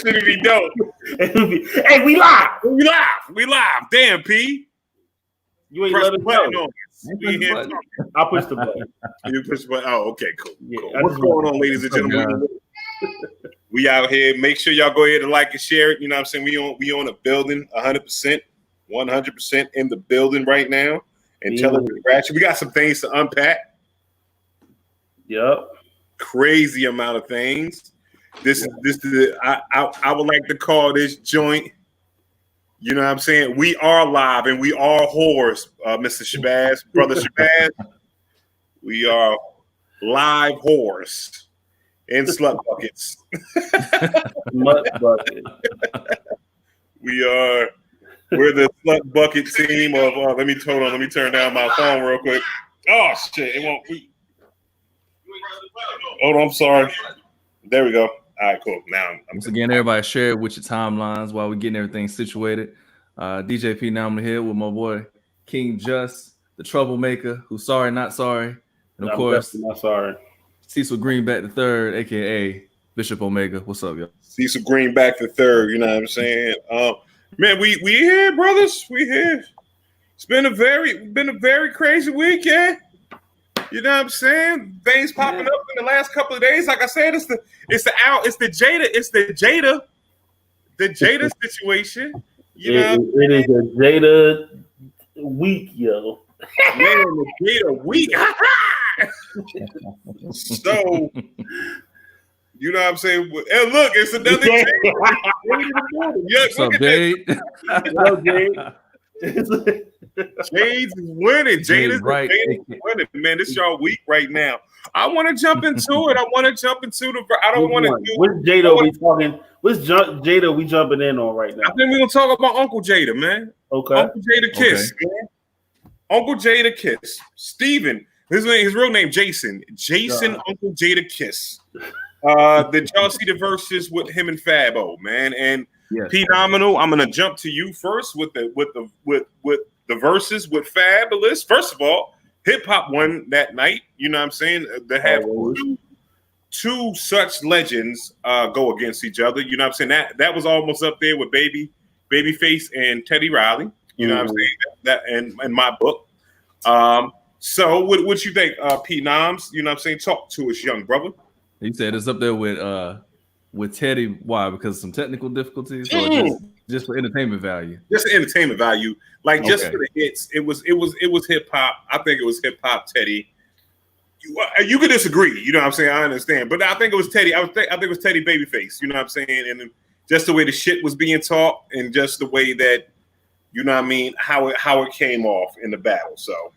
Should be dope. Hey, we live. We live. Damn, P. You ain't Press let the us button know. on us. We here talking. I'll push the button. You push the button. Oh, okay, cool. Yeah, cool. What's going on, ladies and gentlemen? We out here. Make sure y'all go ahead and like and share it. You know what I'm saying? We on a building, 100%, 100% in the building right now. And tell us, Ratchet, we got some things to unpack. Yep. Crazy amount of things. This is I would like to call this joint. You know what I'm saying? We are live and we are whores, Mr. Shabazz, brother Shabazz. We are live whores in slut buckets. Slut bucket. We're the slut bucket team of. Let me turn down my phone real quick. Oh shit! It won't. Hold on, I'm sorry. There we go. All right, cool. Now, once again, everybody share it with your timelines while we're getting everything situated. DJ P now I'm here with my boy King Just, the troublemaker, who's sorry, not sorry. And of course, not sorry. Cecil Greenback the third, aka Bishop Omega. What's up, y'all? Cecil Greenback the third, you know what I'm saying? Man, we here, brothers. We here. It's been a very crazy weekend. You know what I'm saying? Things popping up in the last couple of days. Like I said, it's the Jada situation. You know, it is a Jada week, yo. Man, the Jada week. So, you know what I'm saying? And look, it's another Jada. What's up, Jade? Hello, Jade. Jades is winning. Jada's right. winning. Man, this y'all week right now. I want to jump into it. I don't want to do. Which Jada we talking? Which Jada we jumping in on right now? I think we're gonna talk about Uncle Jada, man. Okay. Uncle Jada Kiss. Okay. Uncle Jada Kiss. Steven. His real name Jason. Uncle Jada Kiss. Did y'all see the verses with him and Fabo, man? And yes. Phenomenal. I'm gonna jump to you first with the verses with Fabulous. First of all, hip hop won that night. You know what I'm saying? They have two such legends go against each other. You know what I'm saying? That was almost up there with Babyface and Teddy Riley. You know what I'm saying? That in my book. So what you think, P Noms? You know what I'm saying? Talk to us, young brother. He said it's up there with Teddy. Why? Because of some technical difficulties, or just for entertainment value? Just for entertainment value, just for the hits. It was hip hop. I think it was hip hop. Teddy. You could disagree. You know what I'm saying? I understand, but I think it was Teddy. I think it was Teddy Babyface. You know what I'm saying? And just the way the shit was being taught, and just the way that, you know what I mean, how it came off in the battle. So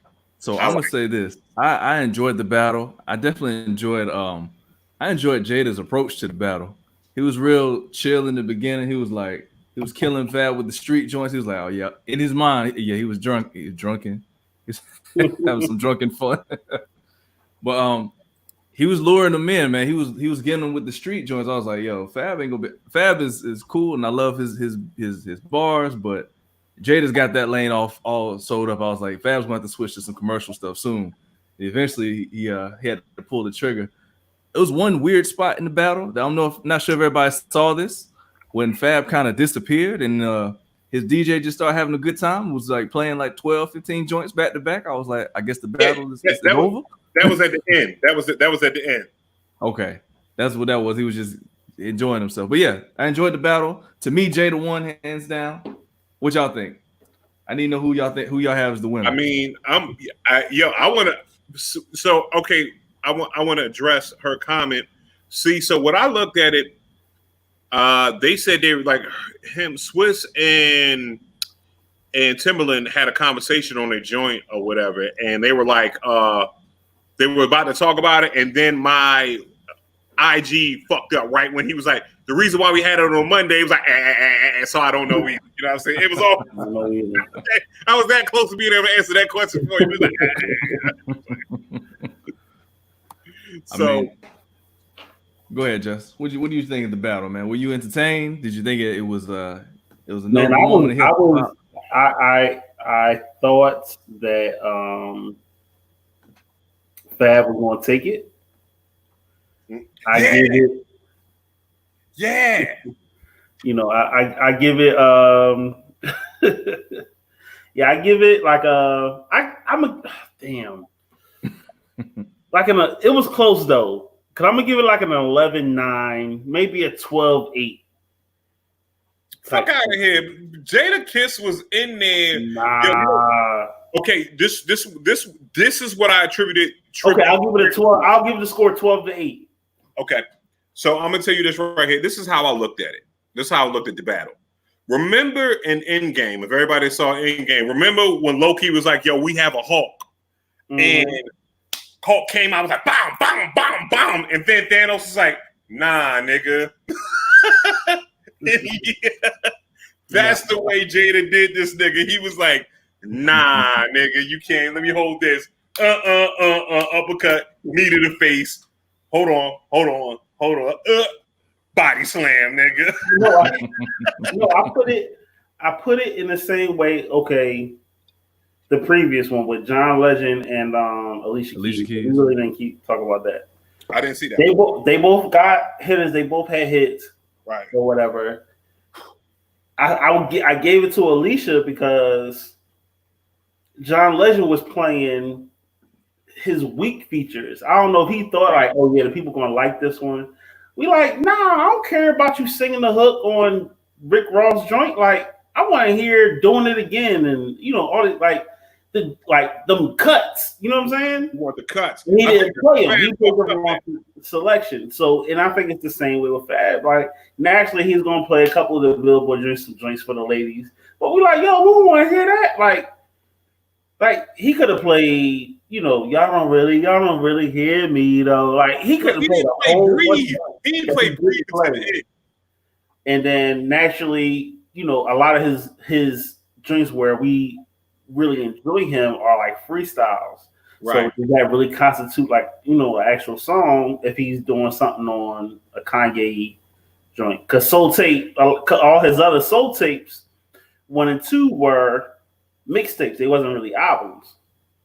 I'm gonna say this. I enjoyed the battle. I definitely enjoyed Jada's approach to the battle. He was real chill in the beginning. He was killing Fab with the street joints. He was like, oh yeah. In his mind, yeah, he was drunk. He was drunken. He was having some drunken fun. But he was luring them in, man. He was getting them with the street joints. I was like, yo, Fab ain't gonna be. Fab is cool, and I love his bars, but Jada's got that lane all sold up. I was like, Fab's going to have to switch to some commercial stuff soon. And eventually, he had to pull the trigger. It was one weird spot in the battle. Not sure if everybody saw this, when Fab kind of disappeared and his DJ just started having a good time. It was like playing like 12, 15 joints back to back. I was like, I guess the battle is over. That was at the end. That was at the end. Okay, that's what that was. He was just enjoying himself. But yeah, I enjoyed the battle. To me, Jada won hands down. What y'all think? I need to know who y'all have as the winner. I mean, I want to. So okay, I want to address her comment. See, so what I looked at it, they said they were like him, Swiss and Timberland had a conversation on their joint or whatever, and they were like, they were about to talk about it, and then my IG fucked up right when he was like, the reason why we had it on Monday, was like, so I don't know either. You know what I'm saying? It was all. I was that close to being able to answer that question for you. So, I mean, go ahead, Jess. What do you think of the battle, man? Were you entertained? Did you think it was a man? I thought that Fab was going to take it. I give it. Yeah. You know, I give it yeah, I give it like I'm a damn. Like it was close though. Cause I'm gonna give it like an 11-9, maybe a 12-8. Fuck out of here. Jada Kiss was in there. Nah. Okay, this is what I attributed. Okay, I'll give it a 12. I'll give the score 12-8. Okay. So I'm gonna tell you this right here. This is how I looked at it. This is how I looked at the battle. Remember in Endgame, if everybody saw Endgame, remember when Loki was like, yo, we have a Hulk. And Hulk came out, was like, bam, bam, bam, bam. And then Thanos was like, nah, nigga. That's the way Jada did this nigga. He was like, nah, nigga, you can't. Let me hold this. Uppercut, knee to the face. Hold on. Body slam, nigga. I put it in the same way. Okay, the previous one with John Legend and Alicia Keys. We really didn't keep talking about that. I didn't see that. They both got hitters. They both had hits, right, or whatever. I gave it to Alicia because John Legend was playing his weak features. I don't know if he thought like, oh yeah, the people gonna like this one. We like, nah, I don't care about you singing the hook on Rick Ross joint. Like, I want to hear doing it again, and you know, all the them cuts. You know what I'm saying? You want the cuts? He didn't play them. He played the wrong selection. So, and I think it's the same way with Fab. Like, naturally, he's gonna play a couple of the Billboard joints for the ladies. But we like, yo, we want to hear that. Like he could have played. You know, y'all don't really hear me though. Like he could have played a whole. Breathe. He didn't play Breathe. And then naturally, you know, a lot of his joints where we really enjoy him are like freestyles. Right. So does that really constitute like, you know, an actual song if he's doing something on a Kanye joint? Because Soul Tape, all his other Soul Tapes 1 and 2 were mixtapes. They wasn't really albums.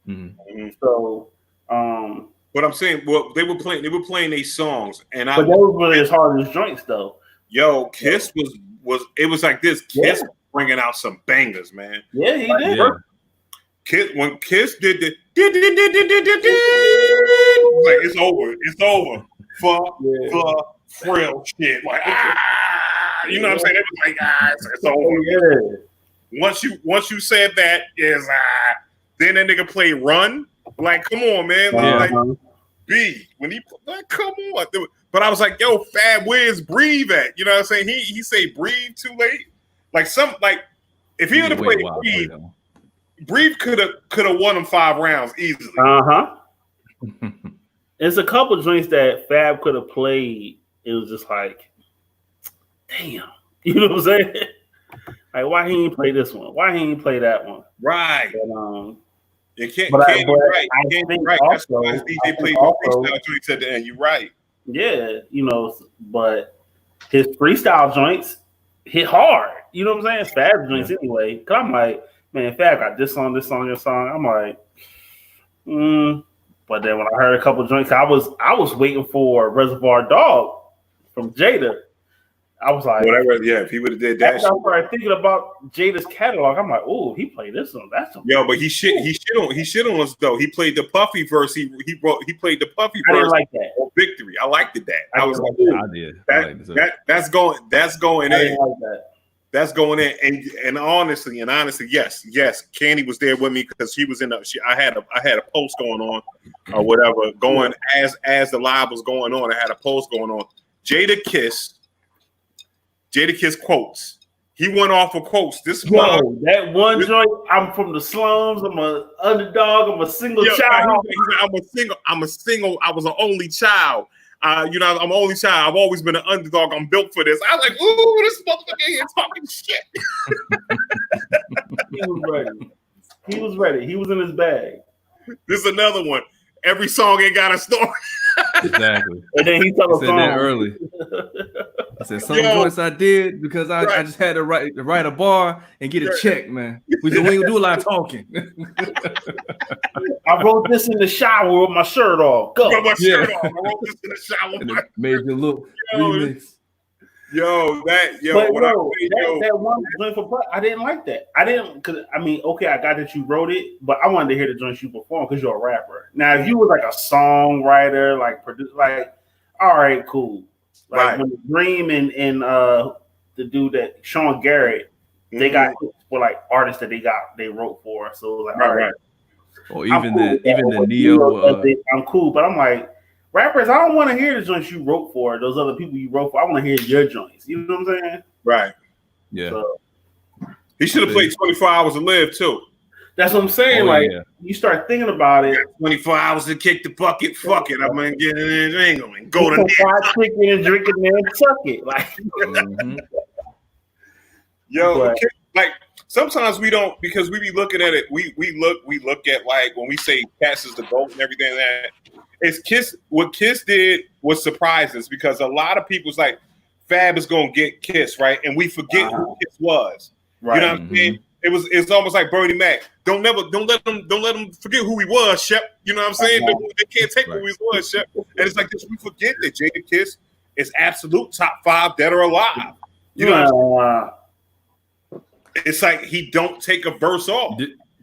Mm-hmm. So, but I'm saying, well, they were playing these songs, and but those were really as hard as joints, though. Yo, Kiss was like this. Kiss was bringing out some bangers, man. Yeah, he did. Yeah. When Kiss did the like it's over for frail shit. Like you know what I'm saying? It was like it's over. Yeah. Once you said that is then that nigga play Run. Like, come on, man. Like, B, when he like, come on. But I was like, yo, Fab, where's Breathe at? You know what I'm saying? He say Breathe too late. Like if he would have played Breathe, Breathe could have won him 5 rounds easily. There's a couple of joints that Fab could have played. It was just like, damn. You know what I'm saying? Like, why he ain't play this one? Why he ain't play that one? Right. But, you can't be right. You can't be right. That's why DJ played freestyle joints at the end. You're right. Yeah, you know, but his freestyle joints hit hard. You know what I'm saying? Fab joints anyway. Cause I'm like, man, Fab got this song. I'm like, But then when I heard a couple joints, I was waiting for Reservoir Dog from Jada. I was like, whatever. Yeah, if he would have did that, I started thinking about Jada's catalog. I'm like, oh, he played this one. That's but he shit on us though. He played the Puffy verse. He played the Puffy verse. I didn't like that. On Victory. I liked it. I was like, I did. That's going in. I didn't like that. That's going in, and honestly, yes, Candy was there with me because she was in I had a post going on or whatever going as the live was going on. I had a post going on. Jada Kiss quotes. He went off of quotes. That one joint. I'm from the slums. I'm an underdog. I'm a single child. I'm a single. I was an only child. I'm an only child. I've always been an underdog. I'm built for this. I was like, ooh, this motherfucker here talking shit. He was ready. He was in his bag. This is another one. Every song ain't got a story. Exactly. And then he told said that early. I said some joints I did because I just had to write a bar and get a check, man. We ain't gonna do a lot of talking. I wrote this in the shower with my shirt off. Go. I wrote this in the shower. Made the look remix. That one joint for Butt, I didn't like that. I didn't because I mean, okay, I got that you wrote it, but I wanted to hear the joint you perform because you're a rapper. Now, if you were like a songwriter, like produce, like all right, cool. Like when Dream and the dude that Sean Garrett, they got for like artists that they wrote for. So like, all right. Or even the Neo. I'm cool, but I'm like. Rappers, I don't want to hear the joints you wrote for, those other people you wrote for. I want to hear your joints. You know what I'm saying? Right. Yeah. So, he should have played 24 Hours to Live, too. That's what I'm saying. You start thinking about it. 24 hours to kick the bucket. Fuck it. I'm going to get in the angle and go to fried chicken and drink it and suck it. Like, like sometimes we don't, because we be looking at it. We look at like when we say Cass is the GOAT and everything that. It's Kiss. What Kiss did was surprise us because a lot of people's like Fab is gonna get Kiss, right? And we forget who Kiss was. Right. You know what I'm saying? It's almost like Bernie Mac. Don't let them forget who he was, Shep. You know what I'm saying? They can't take who he was, Shep. And it's like this. We forget that Jada Kiss is absolute top 5 dead or alive. You know what I'm saying? It's like he don't take a verse off.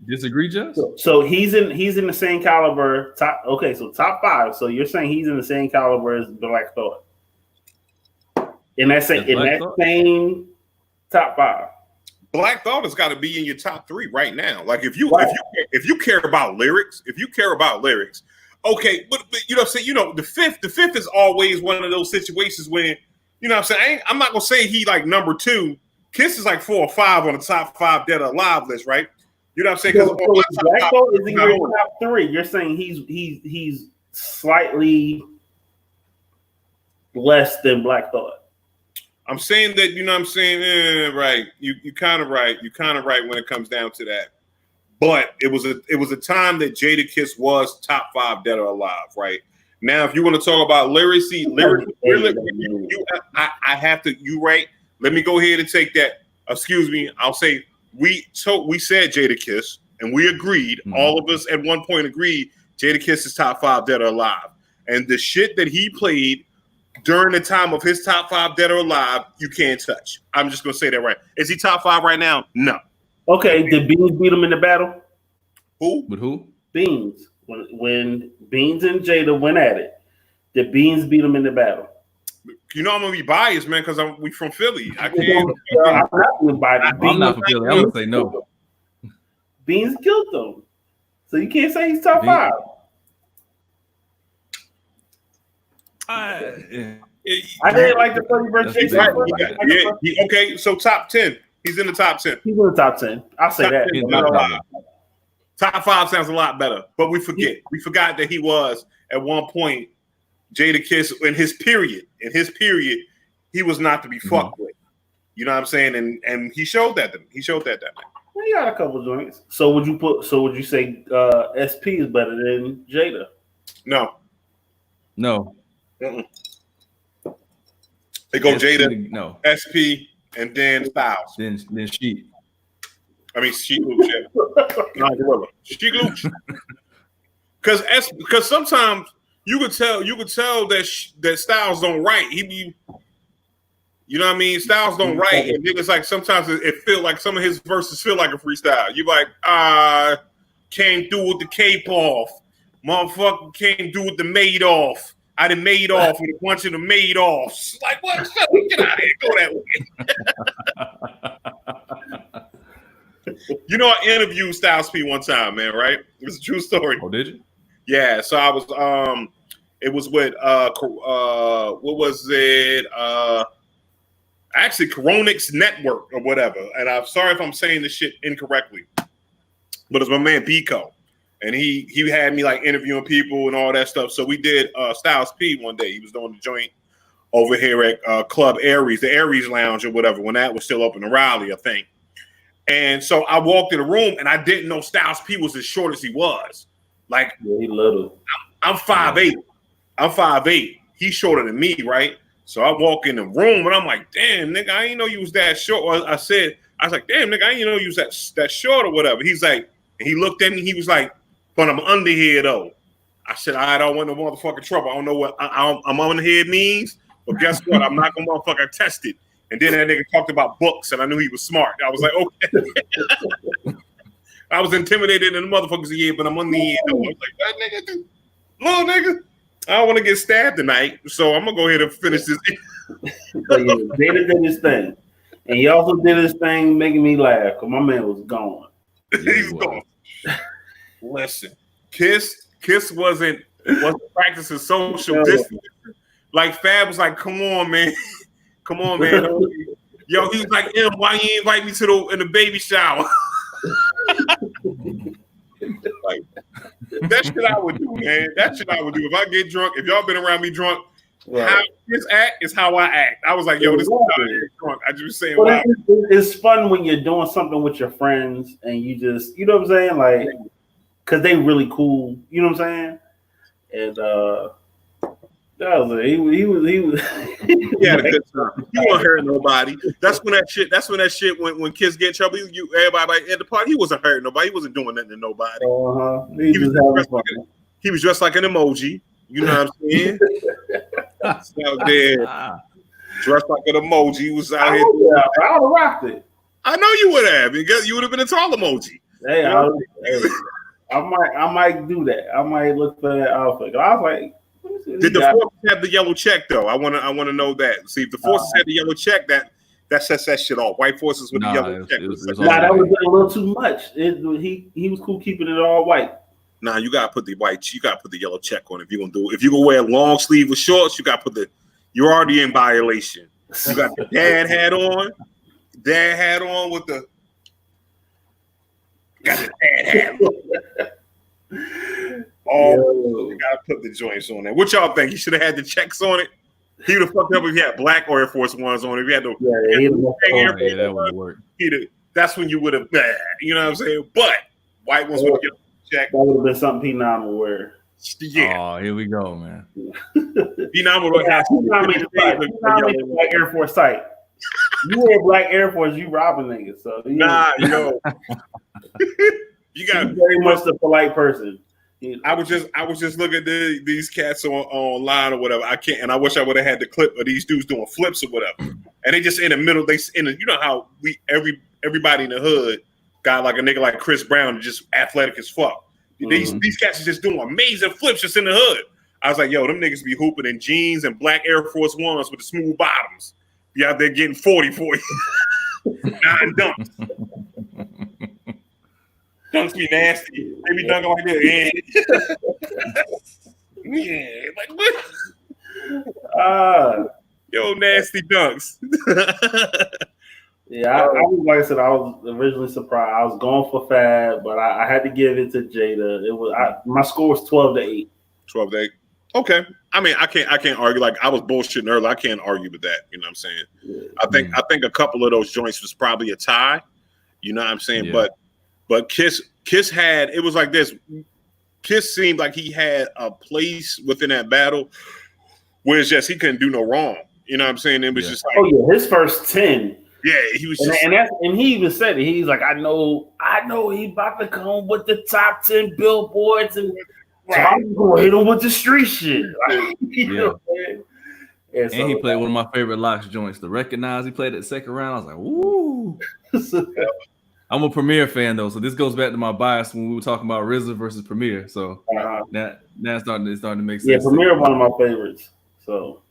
Disagree, Jess? So he's in the same caliber. So top 5. So you're saying he's in the same caliber as Black Thought. In that same top 5. Black Thought has got to be in your top 3 right now. Like if you care about lyrics, okay, but you know what I'm saying, the fifth is always one of those situations when, you know what I'm saying, I'm not gonna say he like number 2. Kiss is like 4 or 5 on the top 5 dead or alive list, right? You know what I'm saying? So Black Thought is in your top 3. You're saying he's slightly less than Black Thought. I'm saying that, you know what I'm saying? Right. You kind of right. You kind of right when it comes down to that. But it was a time that Jada Kiss was top 5 dead or alive, right? Now, if you want to talk about lyrics, I have to, you right. Let me go ahead and take that. Excuse me. I'll say we said Jada Kiss, and we agreed. Mm-hmm. All of us at one point agreed Jada Kiss is top 5 dead or alive. And the shit that he played during the time of his top 5 dead or alive, you can't touch. I'm just gonna say that right. Is he top 5 right now? No. Okay. Did Beans beat him in the battle? Who? With who? Beans. When Beans and Jada went at it, did Beans beat him in the battle? You know I'm gonna be biased, man, because we from Philly. I can't. I'm not from Philly. I'm gonna say no. Beans killed him, so you can't say he's top 5. I didn't like the funny version. Right. Okay, so top 10. He's in the top 10. He's in the top 10. I'll say top that. Top 5 sounds a lot better, but we forget. We forgot that he was at one point Jada Kiss in his period. In his period, he was not to be fucked with. You know what I'm saying? And he showed that. He showed that night. Well, he got a couple joints. So would you say SP is better than Jada? No. Mm-mm. They go SP, Jada, no. SP, and then Styles. Then Sheik. I mean Sheik Luch. Sheik Luch. Because sometimes you could tell that Styles don't write. He be, you know what I mean? Styles don't write, and then it's like sometimes it feel like some of his verses feel like a freestyle. You like, came through with the cape off, motherfucker came through with the made off. I done made off with a bunch of the made offs. Like, what? Get out of here. Go that way. You know, I interviewed Styles P one time, man, right? It was a true story. Oh, did you? Yeah. So I was, it was with, what was it? Actually, Coronix Network or whatever. And I'm sorry if I'm saying this shit incorrectly, but it's my man Biko. And he had me like interviewing people and all that stuff. So we did Styles P one day. He was doing the joint over here at Club Aries, the Aries Lounge or whatever, when that was still open in Raleigh, I think. And so I walked in the room and I didn't know Styles P was as short as he was. Like, he little. I'm 5'8". I'm 5'8". He's shorter than me, right? So I walk in the room and I'm like, damn, nigga, I didn't know you was that short. I was like, damn, nigga, I didn't know you was that short or whatever. He's like, and he looked at me, he was like, but I'm under here though. I said, I don't want no motherfucking trouble. I don't know what I'm under here means, But guess what? I'm not gonna motherfucker test it. And then that nigga talked about books, and I knew he was smart. I was like, okay. I was intimidated in the motherfuckers but I'm on the end. I was like, that nigga, little nigga, I don't want to get stabbed tonight, so I'm gonna go ahead and finish this. But yeah, Jada did his thing, and he also did his thing, making me laugh because my man was gone. He's gone. Listen, Kiss wasn't practicing social distancing. Like Fab was like, come on, man. Come on, man. Yo, he was like, why you ain't invite me to in the baby shower? Like, that shit I would do, man. That shit I would do. If I get drunk, if y'all been around me drunk, how Kiss act is how I act. I was like, yo, this is how I get drunk. I just saying, wow. It's fun when you're doing something with your friends and you just, you know what I'm saying? Like, because they really cool. You know what I'm saying? And that was it. He was he had a good time. He wasn't hurting nobody. That's when that shit when kids get in trouble, everybody like, at the party, he wasn't hurting nobody. He wasn't doing nothing to nobody. He was dressed like an emoji. You know what I'm saying? Out there, dressed like an emoji. He was out here. I would have rocked it. I know you would have. You would have been a tall emoji. Hey, I might do that. I might look for that outfit. I was like, did the Forces have the yellow check though? I want to know that. See if the Forces had the yellow check, that sets that shit off. White Forces with the yellow check. That was a little too much. He was cool keeping it all white. Nah, you gotta put the white. You gotta put the yellow check on if you're gonna do it. If you gonna wear long sleeve with shorts, you gotta put you're already in violation. You got the dad hat on with the. Got the dad hat on. You gotta put the joints on there. What y'all think? He should have had the checks on it. He would have fucked up if he had black Air Force Ones on. If he had the that would work. That's when you would have. You know what I'm saying? But white ones would get check. That would have been something P9 would wear. Yeah. Oh, here we go, man. P9 would have black Air Force tight. You wear black Air Force, you robbing niggas. So nah, yo. You got very much the polite person. I was just looking at these cats online or whatever. I can't, and I wish I would have had the clip of these dudes doing flips or whatever. And they just in the middle. You know how everybody in the hood got like a nigga like Chris Brown, just athletic as fuck. These cats are just doing amazing flips just in the hood. I was like, yo, them niggas be hooping in jeans and black Air Force Ones with the smooth bottoms. Be out there getting 40 for you. 9 dunks. Dunks be nasty. They be dunking like that. Yeah. Like what? Yo, nasty dunks. Yeah, I was like I said, I was originally surprised. I was going for Fab, but I had to give it to Jada. It was my score was 12-8. 12-8. Okay. I mean, I can't argue. Like I was bullshitting earlier. I can't argue with that. You know what I'm saying? Yeah. I think a couple of those joints was probably a tie. You know what I'm saying? Yeah. But Kiss had, it was like this. Kiss seemed like he had a place within that battle where it's just he couldn't do no wrong. You know what I'm saying? It was just like his first 10. Yeah, he was just and he even said it. He's like, I know he about to come with the top 10 billboards and so I'm gonna hit him with the street shit. Like, you know what I'm and he played one of my favorite Locks joints. The Recognize, he played it the second round. I was like, woo. I'm a Premier fan though, so this goes back to my bias when we were talking about RZA versus Premier. So now it's starting to make sense. Yeah, Premier one of my favorites. So,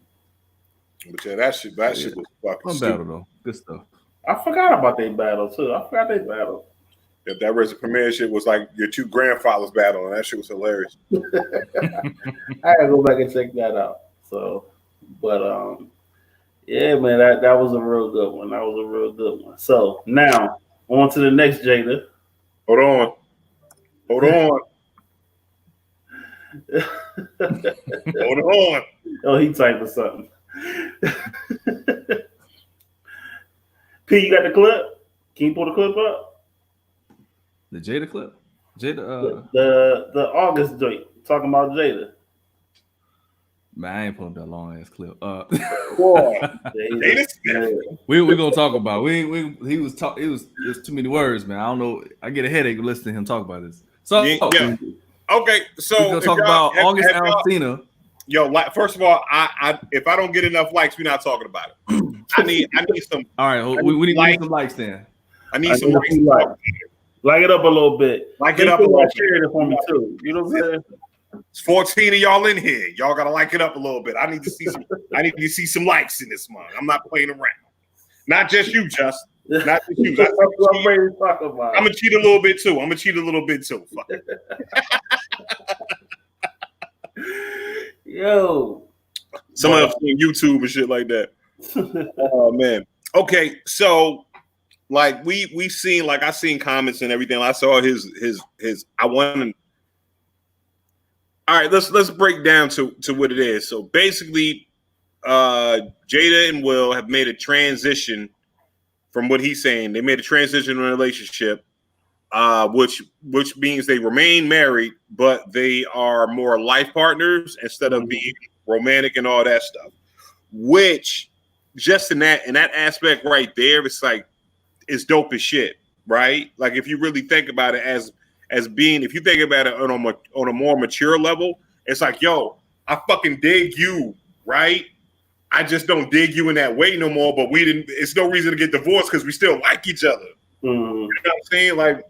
but yeah, that shit was fucking stupid. Battle though, good stuff. I forgot about their battle too. That RZA Premier shit was like your two grandfathers battle, and that shit was hilarious. I gotta go back and check that out. So, but yeah, man, that was a real good one. So now on to the next Jada. Hold on. Hold on. Oh, he typing something. P, you got the clip? Can you pull the clip up? The Jada clip? Jada the August joint talking about Jada. Man, I ain't pulling that long ass clip. We're gonna talk about it. It was too many words, man. I don't know. I get a headache listening to him talk about this. So okay, so we're gonna talk about August Alsina. Yo, like, first of all, I if I don't get enough likes, we're not talking about it. I need some. All right, we need some likes then. I need some likes. Like it up a little bit. Like it up a little bit. Share it for me too. You know what I'm saying? It's 14 of y'all in here. Y'all gotta like it up a little bit. I need to see some. I need to see some likes in this month. I'm not playing around. Not just you, Just. Not just you. I'm gonna cheat a little bit too. Fuck it. Yo, some of us on YouTube and shit like that. Oh man. Okay, so like we seen, like I seen comments and everything. I saw his. I want. All right, let's break down to what it is. So basically, Jada and Will have made a transition. From what he's saying, they made a transition in a relationship, which means they remain married, but they are more life partners instead of being romantic and all that stuff. Which, just in that aspect right there, it's like it's dope as shit, right? Like if you really think about it as being, if you think about it on a more mature level, it's like, yo, I fucking dig you, right? I just don't dig you in that way no more, but we didn't. It's no reason to get divorced because we still like each other. You know what I'm saying? Like,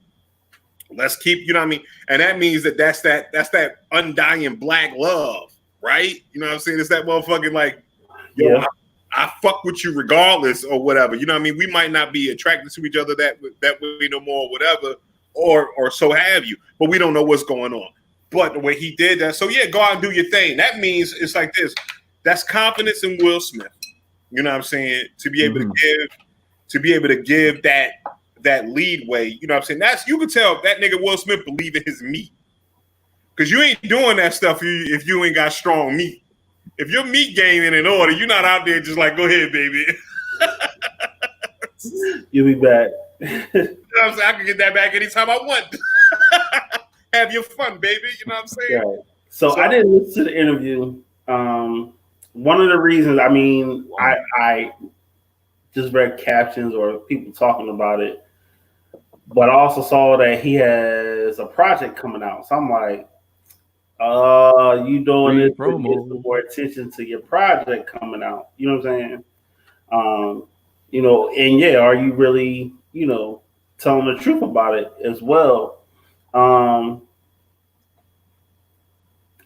let's keep. You know what I mean? And that means that's that undying black love, right? You know what I'm saying? It's that motherfucking like, yo, yeah. I fuck with you regardless or whatever. You know what I mean? We might not be attracted to each other that way no more, or whatever, or so have you. But we don't know what's going on. But the way he did that, so yeah, go out and do your thing. That means it's like this. That's confidence in Will Smith. You know what I'm saying? To be able to give that lead way. You know what I'm saying? That's, you can tell that nigga Will Smith believe in his meat. Because you ain't doing that stuff if you ain't got strong meat. If your meat game ain't in order, you're not out there just like, go ahead, baby. You'll be back. You know what I'm saying? I can get that back anytime I want. Have your fun, baby. You know what I'm saying? Right. So I didn't listen to the interview. One of the reasons, I mean, I just read captions or people talking about it, but I also saw that he has a project coming out. So I'm like, you doing this to get some more attention to your project coming out. You know what I'm saying? You know, and yeah, are you really, you know, telling the truth about it as well?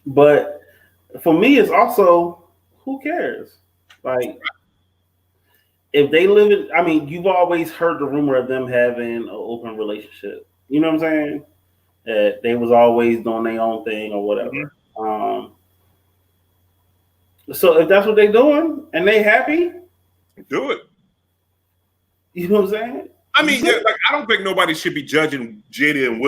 But for me, it's also, who cares? Like, if they live in, I mean, you've always heard the rumor of them having an open relationship. You know what I'm saying? That they was always doing their own thing or whatever. So if that's what they're doing and they happy, do it. You know what I'm saying? I mean, yeah, like, I don't think nobody should be judging Jada and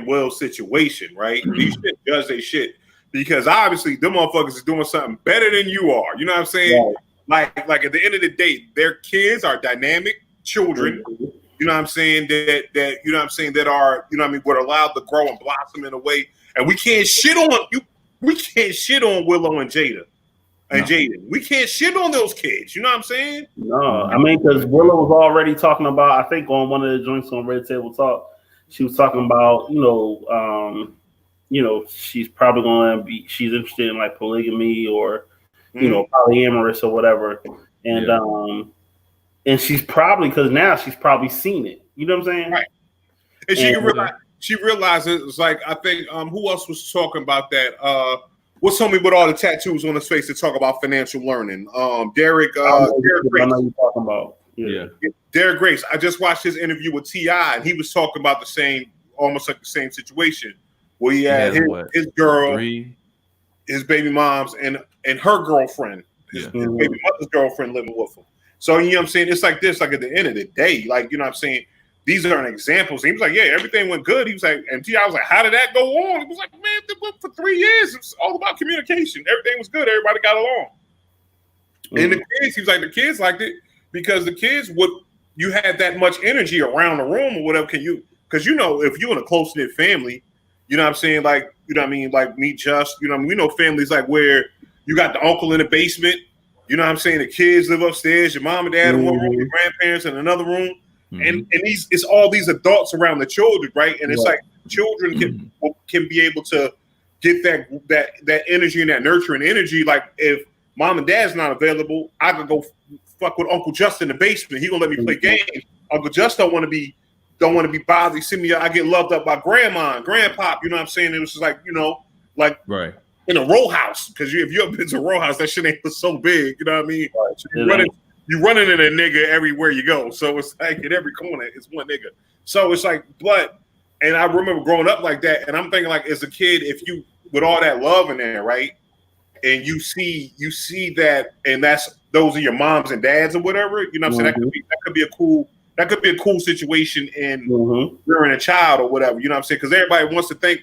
Will's situation, right? You should judge their shit because obviously them motherfuckers is doing something better than you are. You know what I'm saying? Right. Like at the end of the day, their kids are dynamic children. You know what I'm saying? That you know what I'm saying, that are, you know what I mean, were allowed to grow and blossom in a way. And we can't shit on you. We can't shit on Willow and Jada. And Jaden. We can't shit on those kids. You know what I'm saying? No, I mean, because Willow was already talking about, I think on one of the joints on Red Table Talk, she was talking about, you know, she's probably going to be, she's interested in like polygamy or, you know, polyamorous or whatever. And and she's probably, because now she's probably seen it. You know what I'm saying? Right. And she realizes, it's like, I think, who else was talking about that? What's homie with all the tattoos on his face to talk about financial learning? Derek Grace. I know you're talking about. Yeah. Derek Grace. I just watched his interview with T.I. and he was talking about the same, almost like the same situation where he had his girl, his baby moms, and her girlfriend, his baby mother's girlfriend living with him. So, you know what I'm saying? It's like this, like at the end of the day, like, you know what I'm saying? These aren't examples. He was like, yeah, everything went good. He was like, and T.I. was like, how did that go on? He was like, man, for 3 years, it was all about communication. Everything was good. Everybody got along. And the kids, he was like, the kids liked it because the kids you had that much energy around the room or whatever. Because, you know, if you're in a close-knit family, you know what I'm saying? Like, you know what I mean? Like me, Just, you know what I mean? We know families like where you got the uncle in the basement. You know what I'm saying? The kids live upstairs, your mom and dad in one room, your grandparents in another room. And it's all these adults around the children, right? And it's like children can be able to get that energy and that nurturing energy. Like if mom and dad's not available, I could go fuck with Uncle Justin in the basement. He gonna let me play games. Uncle Justin don't want to be bothered. You see me, I get loved up by grandma and grandpop. You know what I'm saying? It was just like, like right in a row house. Because if you ever been to a row house, that shit ain't so big. You know what I mean? Right. So you running in a nigga everywhere you go. So it's like in every corner, it's one nigga. So it's like, and I remember growing up like that, and I'm thinking like as a kid, if you with all that love in there, right, and you see that, and those are your moms and dads or whatever, you know what I'm saying? That could be a cool situation in rearing a child or whatever, you know what I'm saying? Because everybody wants to think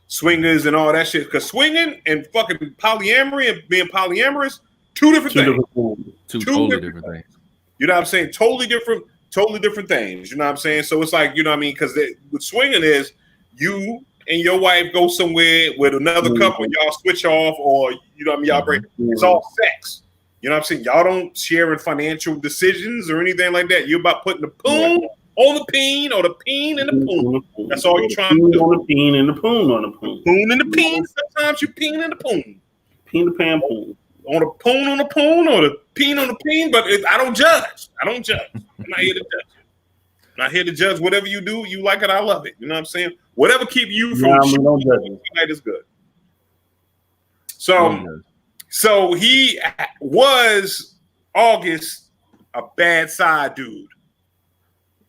swingers and all that shit. Because swinging and fucking polyamory and being polyamorous, two different things. Two totally different things. You know what I'm saying? Totally different things. You know what I'm saying? So it's like, you know what I mean? Because with swinging is you and your wife go somewhere with another couple, y'all switch off, or you know what I mean? Y'all break. It's all sex. You know what I'm saying? Y'all don't share in financial decisions or anything like that. You're about putting the poon on the peen, or the peen and the poon. That's all you're trying to do. On the peen and the poon on the poon. Poon and the peen. Sometimes you peen and the poon. Peen the pan poon. On the poon on the poon, or the peen on the peen. But I don't judge. I'm not here to judge. I'm not here to judge. Whatever you do, you like it, I love it. You know what I'm saying? Whatever keep you from tonight is good. So he was August a bad side dude.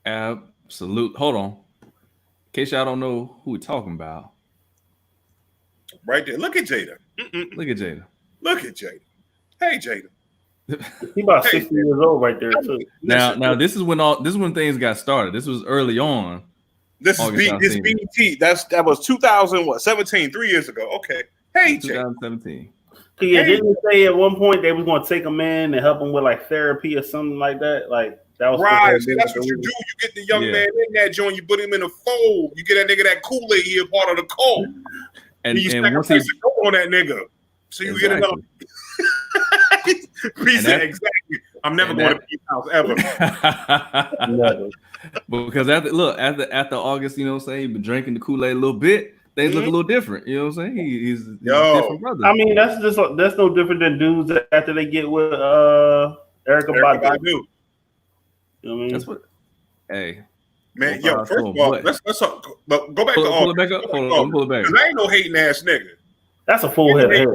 Absolute. Hold on. In case y'all don't know who we're talking about. Right there. Look at Jada. Look at Jada. Look at Jada. Hey, Jada. He about 60 years old right there too. Now this is when things got started. This was early on. This is BET. That was 2017, 3 years ago. Okay. Hey, 2017. Yeah, didn't they say at one point they was going to take him in and help him with like therapy or something like that? Like that was right. See, that's what you do. You get the young man in that joint. You put him in a fold. You get that nigga that Kool-Aid. He a part of the cult. And you sacrifice a goat on that nigga. So you get another. Exactly. I'm never going to Peace House ever. Because after August, you know what I'm saying, he been drinking the Kool-Aid a little bit. They look a little different. You know what I'm saying? He's a different brother. I mean, that's no different than dudes after they get with Erykah Badu. You know what I mean? That's what. Hey. Man, first of all, let's go back to August. Pull it back up. Hold on, pull it back. Because I ain't no hating ass nigga. That's a full head of hair.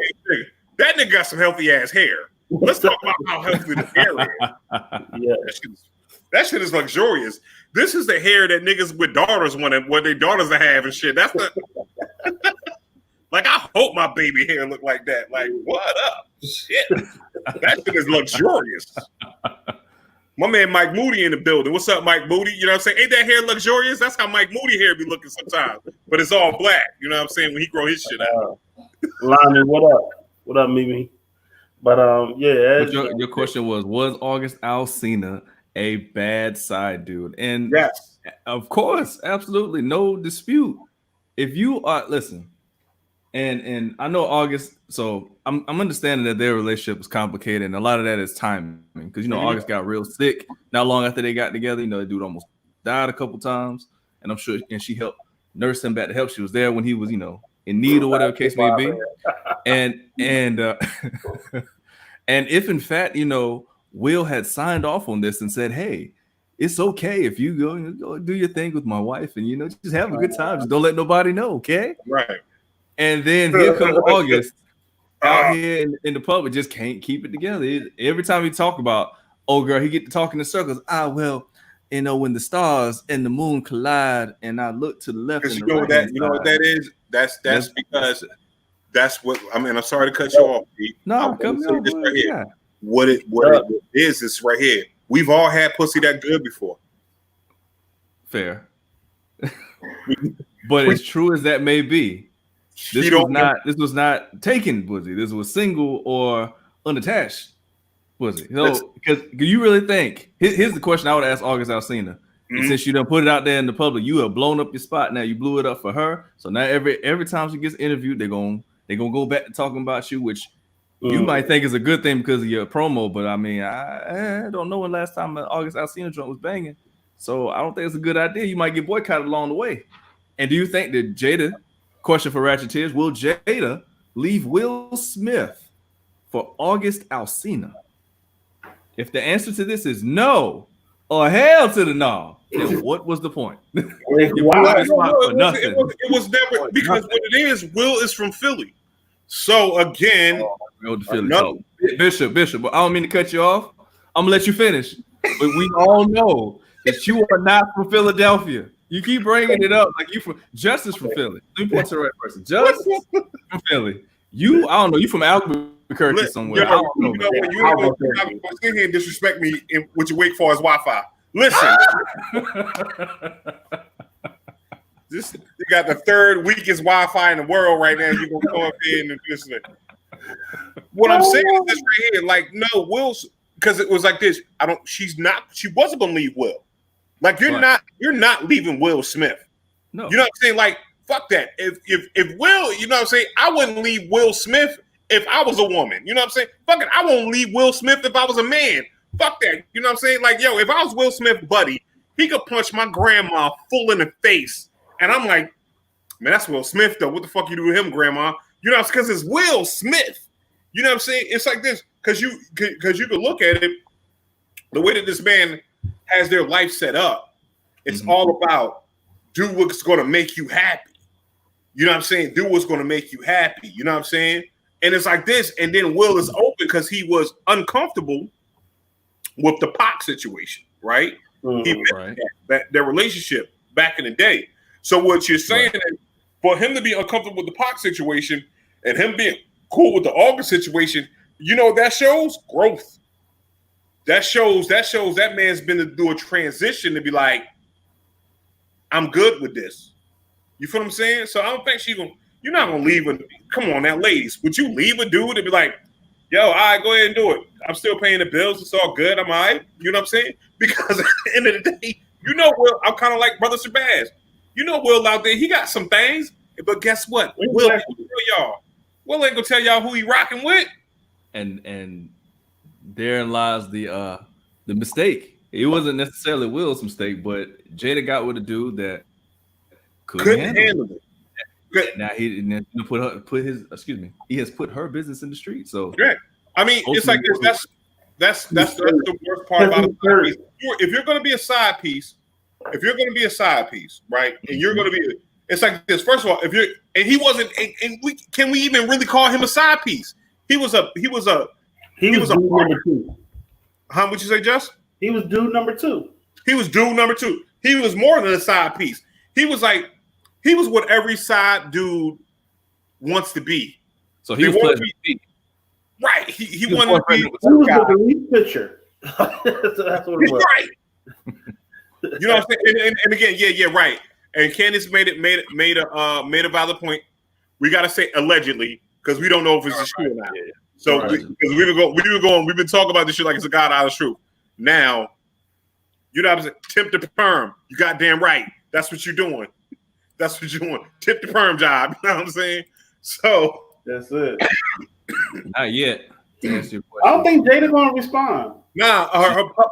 That nigga got some healthy ass hair. Let's talk about how healthy the hair is. Yeah. That shit is luxurious. This is the hair that niggas with daughters want their daughters to have and shit. That's the like, I hope my baby hair look like that. Like, what up? Shit. That shit is luxurious. My man Mike Moody in the building. What's up, Mike Moody? You know what I'm saying? Ain't that hair luxurious? That's how Mike Moody hair be looking sometimes. But it's all black. You know what I'm saying? When he grow his shit out. Lonnie, what up? What up, Mimi? But yeah. But your question was August Alsina a bad side dude? And yes, of course, absolutely, no dispute. If you are and I know August, so I'm understanding that their relationship is complicated, and a lot of that is timing because August got real sick not long after they got together. The dude almost died a couple times, and I'm sure she helped nurse him back to health. She was there when he was in need or whatever case may be, and if in fact Will had signed off on this and said, hey, it's okay if you go do your thing with my wife and just have a good time, just don't let nobody know, okay? Right. And then here comes August out here in the public, just can't keep it together. Every time he talk about, oh girl, he get to talking in circles. When the stars and the moon collide, and I look to the left and the right. You know what that is? That's because that's what I mean. I'm sorry to cut you off, Pete. No, come on. This right here. What it is right here. We've all had pussy that good before. Fair. But as true as that may be, this was not taken pussy. This was single or unattached pussy. Because you really think here's the question I would ask August Alsina. Mm-hmm. Since you done put it out there in the public, you have blown up your spot. Now you blew it up for her. So now every time she gets interviewed, they're gonna go back to talking about you, which you might think is a good thing because of your promo. But I mean, I don't know when last time August Alsina joint was banging. So I don't think it's a good idea. You might get boycotted along the way. And do you think that Jada Question for Ratchet is: will Jada leave Will Smith for August Alsina? If the answer to this is no, or hell to the no, then what was the point? Why? It was never because what it is, Will is from Philly. So again, Bishop, but I don't mean to cut you off. I'm gonna let you finish. But we all know that you are not from Philadelphia. You keep bringing it up like you from Justice from Philly. Let me point to the right person. Justice from Philly. I don't know. You from Albuquerque somewhere. I don't know. You know sit here and disrespect me with your Wake Forest Wi-Fi. Listen. You got the third weakest Wi-Fi in the world right now. You're gonna go up here and listen. What I'm saying is this right here. Like, no, Will's because it was like this. She wasn't gonna leave Will. Like you're not leaving Will Smith. No. You know what I'm saying? Like, fuck that. If Will, you know what I'm saying, I wouldn't leave Will Smith if I was a woman. You know what I'm saying? Fuck it, I won't leave Will Smith if I was a man. Fuck that. You know what I'm saying? Like, yo, if I was Will Smith, buddy, he could punch my grandma full in the face. And I'm like, man, that's Will Smith, though. What the fuck you do with him, grandma? You know, because it's Will Smith. You know what I'm saying? It's like this, because you could look at it, the way that this man has their life set up. It's all about do what's going to make you happy. You know what I'm saying? Do what's going to make you happy. You know what I'm saying? And it's like this. And then Will is open because he was uncomfortable with the Pac situation, right? He that their relationship back in the day. So what you're saying is for him to be uncomfortable with the Pac situation and him being cool with the August situation, you know, that shows growth. That shows that man's been to do a transition to be like, I'm good with this. You feel what I'm saying? So I don't think you're not gonna leave a, come on now, ladies. Would you leave a dude and be like, yo, all right, go ahead and do it. I'm still paying the bills. It's all good. I'm all right. You know what I'm saying? Because at the end of the day, you know, Will, I'm kind of like Brother Shabazz. You know, Will out there, he got some things, but guess what? Will ain't gonna tell y'all. Will ain't gonna tell y'all who he rocking with. And therein lies the mistake. It wasn't necessarily Will's mistake, but Jada got with a dude that couldn't handle it. Now he has put her business in the street. So I mean, it's like this. That's the worst part about it. If you're going to be a side piece, right, and you're going to be, it's like this. First of all, he wasn't, can we even really call him a side piece? He was a number two. How would you say, Just? He was dude number two. He was dude number two. He was more than a side piece. He was what every side dude wants to be. So he was playing right. He wanted to be. He was the lead pitcher. That's what it was. Right. You know what I'm saying? And again, right. And Candace made a valid point. We got to say allegedly because we don't know if it's true or not. Yeah. So we've been talking about this shit like it's a god out of truth. Now, you know what I'm saying? Tip the perm. You goddamn right. That's what you're doing. That's what you're doing. Tip the perm job. You know what I'm saying? So that's it. Not yet. I don't think Jada's gonna respond. Nah,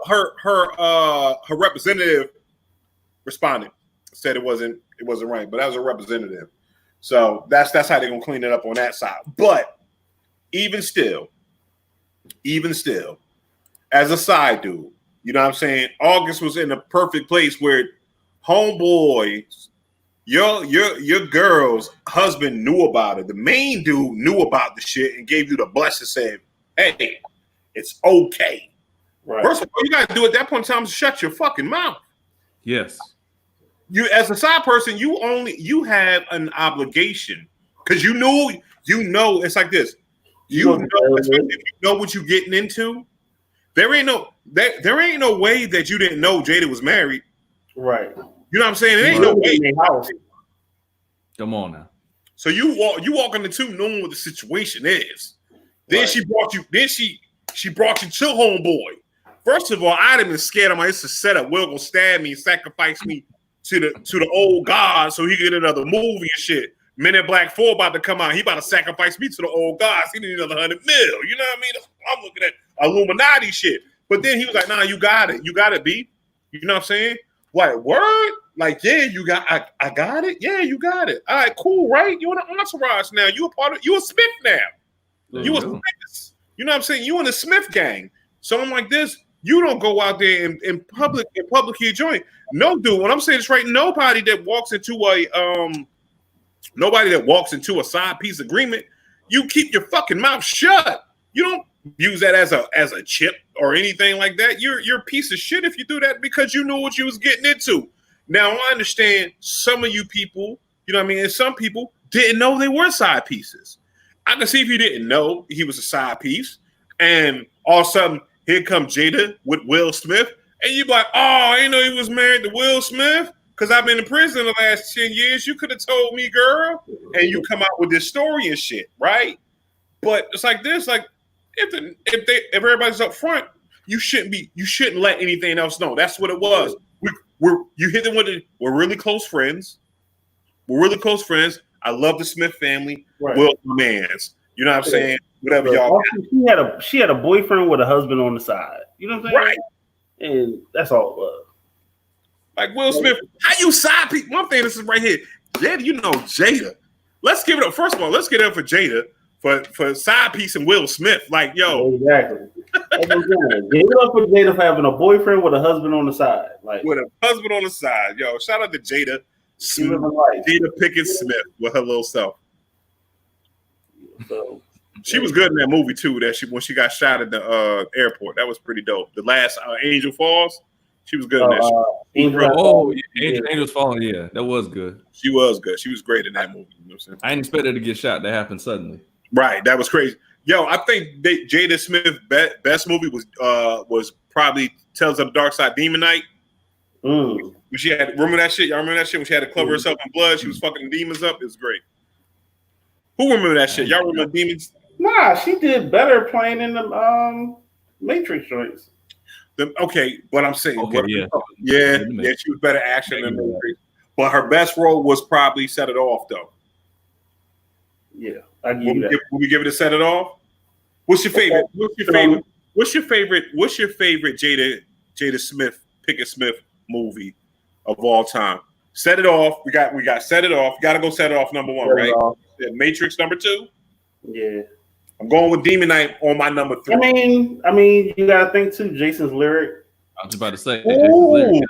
her representative responded, said it wasn't right, but that was a representative. So that's how they're gonna clean it up on that side. But even still, as a side dude, you know what I'm saying? August was in a perfect place where homeboy, your girl's husband knew about it. The main dude knew about the shit and gave you the blessing, saying, hey, it's okay. Right. First of all, you gotta do at that point in time is shut your fucking mouth. Yes. You as a side person, you have an obligation because you know it's like this. You know, especially if you know what you're getting into. There ain't no way that you didn't know Jada was married. Right. You know what I'm saying? There ain't no way. Come on now. So you walk into two knowing what the situation is. Then right. She brought you to homeboy. First of all, I'd have been scared. I'm like, it's a setup. Will gonna stab me and sacrifice me to the old god so he get another movie and shit. Men in Black 4 about to come out. He about to sacrifice me to the old gods. He need another $100 million. You know what I mean? That's what I'm looking at. Illuminati shit. But then he was like, nah, you got it. You got it, B. You know what I'm saying? Like, word? Like, yeah, you got, I got it. Yeah, you got it. All right, cool, right? You in the entourage now. You a Smith now. You a Smith. You know what I'm saying? You in the Smith gang. Something like this, you don't go out there in public your joint. No, dude. When I'm saying this right, nobody that walks into a side piece agreement, you keep your fucking mouth shut. You don't use that as a chip or anything like that. You're a piece of shit if you do that because you knew what you was getting into. Now I understand some of you people, you know what I mean, and some people didn't know they were side pieces. I can see if you didn't know he was a side piece, and all of a sudden here comes Jada with Will Smith, and you be like, oh, I didn't know he was married to Will Smith because I've been in prison the last 10 years. You could have told me, girl, and you come out with this story and shit, right? But it's like this, like if everybody's up front, you shouldn't let anything else know. That's what it was. You hit them with it. We're really close friends. We're really close friends. I love the Smith family. Right. Will man's. You know what I'm saying? Whatever y'all. She had a boyfriend with a husband on the side. You know what I'm saying? Right. And that's all it was. Like Will Smith, how you side piece? One thing, this is right here. Jada, you know Jada. Let's give it up. First of all, let's get it up for Jada for side piece and Will Smith. Like, yo. Exactly. Give it up for Jada for having a boyfriend with a husband on the side. Like with a husband on the side. Yo, shout out to Jada. Jada Pickett Smith with her little self. So she was good in that movie too. When she got shot at the airport, that was pretty dope. The last Angel Falls, she was good in that. Angel's Falling, yeah, that was good. She was good. She was great in that movie. You know what I'm saying? I didn't expect her to get shot. That happened suddenly. Right, that was crazy. Yo, I think Jada Smith best movie was probably Tales of the Dark Side, Demon Knight. When she had, remember that shit? Y'all remember that shit when she had to cover herself in blood? She was fucking demons up. It was great. Who remember that shit? Y'all remember Demons? Nah, she did better playing in the Matrix joints. Okay, what I'm saying. Okay, yeah, she was better action than Matrix. But her best role was probably Set It Off, though. Yeah, I give you that. Will we give it a Set It Off? What's your favorite? What's your favorite Jada Smith, Pickett Smith movie of all time? Set It Off. We got Set It Off. Got to go Set It Off number one, right? Matrix number 2. Yeah. I'm going with Demon Knight on my number 3. I mean, you gotta think too. Jason's lyric. I was about to say. Ooh,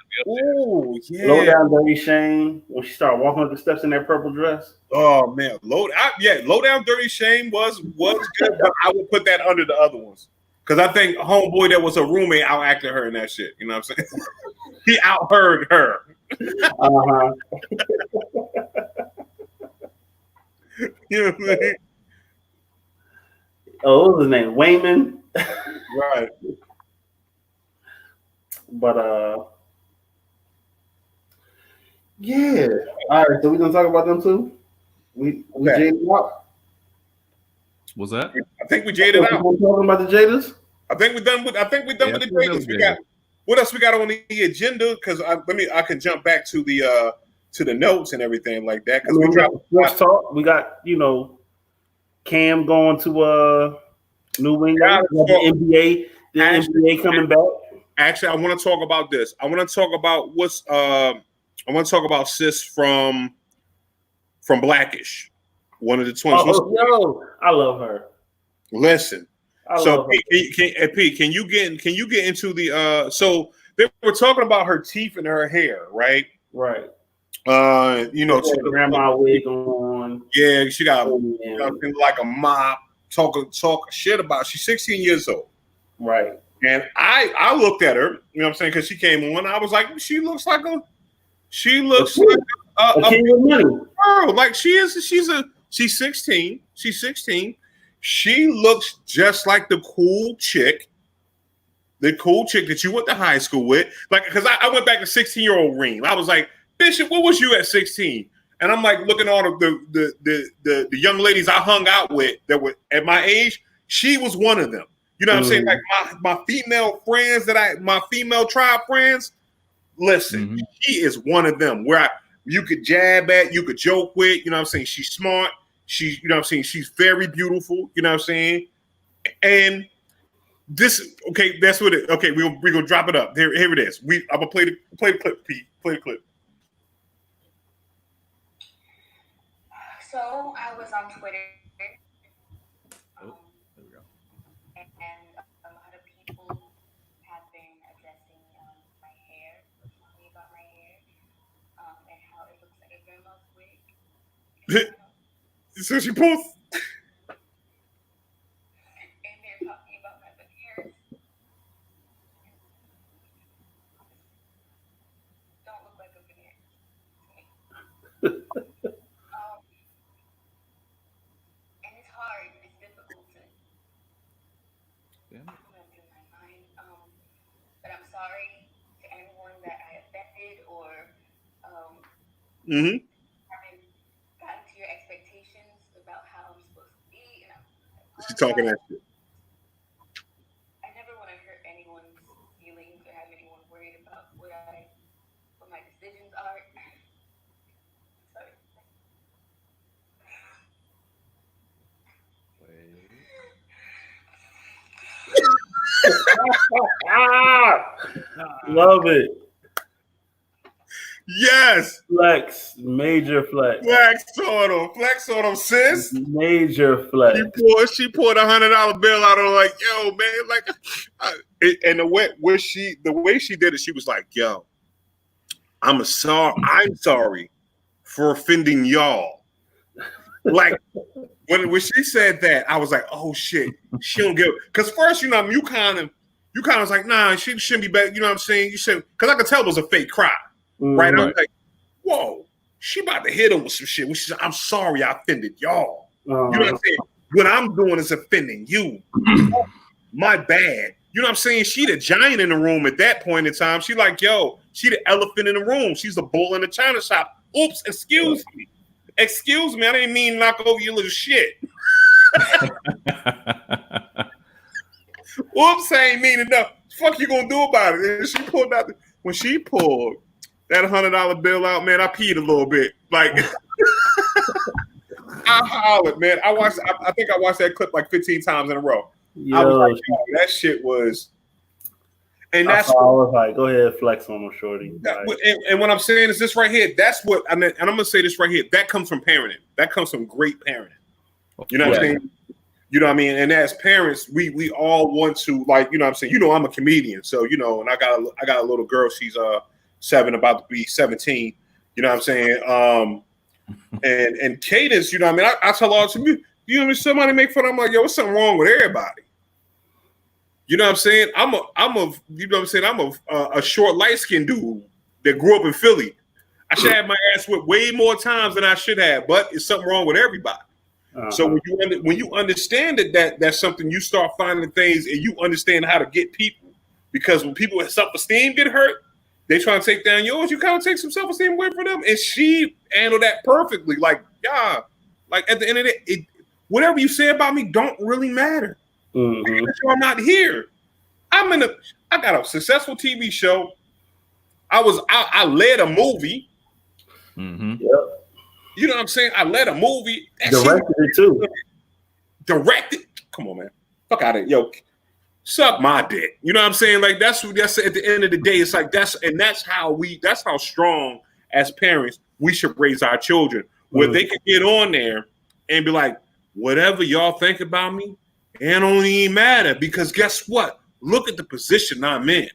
yeah. Low Down Dirty Shame when she started walking up the steps in that purple dress. Oh man, Low Down Dirty Shame was good, but I would put that under the other ones because I think homeboy that was a roommate out-acted her in that shit. You know what I'm saying? He out-heard her. You know what I mean? Oh, what was his name? Wayman. Right. But yeah. All right, so we gonna talk about them too. We jaded out. What's that? I think we jaded out. We're talking about the Jadas. I think we're done with the Jadas. We got what else we got on the agenda? Because I can jump back to the notes and everything like that. Because we dropped sports talk. We got Cam going to New England. The NBA coming back. Actually, I want to talk about this. I want to talk about I want to talk about sis from Blackish, one of the twins. I love her. Listen, Pete, can you get into the so they were talking about her teeth and her hair, right? Right. Grandma wig on. Yeah, she got like a mop. Talk shit about. She's 16 years old. Right. And I looked at her, you know what I'm saying, because she came on. I was like, she looks like a girl. Like she's 16. She's 16. She looks just like the cool chick that you went to high school with. Like, because I went back to 16-year-old Reem. I was like, Bishop, what was you at 16? And I'm like looking at all of the young ladies I hung out with that were at my age. She was one of them. You know what I'm saying? Like my female friends my female tribe friends, listen, she is one of them where you could jab at, you could joke with, you know what I'm saying? She's smart. She's, you know what I'm saying? She's very beautiful, you know what I'm saying? And this, okay, that's what it, okay, we're going to drop it up. Here it is. I'm going to play the clip, Pete. Play the clip. So I was on Twitter. Oh, there we go. And a lot of people have been addressing my hair, talking about my hair, and how it looks like a grandma's wig. So she posts. And they're talking about my veneers. Don't look like a veneer to me. And it's hard. It's difficult to Yeah. in my mind. But I'm sorry to anyone that I offended or Mm-hmm. haven't gotten to your expectations about how I'm supposed to be. And She's talking that shit. I never want to hurt anyone's feelings or have anyone worried about what my decisions are. Sorry. Love it. Yes. Flex. Major flex. Flex on them, sis. Major flex. She poured $100 bill out on her, like, yo, man, like, and the way she did it, she was like, yo, I'm sorry for offending y'all. Like, when she said that, I was like, oh shit, she don't give. Because first, you kind of was like, nah, she shouldn't be back. You know what I'm saying? You should, because I could tell it was a fake cry, right? I was like, whoa, she about to hit him with some shit. She said, I'm sorry, I offended y'all. You know what I'm saying? What I'm doing is offending you. My bad. You know what I'm saying? She the giant in the room at that point in time. She like, yo, she the elephant in the room. She's the bull in the china shop. Oops, excuse me. Excuse me, I didn't mean knock over your little shit. Oops, I ain't mean enough. Fuck you gonna do about it? And she pulled out when she pulled that $100 bill out, man, I peed a little bit. Like I hollered, man. I think I watched that clip like 15 times in a row. Yo, I was like, that shit was. And that's I was like, go ahead, flex on them, shorty. And what I'm saying is this right here. That's what I mean, and I'm gonna say this right here. That comes from parenting. That comes from great parenting. You know what I'm saying? You know what I mean? And as parents, we all want to, like, you know what I'm saying? You know, I'm a comedian, so and I got a little girl. She's 7, about to be 17. You know what I'm saying? And Cadence, you know what I mean? I tell all to me, you know what I mean? Somebody make fun. I'm like, yo, what's something wrong with everybody? You know what I'm saying? I'm a short, light-skinned dude that grew up in Philly. I should have my ass whipped way more times than I should have, but it's something wrong with everybody. So when you understand that's something, you start finding things and you understand how to get people. Because when people with self-esteem get hurt, they try to take down yours, you kind of take some self-esteem away from them. And she handled that perfectly. Like, yeah, like at the end of the day, whatever you say about me don't really matter. Mm-hmm. I'm not here. I got a successful TV show. I led a movie. Mm-hmm. Yep. You know what I'm saying? I led a movie. Directed it too. Directed. Come on, man. Fuck out of it. Yo, suck my dick. You know what I'm saying? Like that's at the end of the day, it's like that's how strong as parents we should raise our children. Where they can get on there and be like, whatever y'all think about me, it don't even matter, because guess what? Look at the position I'm in.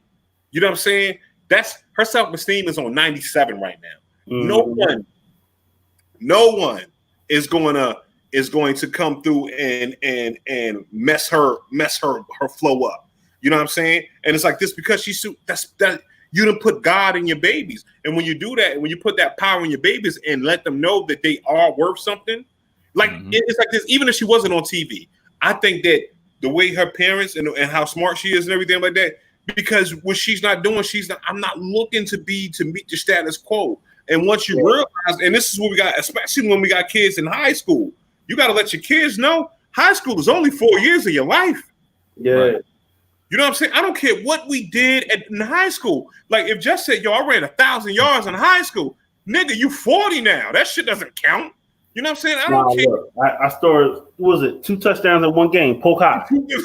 You know what I'm saying? That's her self-esteem is on 97 right now. Mm-hmm. No one is going to come through and mess her flow up. You know what I'm saying? And it's like this because that you didn't put God in your babies. And when you do that, when you put that power in your babies and let them know that they are worth something, like it's like this. Even if she wasn't on TV, I think that the way her parents and how smart she is and everything like that, because what she's not doing, I'm not looking to meet the status quo. And once you realize, and this is what we got, especially when we got kids in high school, you got to let your kids know high school is only 4 years of your life. Yeah. Right? You know what I'm saying? I don't care what we did in high school. Like if Jess said, yo, I ran 1,000 yards in high school, nigga, you 40 now. That shit doesn't count. You know what I'm saying? I don't care. Look, I scored, what was it, 2 touchdowns in one game, poke high. It's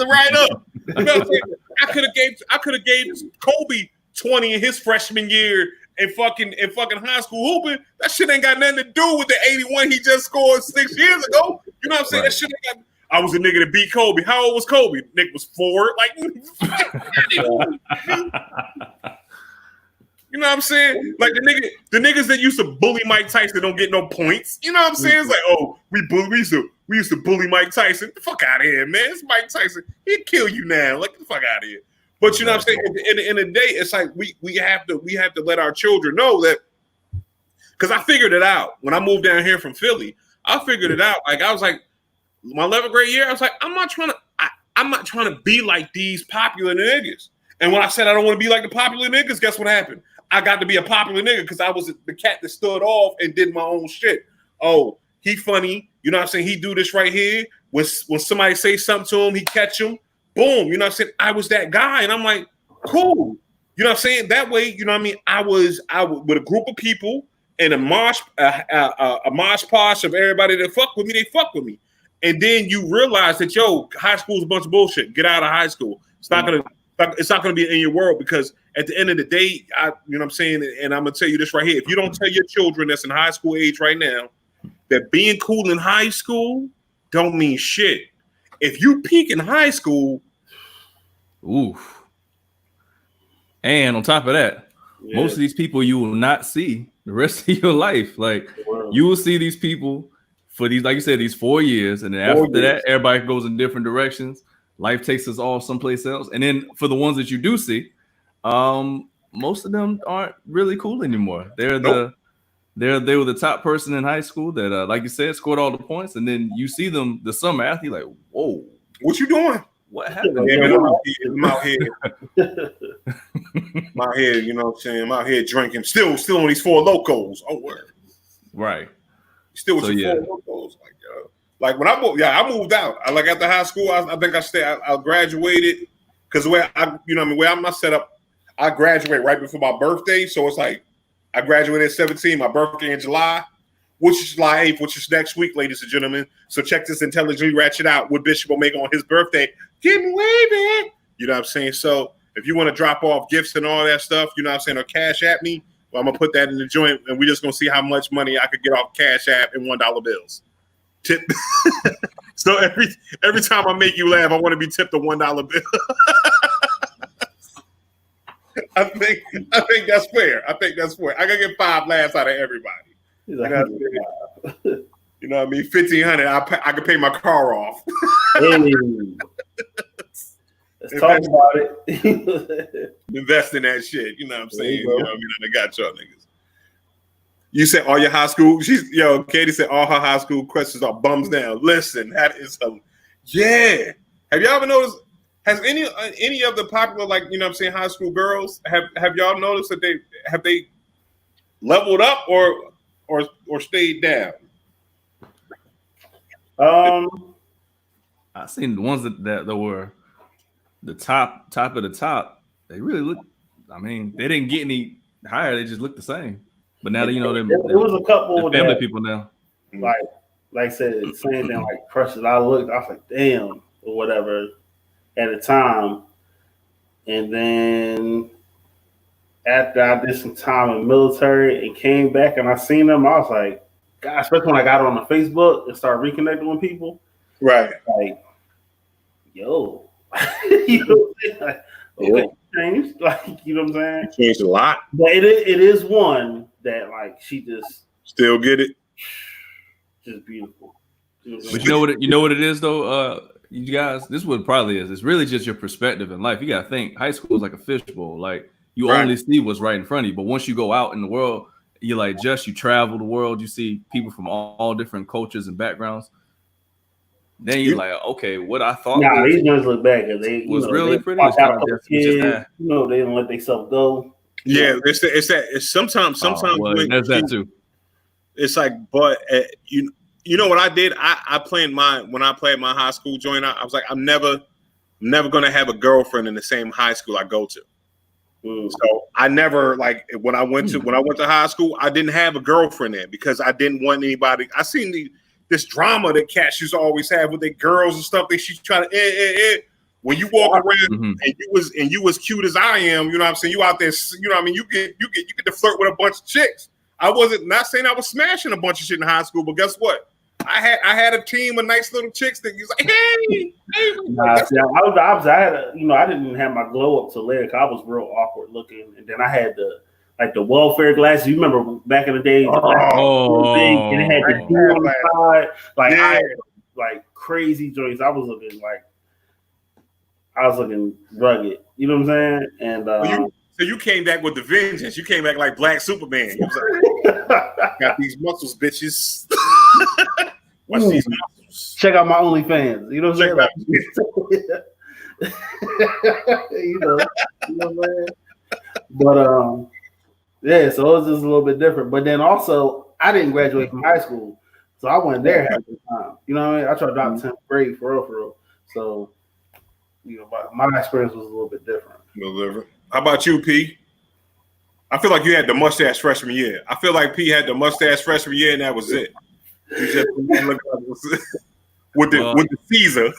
right up. You know what I'm saying? I could have gave Kobe 20 in his freshman year in fucking high school hooping, that shit ain't got nothing to do with the 81 he just scored 6 years ago. You know what I'm saying? Right. That shit ain't got. I was a nigga that beat Kobe. How old was Kobe? Nick was 4. Like, you know what I'm saying? Like the niggas that used to bully Mike Tyson don't get no points. You know what I'm saying? It's like, oh, we used to bully Mike Tyson. Get the fuck out of here, man. It's Mike Tyson. He'll kill you now. Like, get the fuck out of here. But you know what I'm saying? In the day, it's like we have to let our children know that, because I figured it out when I moved down here from Philly. I figured it out. Like I was like, my 11th grade year, I was like, I'm not trying to be like these popular niggas. And when I said I don't want to be like the popular niggas, guess what happened? I got to be a popular nigga because I was the cat that stood off and did my own shit. Oh, he funny. You know what I'm saying? He do this right here. When somebody say something to him, he catch him. Boom. You know what I'm saying? I was that guy. And I'm like, cool. You know what I'm saying? That way, you know what I mean? I was with a group of people and a mosh posh of everybody that fuck with me, they fuck with me. And then you realize that, yo, high school is a bunch of bullshit. Get out of high school. It's not gonna be in your world, because at the end of the day, you know what I'm saying, and I'm gonna tell you this right here. If you don't tell your children that's in high school age right now that being cool in high school don't mean shit. If you peak in high school, oof. And on top of that, most of these people you will not see the rest of your life. Like you will see these people for these, like you said, these 4 years, and then after that, everybody goes in different directions. Life takes us all someplace else. And then for the ones that you do see, most of them aren't really cool anymore. They were the top person in high school that, like you said, scored all the points. And then you see them the summer after, you're like, whoa, what you doing? What happened? Yeah, man, I'm out here. I'm out here, you know what I'm saying? I'm out here drinking. Still on these Four Locos. Oh, word. Right. Still with your Four Locos. Like when I moved out. I like after high school, I think I graduated, because the way I'm set up, I graduate right before my birthday. So it's like I graduated at 17, my birthday in July, which is July 8th, which is next week, ladies and gentlemen. So check this intelligently ratchet out what Bishop will make on his birthday. Getting wavy. You know what I'm saying? So if you want to drop off gifts and all that stuff, you know what I'm saying, or cash at me, well, I'm gonna put that in the joint, and we're just gonna see how much money I could get off Cash App in $1 bills. Tip. So every time I make you laugh, I want to be tipped a $1 bill. I think that's fair. I gotta get 5 laughs out of everybody. Like, you know what I mean? 1,500. I can pay my car off. Hey. Let's talk about it. Invest in that shit. You know what I'm saying? You know what I mean? I got y'all niggas. You said all your high school. Katie said all her high school questions are bums down. Listen, that is yeah. Have y'all ever noticed? Has any of the popular, like, you know what I'm saying, high school girls, have y'all noticed that they leveled up or stayed down? I seen the ones that were the top of the top. They really look. I mean, they didn't get any higher. They just looked the same. But now that you know them, there was a couple family people now. Like I said, same thing, like crushes. I was like, damn, or whatever at the time. And then after I did some time in the military and came back and I seen them, I was like, God, especially when I got on the Facebook and started reconnecting with people. Right. Like, yo. You know what I'm saying? Like, okay, changed. Like, you know what I'm saying? Changed a lot. But it is one that, like, she just still get it. Just beautiful. But you know what it is though, you guys. This is what it probably is. It's really just your perspective in life. You gotta think. High school is like a fishbowl. Like you only see what's right in front of you. But once you go out in the world, you travel the world. You see people from all different cultures and backgrounds. Then you're like, okay, what I thought. Nah, these ones look back because they was really pretty. Kids, they didn't let themselves go. Yeah, it's sometimes there's that too. It's like, but you know what I did? I played when I played my high school joint. I was like, I'm never gonna have a girlfriend in the same high school I go to. So I never, like, when I went to high school, I didn't have a girlfriend there because I didn't want anybody. I seen this drama that cats used to always have with their girls and stuff. She's trying to when you walk around and you was cute as I am, you know what I'm saying? You out there, you know what I mean? You get to flirt with a bunch of chicks. I wasn't not saying I was smashing a bunch of shit in high school, but guess what? I had a team of nice little chicks that was like, hey. Nah, see, I was the opposite. I had I didn't have my glow up to later. I was real awkward looking, and then I had the welfare glasses. You remember back in the day, and it had the D on the side. Like I had like crazy joints. I was looking rugged. You know what I'm saying? And so you came back with the vengeance. You came back like Black Superman. You was like, got these muscles, bitches. Watch these muscles. Check out my OnlyFans. You know what I'm saying? You know what I'm saying? But yeah, so it was just a little bit different. But then also, I didn't graduate from high school, so I wasn't there half the time. You know what I mean? I tried to drop 10th grade for real. So, my experience was a little bit different. How about you, P? I feel like you had the mustache freshman year. I feel like P had the mustache freshman year, and that was it. You just with the Caesar.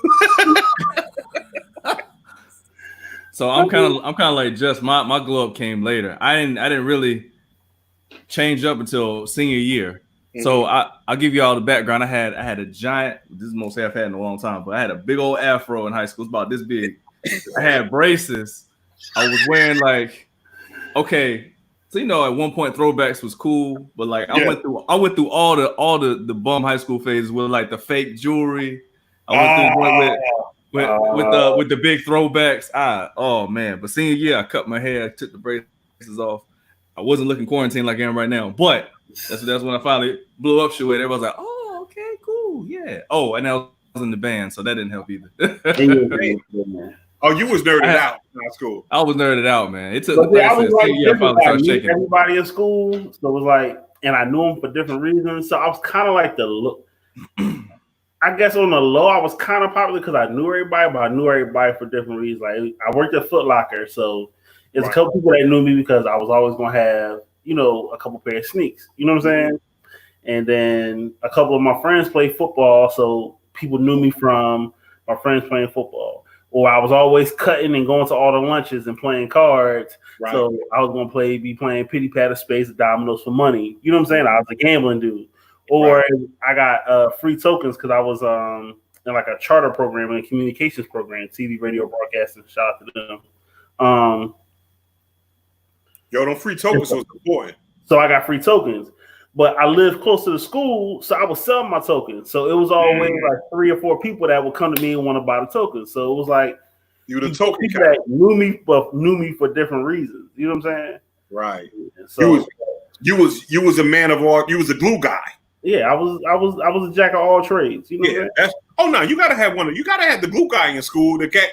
So I'm kind of like just my glow up came later. I didn't really change up until senior year. Mm-hmm. So I'll give you all the background. I had a giant. This is the most I've had in a long time. But I had a big old afro in high school. It's about this big. I had braces. I was wearing okay. So at one point throwbacks was cool, but I went through all the bum high school phases with the fake jewelry. I went through with the big throwbacks. Oh man! But senior year, I cut my hair, I took the braces off. I wasn't looking quarantined like I am right now, but that's when I finally blew up. Shit, everybody's like, "Oh, okay, cool, yeah." Oh, and I was in the band, so that didn't help either. Oh, you was nerded out in high school. I was nerded out, man. It took. I knew everybody in school, so it was and I knew them for different reasons. So I was kind of like the look. I guess on the low, I was kind of popular because I knew everybody, but I knew everybody for different reasons. Like I worked at Foot Locker, so there's a couple people that knew me because I was always gonna have a couple pair of sneaks. You know what I'm saying? And then a couple of my friends played football, so people knew me from my friends playing football. Or I was always cutting and going to all the lunches and playing cards. Right. So I was gonna be playing Pity Pat of Space, Dominoes for money. You know what I'm saying? I was a gambling dude. Or I got free tokens because I was in a charter program and a communications program, TV, radio, broadcasting. Shout out to them. Them free tokens was important. So I got free tokens. But I lived close to the school, so I was selling my tokens. So it was always 3 or 4 people that would come to me and want to buy the tokens. So it was like you the token people that knew me for different reasons. You know what I'm saying? Right. So you was a man of all. You was a glue guy. Yeah, I was a jack of all trades. You know what I'm saying? You gotta have you gotta have the glue guy in school. The cat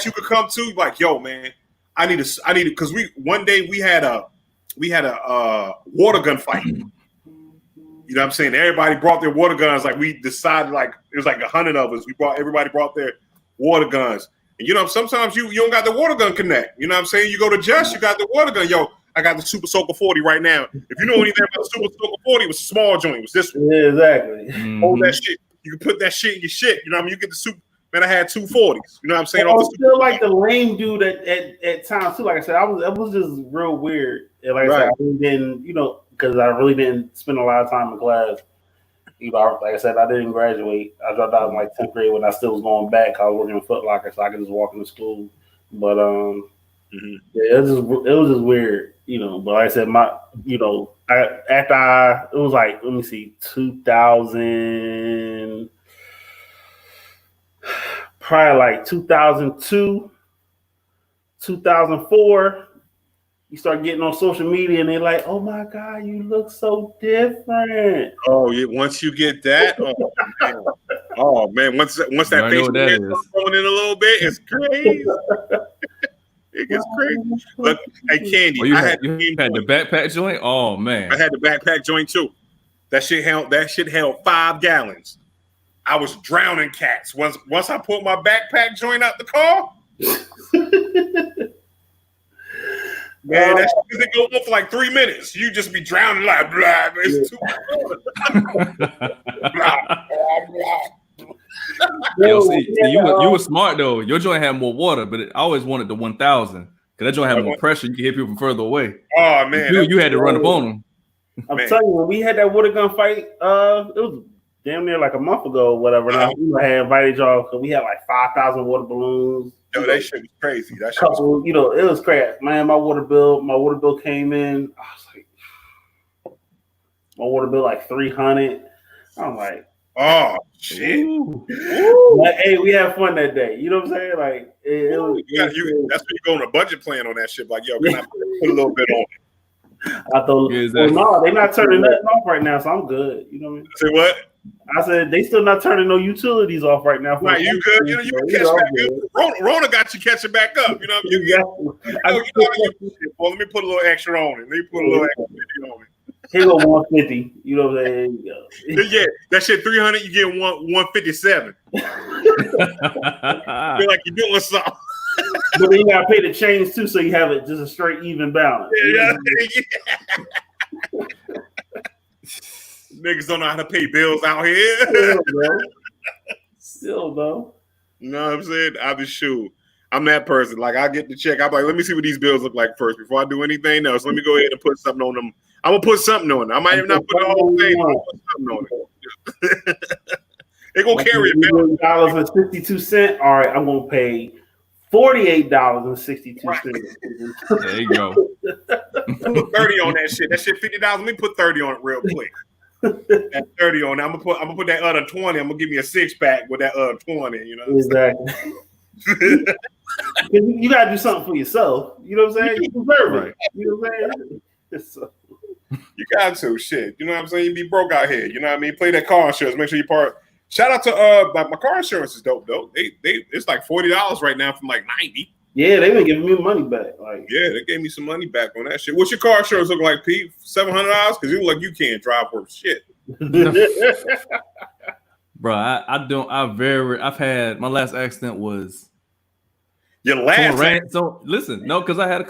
you could come to like, yo, man, I need because one day we had a water gun fight. You know what I'm saying? Everybody brought their water guns. We decided it was 100 of us. Everybody brought their water guns. And sometimes you don't got the water gun connect. You know what I'm saying? You go to Just, you got the water gun. Yo, I got the Super Soaker 40 right now. If you know anything about the Super Soaker 40, it was a small joint. It was this one. Yeah, exactly. Hold that shit. You can put that shit in your shit. You know what I mean? You get the Super. Man, I had 2 40s. You know what I'm saying? I was still the lame dude at times too. Like I said, it was just real weird. And I said, I really didn't, because I really didn't spend a lot of time in class. Like I said, I didn't graduate. I dropped out in 10th grade when I still was going back. I was working in Foot Locker, so I could just walk into school. But yeah, it was just weird, But like I said, it was let me see, 2000, probably 2002, 2004. You start getting on social media and they're like, oh my God, you look so different. Oh, yeah. Once you get that, oh man, once that face starts going in a little bit, it's crazy. It gets crazy. Look, hey Candy, you had the backpack joint? Oh man. I had the backpack joint too. That shit held 5 gallons. I was drowning cats. Once I pulled my backpack joint out the car. Man, that shit doesn't go on for 3 minutes. You just be drowning blah. It's too blah, blah, blah. Yo, see, you were smart though. Your joint had more water, but I always wanted the 1000 because that joint had more pressure. You can hit people from further away. Oh man, you had to run up on them. I'm telling you, when we had that water gun fight, it was damn near like a month ago or whatever. Now I had invited y'all because we had like 5,000 water balloons. Yo, that shit was crazy. That shit was, it was crazy. Man, my water bill came in. I was like, my water bill like 300. I'm like, oh shit. Ooh. Like, hey, we had fun that day. You know what I'm saying? Like, it was. That's when you go on a budget plan on that shit. Like, yo, can I put a little bit on it? I thought, no, they're not turning nothing off right now, so I'm good. You know what I mean? Say what? I said they still not turning no utilities off right now. Right, you good? You catch back up. Rona got you catching back up. You know what I mean? Well, let me put a little extra on it. Let me put a little extra on it. Here go 150. You know what I'm saying? Yeah, that shit 300. You get 157. Feel like you're doing something. But then you gotta pay the change too, so you have it just a straight even balance. Yeah. Niggas don't know how to pay bills out here. Still though. You know what I'm saying? I'm just sure. I'm that person. Like I get the check. I'm like, let me see what these bills look like first before I do anything else. Let me go ahead and put something on them. I'm gonna put something on them. I might even not put the whole thing. I'm gonna put something on it. They gonna carry it. $$1.62. All right, I'm gonna pay $48.62. There you go. Put 30 on that shit. That shit $50. Let me put 30 on it real quick. That 30 on it. I'm gonna put that other 20. I'm gonna give me a 6-pack with that other 20. You know exactly. You gotta do something for yourself. You know what I'm saying? You deserve it. You know what I'm saying? You got to shit. You know what I'm saying? You be broke out here. You know what I mean? Play that car insurance. Make sure you part. Shout out to my car insurance is dope though. They it's like $40 right now from like $90. Yeah, they been giving me money back. Like yeah, they gave me some money back on that shit. What's your car insurance look like, Pete? $700? Because you look like you can't drive worth shit. Bro, I've had my last accident was your last accident? So listen, no, because I had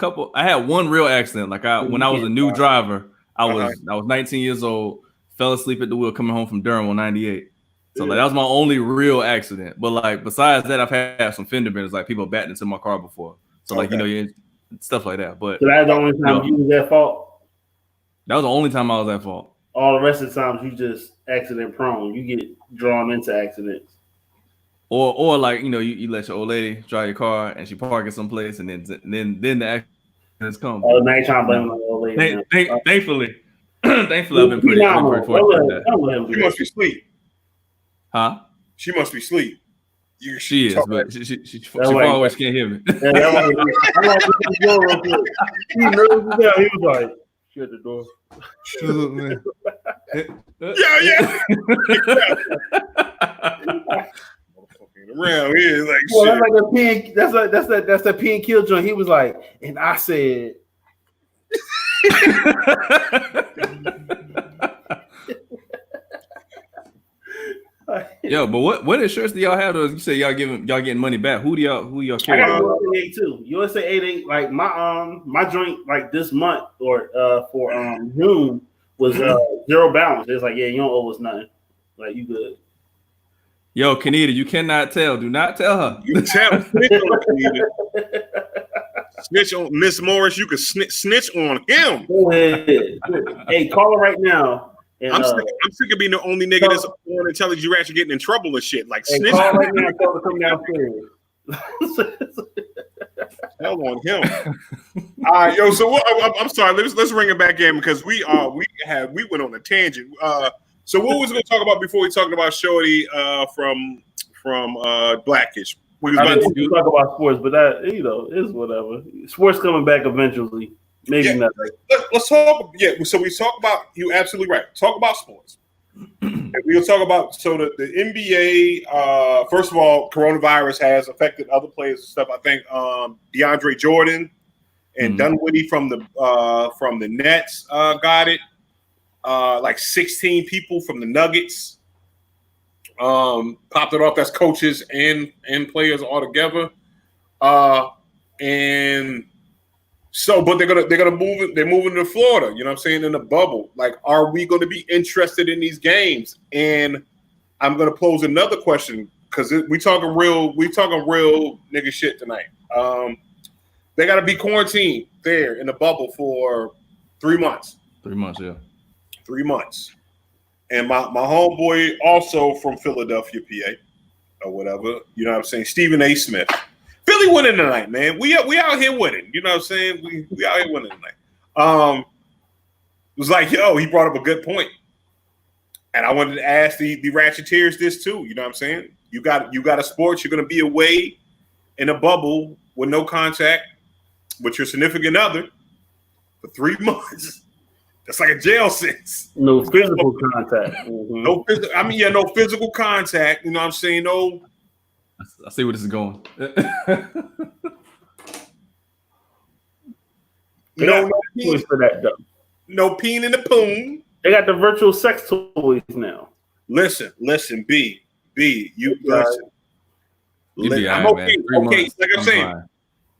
one real accident. Like when I was a new driver, I was 19 years old, fell asleep at the wheel coming home from Durham on 98. So like that was my only real accident. But like besides that, I've had some fender benders, like people batting into my car before. So like stuff like that. But so that's the only time you was at fault. That was the only time I was at fault. All the rest of the times you just accident prone. You get drawn into accidents. Or like you let your old lady drive your car and she park it someplace and then the accidents come. Oh, now you're trying to blame the old lady. Thankfully, I've been pretty fortunate. She must be asleep. Huh? She must be asleep. She is, but she always can't hear me. He was like, shut the door. Yeah. Around here, like well, shit. That's like a pin. That's that pin kill joint. He was like, and I said. Yo, but what insurance do y'all have? You say y'all getting money back. Who y'all carry? I got USA 8 too. USA 88. Like my joint like this month or for June was zero balance. It's like, yeah, you don't owe us nothing. Like you good. Yo, Kenita, you cannot tell. Do not tell her. You tell snitch on Miss Morris. You can snitch on him. Go ahead. Hey, call her right now. And, I'm sick of being the only nigga that's on intelligence you actually getting in trouble and shit. Like snitch. Call right now. Tell her to come downstairs. Hell on him. All right, yo. So I'm sorry. Let's bring it back in because we went on a tangent. So what was we going to talk about before we talked about Shorty from Blackish? We was about to talk about sports, but that is whatever. Sports coming back eventually. Maybe not. Let's talk. Yeah. So we talk about. You're absolutely right. Talk about sports. And we'll talk about the NBA. First of all, coronavirus has affected other players and stuff. I think DeAndre Jordan and Dunwoody from the Nets got it. Like 16 people from the Nuggets popped it off. That's coaches and players all together. And so, but they're gonna move it. They're moving to Florida. You know what I'm saying? In a bubble. Like, are we going to be interested in these games? And I'm going to pose another question. because we talking real nigga shit tonight. They got to be quarantined there in the bubble for 3 months. 3 months, yeah. 3 months. And my homeboy also from Philadelphia, PA, or whatever. You know what I'm saying? Stephen A. Smith. Philly winning tonight, man. We out here winning. You know what I'm saying? We out here winning tonight. It was like, yo, he brought up a good point. And I wanted to ask the Ratcheteers this too. You know what I'm saying? You got a sport. You're going to be away in a bubble with no contact with your significant other for 3 months. That's like a jail sentence. No physical contact. Mm-hmm. No physical contact. You know what I'm saying? No. I see where this is going. No toys for that though. No peen in the poon. They got the virtual sex toys now. Listen, B, you listen. I'm okay. Okay, like I'm saying, fine.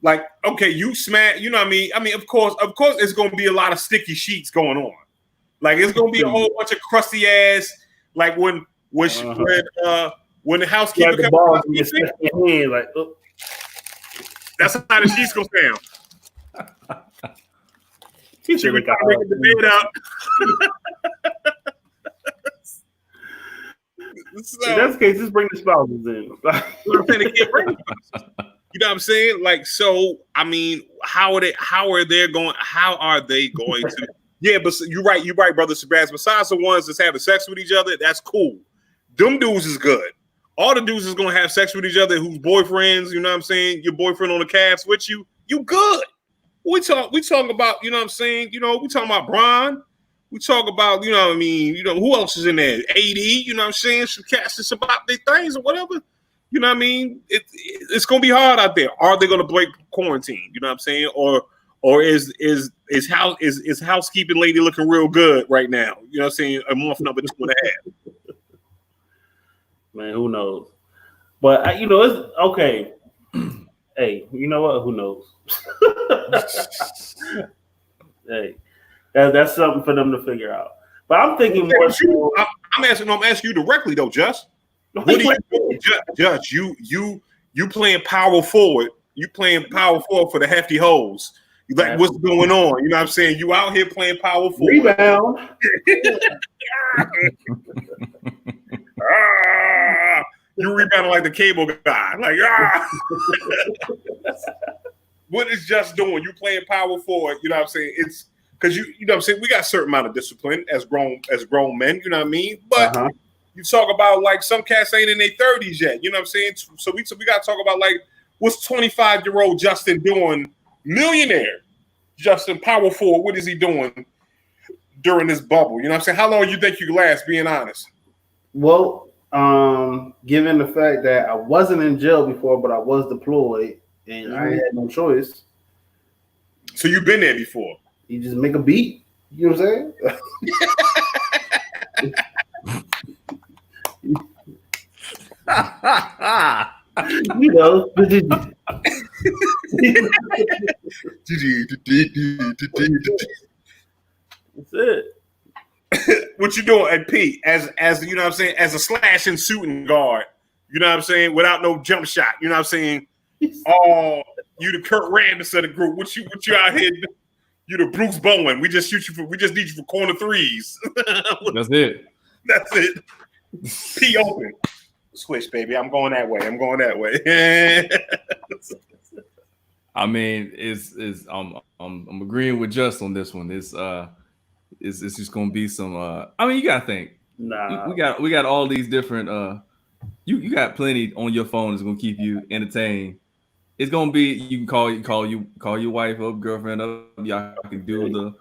Like, okay, you smash, you know what I mean? I mean, of course, it's gonna be a lot of sticky sheets going on. Like, it's gonna be a whole bunch of crusty ass, like when the housekeeper comes out, like, that's how the sheets gonna sound. She would try to make the bed out. So, in that case, just bring the spouses in. You know what I'm saying? Like, so, I mean, how are they going to? Yeah, but you're right, brother Sebastian. Besides the ones that's having sex with each other, that's cool. Them dudes is good. All the dudes is gonna have sex with each other whose boyfriends, you know what I'm saying, your boyfriend on the calves with you good. We talk about, you know what I'm saying, you know, we talking about Bron. We talk about, you know what I mean, you know, who else is in there? AD, you know what I'm saying? Some cats that's about their things or whatever. You know what I mean? It's gonna be hard out there. Are they gonna break quarantine? You know what I'm saying? Or is housekeeping lady looking real good right now? You know what I'm saying? A month number 2.5. Man, who knows? But you know, it's okay. Hey, you know what? Who knows? Hey, that's something for them to figure out. But I'm thinking more. I'm asking you directly though, Just. What do you do? Judge? You playing power forward. You playing power forward for the hefty hoes. You like what's going on? You know what I'm saying? You out here playing power forward. Rebound. You rebounding like the cable guy. Like, what is Just doing? You playing power forward. You know what I'm saying? It's because you know what I'm saying? We got a certain amount of discipline as grown men, you know what I mean? But you talk about like some cats ain't in their 30s yet, you know what I'm saying? So we got to talk about like what's 25-year-old Justin doing, millionaire Justin, power forward, what is he doing during this bubble? You know what I'm saying? How long do you think you can last, being honest? Well, given the fact that I wasn't in jail before, but I was deployed and I had no choice. So you've been there before? You just make a beat. You know what I'm saying? You know. That's it. What you doing at P as you know what I'm saying, as a slashing shooting guard, you know what I'm saying, without no jump shot, you know what I'm saying? Oh, you the Kurt Rambis of the group. What you out here? You the Bruce Bowen. We just need you for corner threes. That's it. That's it. P open. Switch, baby. I'm going that way. I mean, I'm agreeing with Just on this one. It's just gonna be some. I mean, you gotta think. Nah, we got all these different. You got plenty on your phone that's gonna keep you entertained. It's gonna be you can call your wife up, girlfriend up. Y'all can do the,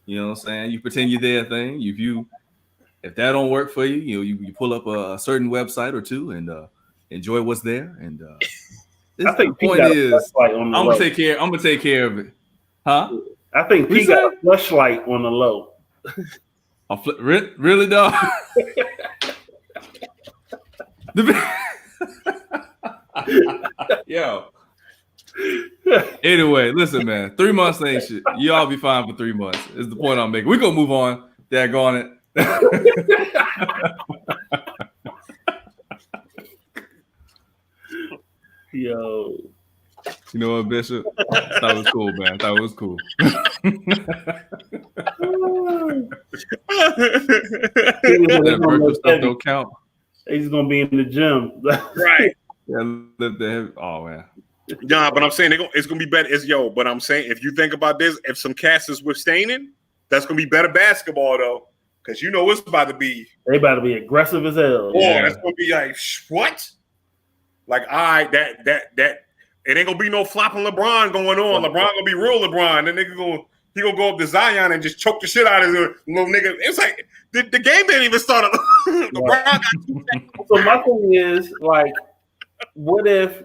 you know what I'm saying. You pretend you're there thing. If that don't work for you, you pull up a certain website or two and enjoy what's there. And I think the point is, I'm gonna take care of it, huh? I think he got a flashlight on the low. Really, dog? Yo. Anyway, listen, man. 3 months ain't shit. Y'all be fine for 3 months. Is the point I'm making. We're gonna move on. Daggone it. Yo. You know what, Bishop? I thought it was cool, man. I thought it was cool. That virtual stuff don't count. He's gonna be in the gym. Right. Oh man. Yeah, but I'm saying it's gonna be better. But I'm saying if you think about this, if some cats is withstanding, that's gonna be better basketball though, because you know it's about to be. They about to be aggressive as hell. Oh, it's gonna be like what? Like that. It ain't gonna be no flopping LeBron going on. LeBron gonna be real LeBron. Then he gonna go up to Zion and just choke the shit out of the little nigga. It's like the game didn't even start. LeBron got 2 seconds. So my thing is like, what if?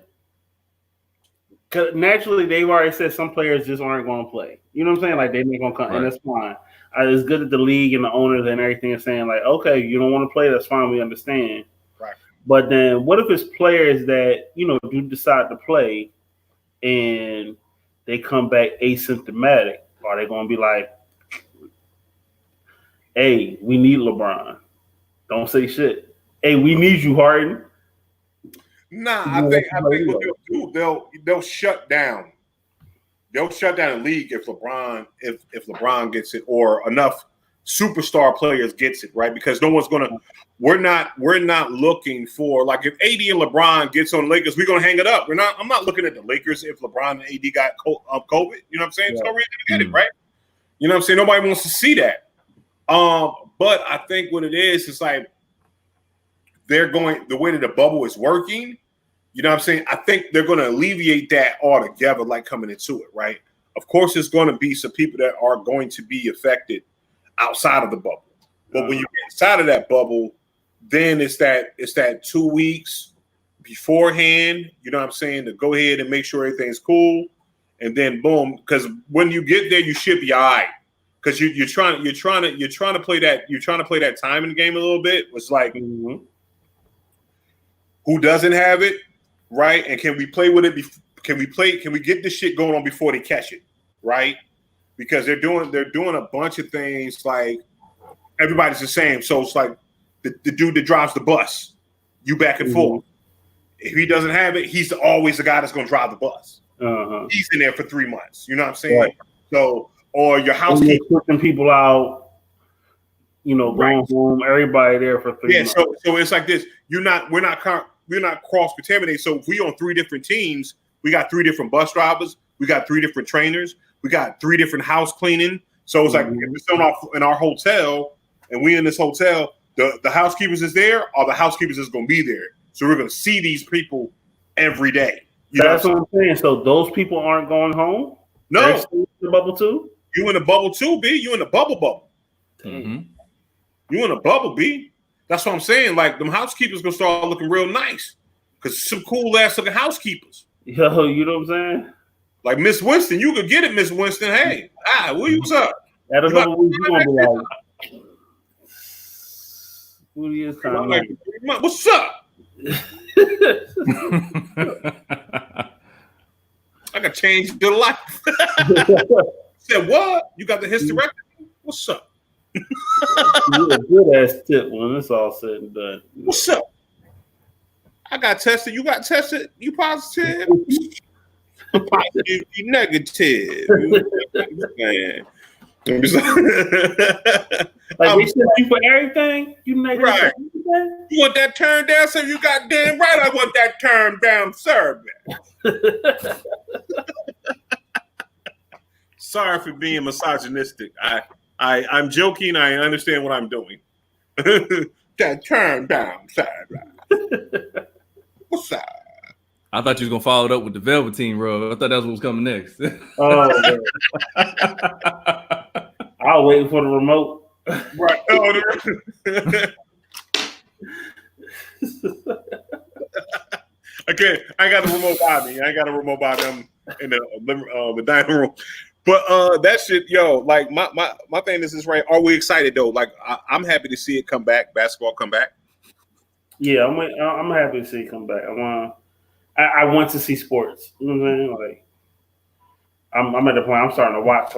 Cause naturally, they've already said some players just aren't going to play. You know what I'm saying? Like they're not going to come, and that's fine. It's good that the league and the owners and everything are saying like, okay, you don't want to play. That's fine. We understand. Right. But then, what if it's players that do decide to play, and they come back asymptomatic? Are they going to be like, "Hey, we need LeBron. Don't say shit. Hey, we need you, Harden." Nah, I think what they'll do, they'll shut down. They'll shut down the league if LeBron gets it, or enough superstar players gets it, right? Because no one's gonna. We're not looking for, like, if AD and LeBron gets on the Lakers, we're gonna hang it up. I'm not looking at the Lakers if LeBron and AD got COVID. You know what I'm saying? There's no reason to get it, right? You know what I'm saying? Nobody wants to see that. But I think what it is like they're going the way that the bubble is working. You know what I'm saying? I think they're going to alleviate that altogether, like coming into it, right? Of course, there's going to be some people that are going to be affected outside of the bubble. But when you get inside of that bubble, then it's that 2 weeks beforehand, you know what I'm saying, to go ahead and make sure everything's cool. And then boom, because when you get there, you should be all right. Because you're trying to play that time in the game a little bit. It's like who doesn't have it, right? And can we play with it? Can we get this shit going on before they catch it, right? Because they're doing a bunch of things like everybody's the same. So it's like the dude that drives the bus, you back and forth. If he doesn't have it, he's always the guy that's going to drive the bus. He's in there for 3 months. You know what I'm saying? Right. So, or your housekeeper putting people out, going home, everybody there for 3 months. So it's like this. We're not cross contaminated. So if we on 3 different teams, we got 3 different bus drivers, we got 3 different trainers, we got 3 different house cleaning. So it's like if it's in our hotel and we in this hotel, the housekeepers is there, or the housekeepers is going to be there. So we're going to see these people every day. That's what I'm saying. So those people aren't going home? No. They're still in the bubble too? You in the bubble too, B. You in the bubble. You in the bubble, B. That's what I'm saying. Like, them housekeepers going to start looking real nice. Because some cool-ass looking housekeepers. Yo, you know what I'm saying? Like Miss Winston. You could get it, Miss Winston. Hey, what's up? At a couple weeks, you're going to be like, who is kind of like, what's up? I got change your life. Said what? You got the hysterectomy? What's up? You're a good ass tip when it's all said and done. What's up? I got tested. You got tested. You positive? Positive. You negative. Like they sent you for everything. You negative. Right. You want that turned down, sir? You got damn right. I want that turned down, sir. Sorry for being misogynistic. I'm joking. I understand what I'm doing. That turned down, sir. What's up? I thought you was gonna follow it up with the Velveteen Road. I thought that's what was coming next. Oh, man. I'll wait for the remote. Right. Oh, okay, I got the remote by me. I got a remote by them in the dining room. But that shit, yo, like my thing is right. Are we excited though? Like I'm happy to see it come back. Basketball come back. Yeah, I'm happy to see it come back. I want to see sports. You know what I'm saying? Like I'm at the point I'm starting to watch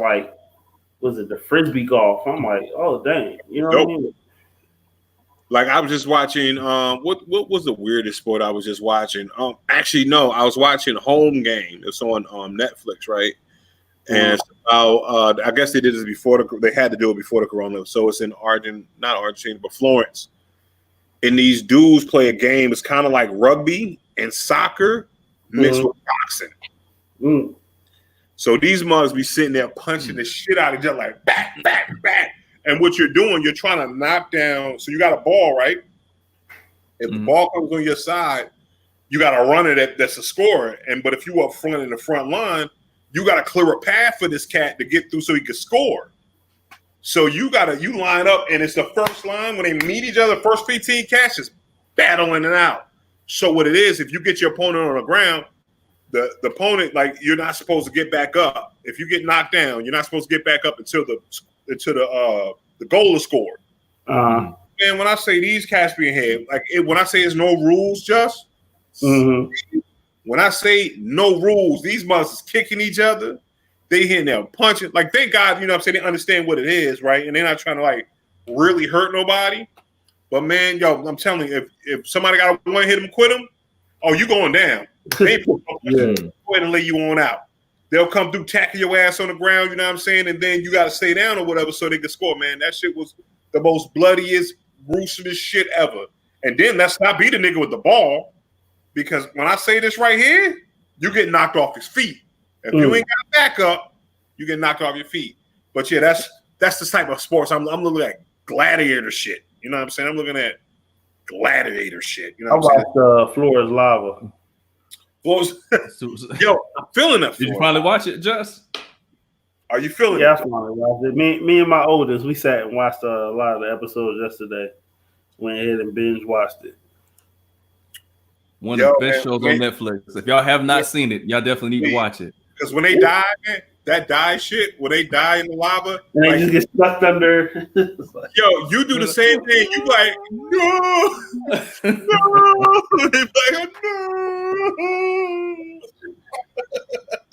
was it the frisbee golf? I'm like, oh dang, you know what I mean? Like I was just watching. What was the weirdest sport I was just watching? Actually, no, I was watching Home Game. It's on Netflix, right? And it's about, I guess they did this before they had to do it before the corona. So it's in not Argentina, but Florence. And these dudes play a game. It's kind of like rugby and soccer mixed with boxing. Mm. So these mugs be sitting there punching the shit out of each other, like back, back, back. And what you're doing, you're trying to knock down. So you got a ball, right? If the ball comes on your side, you got to run it. That's a score. But if you up front in the front line, you got to clear a path for this cat to get through so he can score. So you line up, and it's the first line when they meet each other. First 15 cats is battling it out. So what it is, if you get your opponent on the ground, the opponent, like, you're not supposed to get back up. If you get knocked down, you're not supposed to get back up until the goal is scored. And when I say these cats being here, when I say there's no rules, just when I say no rules, these monsters kicking each other, they hitting them, punching. Like, thank God, you know what I'm saying, they understand what it is, right? And they're not trying to like really hurt nobody. But man, yo, I'm telling you, if somebody got one hit them, quit them, oh, you going down. They ain't go ahead and lay you on out. They'll come through, tackle your ass on the ground, you know what I'm saying? And then you got to stay down or whatever so they can score, man. That shit was the most bloodiest, gruesomest shit ever. And then let's not be the nigga with the ball, because when I say this right here, you get knocked off his feet. If you ain't got backup, you get knocked off your feet. But yeah, that's the type of sports I'm looking at. Gladiator shit. You know what I'm saying? I'm looking at gladiator shit. You know what I'm saying? I watched Floor is Lava. Yo, I'm feeling that. Did you finally watch it, Just? Are you feeling it? Yeah, I finally watched it. Me and my oldest, we sat and watched a lot of the episodes yesterday. Went ahead and binge watched it. One of the best shows on Netflix. If y'all have not seen it, y'all definitely need to watch it. Because when they die, man, that die shit, when they die in the lava, and they just get stuck under. Yo, you do the same thing. You like, no. They like,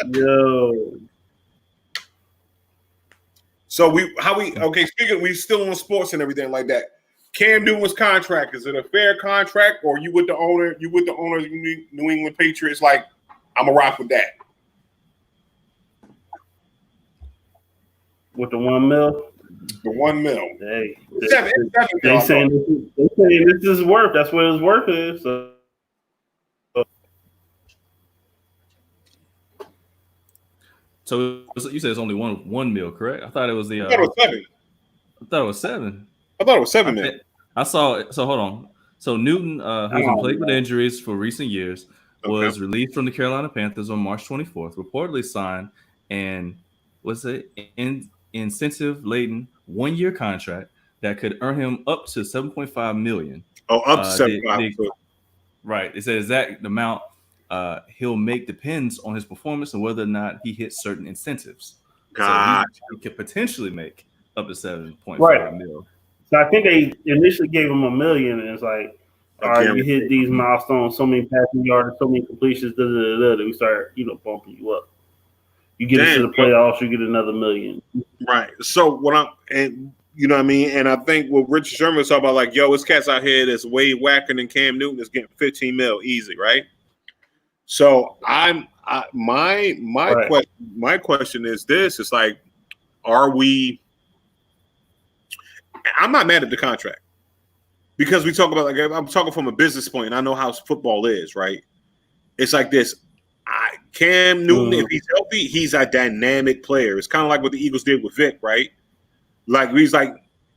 no. Yo. So speaking, we still on sports and everything like that. Cam Newton's contract, is it a fair contract, or you with the owner of the New England Patriots? Like, I'm gonna rock with that. With the $1 million? The $1 million. Hey, they saying this is worth. That's what his worth is. So you said it's only $1 million, correct? I thought it was the. I thought it was 7. I thought it was 7. I thought it was 7 million. I saw it. So hold on. So Newton, who's been plagued with injuries for recent years, was released from the Carolina Panthers on March 24th. Reportedly signed and incentive-laden 1-year contract that could earn him up to $7.5 million. Oh, up to 7.5. Right. It says that the amount he'll make depends on his performance and whether or not he hits certain incentives. So he could potentially make up to $7.5 million. So I think they initially gave him $1 million, and it's like, all right, you hit these milestones, so many passing yards, so many completions, that we start, bumping you up. You get into the playoffs, you get another $1 million. Right. So you know what I mean? And I think what Richard Sherman was talking about, like, yo, this cat's out here that's way whacker than Cam Newton is getting $15 million easy, right? So my question is this: it's like, I'm not mad at the contract, because we talk about, like, I'm talking from a business point. I know how football is, right? It's like this. Cam Newton, if he's healthy, he's a dynamic player. It's kind of like what the Eagles did with Vic, right? Like, he's like,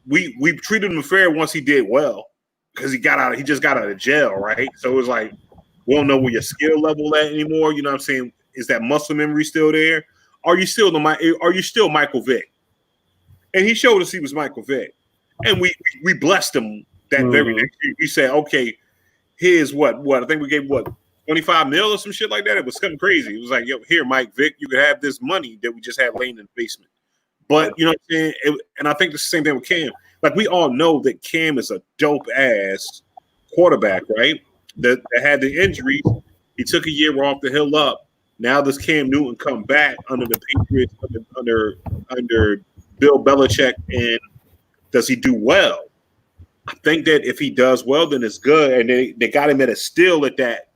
we treated him fair once he did well, because he just got out of jail, right? So it was like, we don't know where your skill level at anymore. You know what I'm saying? Is that muscle memory still there? Are you still Michael Vick? And he showed us he was Michael Vick. And we blessed him that very next year. We said, okay, here's what I think we gave 25 mil or some shit like that. It was something crazy. It was like, yo, here, Mike Vick, you could have this money that we just had laying in the basement. But you know what I'm saying? And I think the same thing with Cam. Like, we all know that Cam is a dope ass quarterback, right? That had the injuries. He took a year off to heal up. Now does Cam Newton come back under the Patriots, under Bill Belichick, and does he do well? I think that if he does well, then it's good. And they got him at a steal at that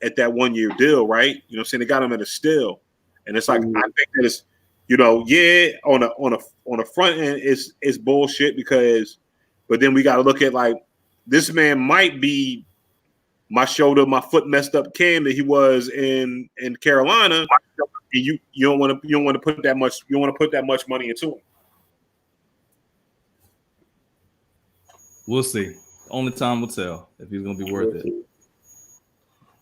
1 year deal, right? You know what I'm saying? They got him at a steal. And it's like I think that it's, on a front end it's bullshit but then we gotta look at like this man might be my foot messed up Cam that he was in Carolina. And you don't want to put that much money into him. We'll see. Only time will tell if he's going to be worth it.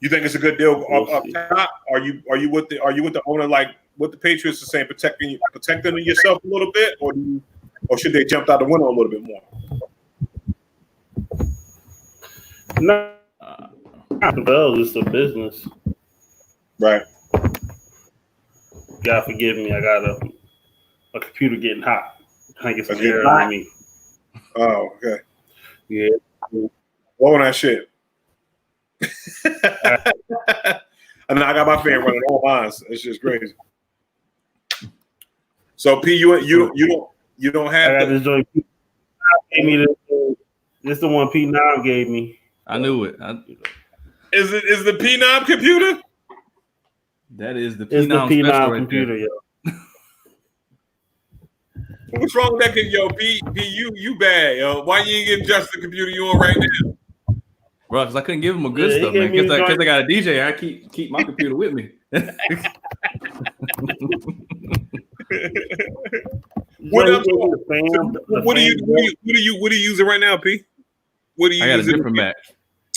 You think it's a good deal up top? Are you with the owner like what the Patriots are saying, protecting yourself a little bit, or should they jump out the window a little bit more? No, it's a business, right? God forgive me. I got a computer getting hot. I think it's some air on me. Oh, okay. Yeah. Blow on that shit. And I got my fan running all lines. It's just crazy. So P, you don't have. I got this joint. Gave me this the one P Nom gave me. I knew it. Is the P Nom computer? That is the P Nom computer, yo. What's wrong with that kid, yo? P, you bad, yo. Why you ain't getting just the computer you on right now? Bro, because I couldn't give him a good stuff, man. Because I got a DJ, I keep my computer with me. What are you using right now, P? What are you using? I got a different Mac.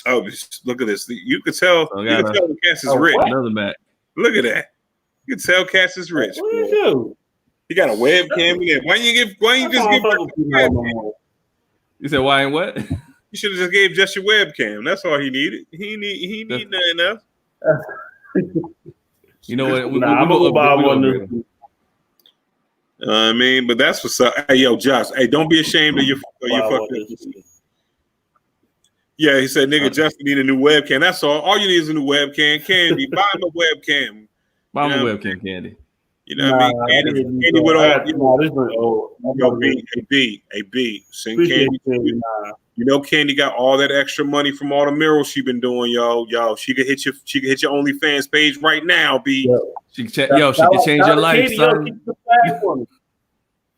Oh, look at this. You can tell the Cass is rich. Another Mac. Look at that. You can tell Cass is rich. What do you do? He got a webcam. Why you just give webcam? You said why and what? You should have just gave just your webcam. That's all he needed. He need nothing else. You know what? I'm gonna buy one. I mean, but that's what's up. Hey, yo, Josh. Hey, don't be ashamed of your fucking. Yeah, he said, "Nigga, Justin need a new webcam." That's all. All you need is a new webcam. Candy, buy him a webcam. Buy him a webcam, Candy. You know what I mean? Candy with all. Yo, B. Send Candy. You know, Candy got all that extra money from all the murals she been doing, yo. She could hit your OnlyFans page right now, B. She can change your life, son.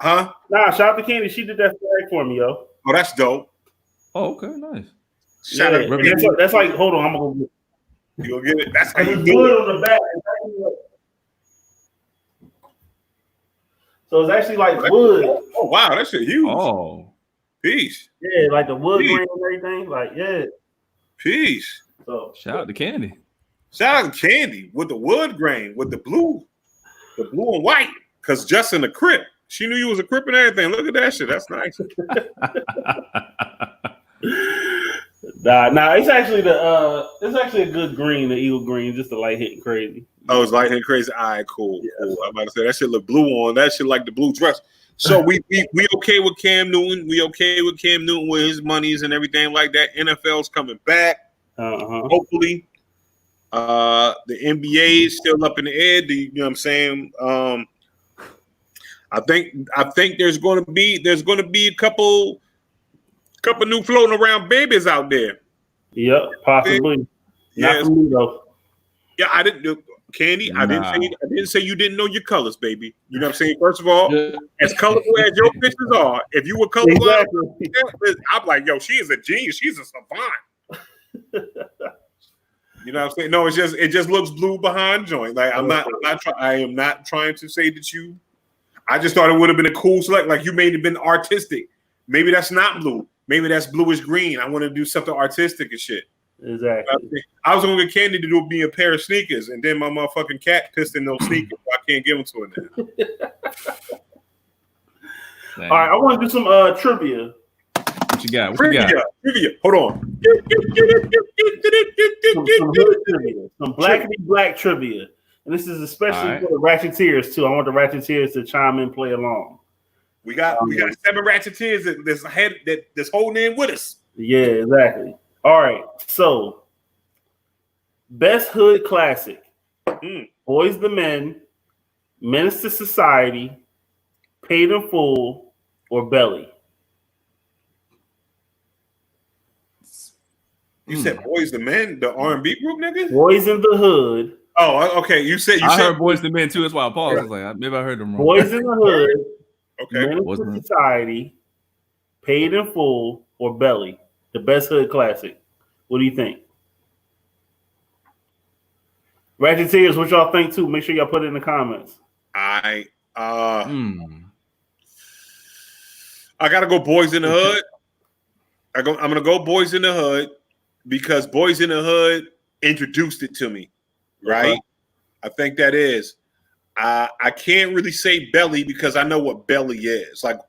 Huh? Nah, shout out to Candy. She did that flag for me, yo. Oh, that's dope. Oh, okay, nice. Shout out. That's like, hold on, I'm gonna go. You gonna get it? That's how you do do it it. On the back. So it's actually like wood. Oh wow, that shit huge. Oh, peace. Yeah, like the wood grain and everything. Like peace. So shout out to Candy. Shout out to Candy with the wood grain, with the blue and white. Cause just in the Crip, she knew you was a Crip and everything. Look at that shit. That's nice. Nah, it's actually a good green, the eagle green, just the light hitting crazy. Oh, it's light hitting crazy. All right, cool. Cool. I'm about to say that shit look blue on. That shit like the blue dress. So we okay with Cam Newton. We okay with Cam Newton with his monies and everything like that. NFL's coming back. Hopefully. The NBA is still up in the air. You know what I'm saying? I think there's going to be a couple new floating around babies out there. Yep, possibly. Not for me though. Yeah, I didn't do Candy. Nah. I didn't say you didn't know your colors, baby. You know what I'm saying? First of all, as colorful as your pictures are, if you were colorblind, I'm like, yo, she is a genius. She's a savant. You know what I'm saying? No, it just looks blue behind joint. Like I am not trying to say that you. I just thought it would have been a cool select. Like you may have been artistic. Maybe that's not blue. Maybe that's bluish green. I want to do something artistic and shit. Exactly. I was going to get Candy to do me a pair of sneakers, and then my motherfucking cat pissed in those sneakers. So I can't give them to her now. All right, I want to do some trivia. What you got? Trivia. Hold on. Some black trivia. And this is especially for the Ratcheteers, too. I want the Ratcheteers to chime in, play along. We got 7 Ratcheteers that's holding in with us. Yeah, exactly. All right. So, best hood classic. Boys the Men, Menace to Society, Paid in Full, or Belly? You said Boys the Men, the R&B group, nigga? Boys in the Hood. Oh, okay. You said I heard Boys the Men too. That's why I paused. I was like, maybe I heard them wrong. Boys in the Hood. Okay. Menace to Society, Paid in Full, or Belly, the best hood classic. What do you think? Ratcheteers, what y'all think too? Make sure y'all put it in the comments. I gotta go Boys in the Hood. I'm gonna go Boys in the Hood because Boys in the Hood introduced it to me, right? Okay. I think that is. I can't really say Belly because I know what Belly is. Like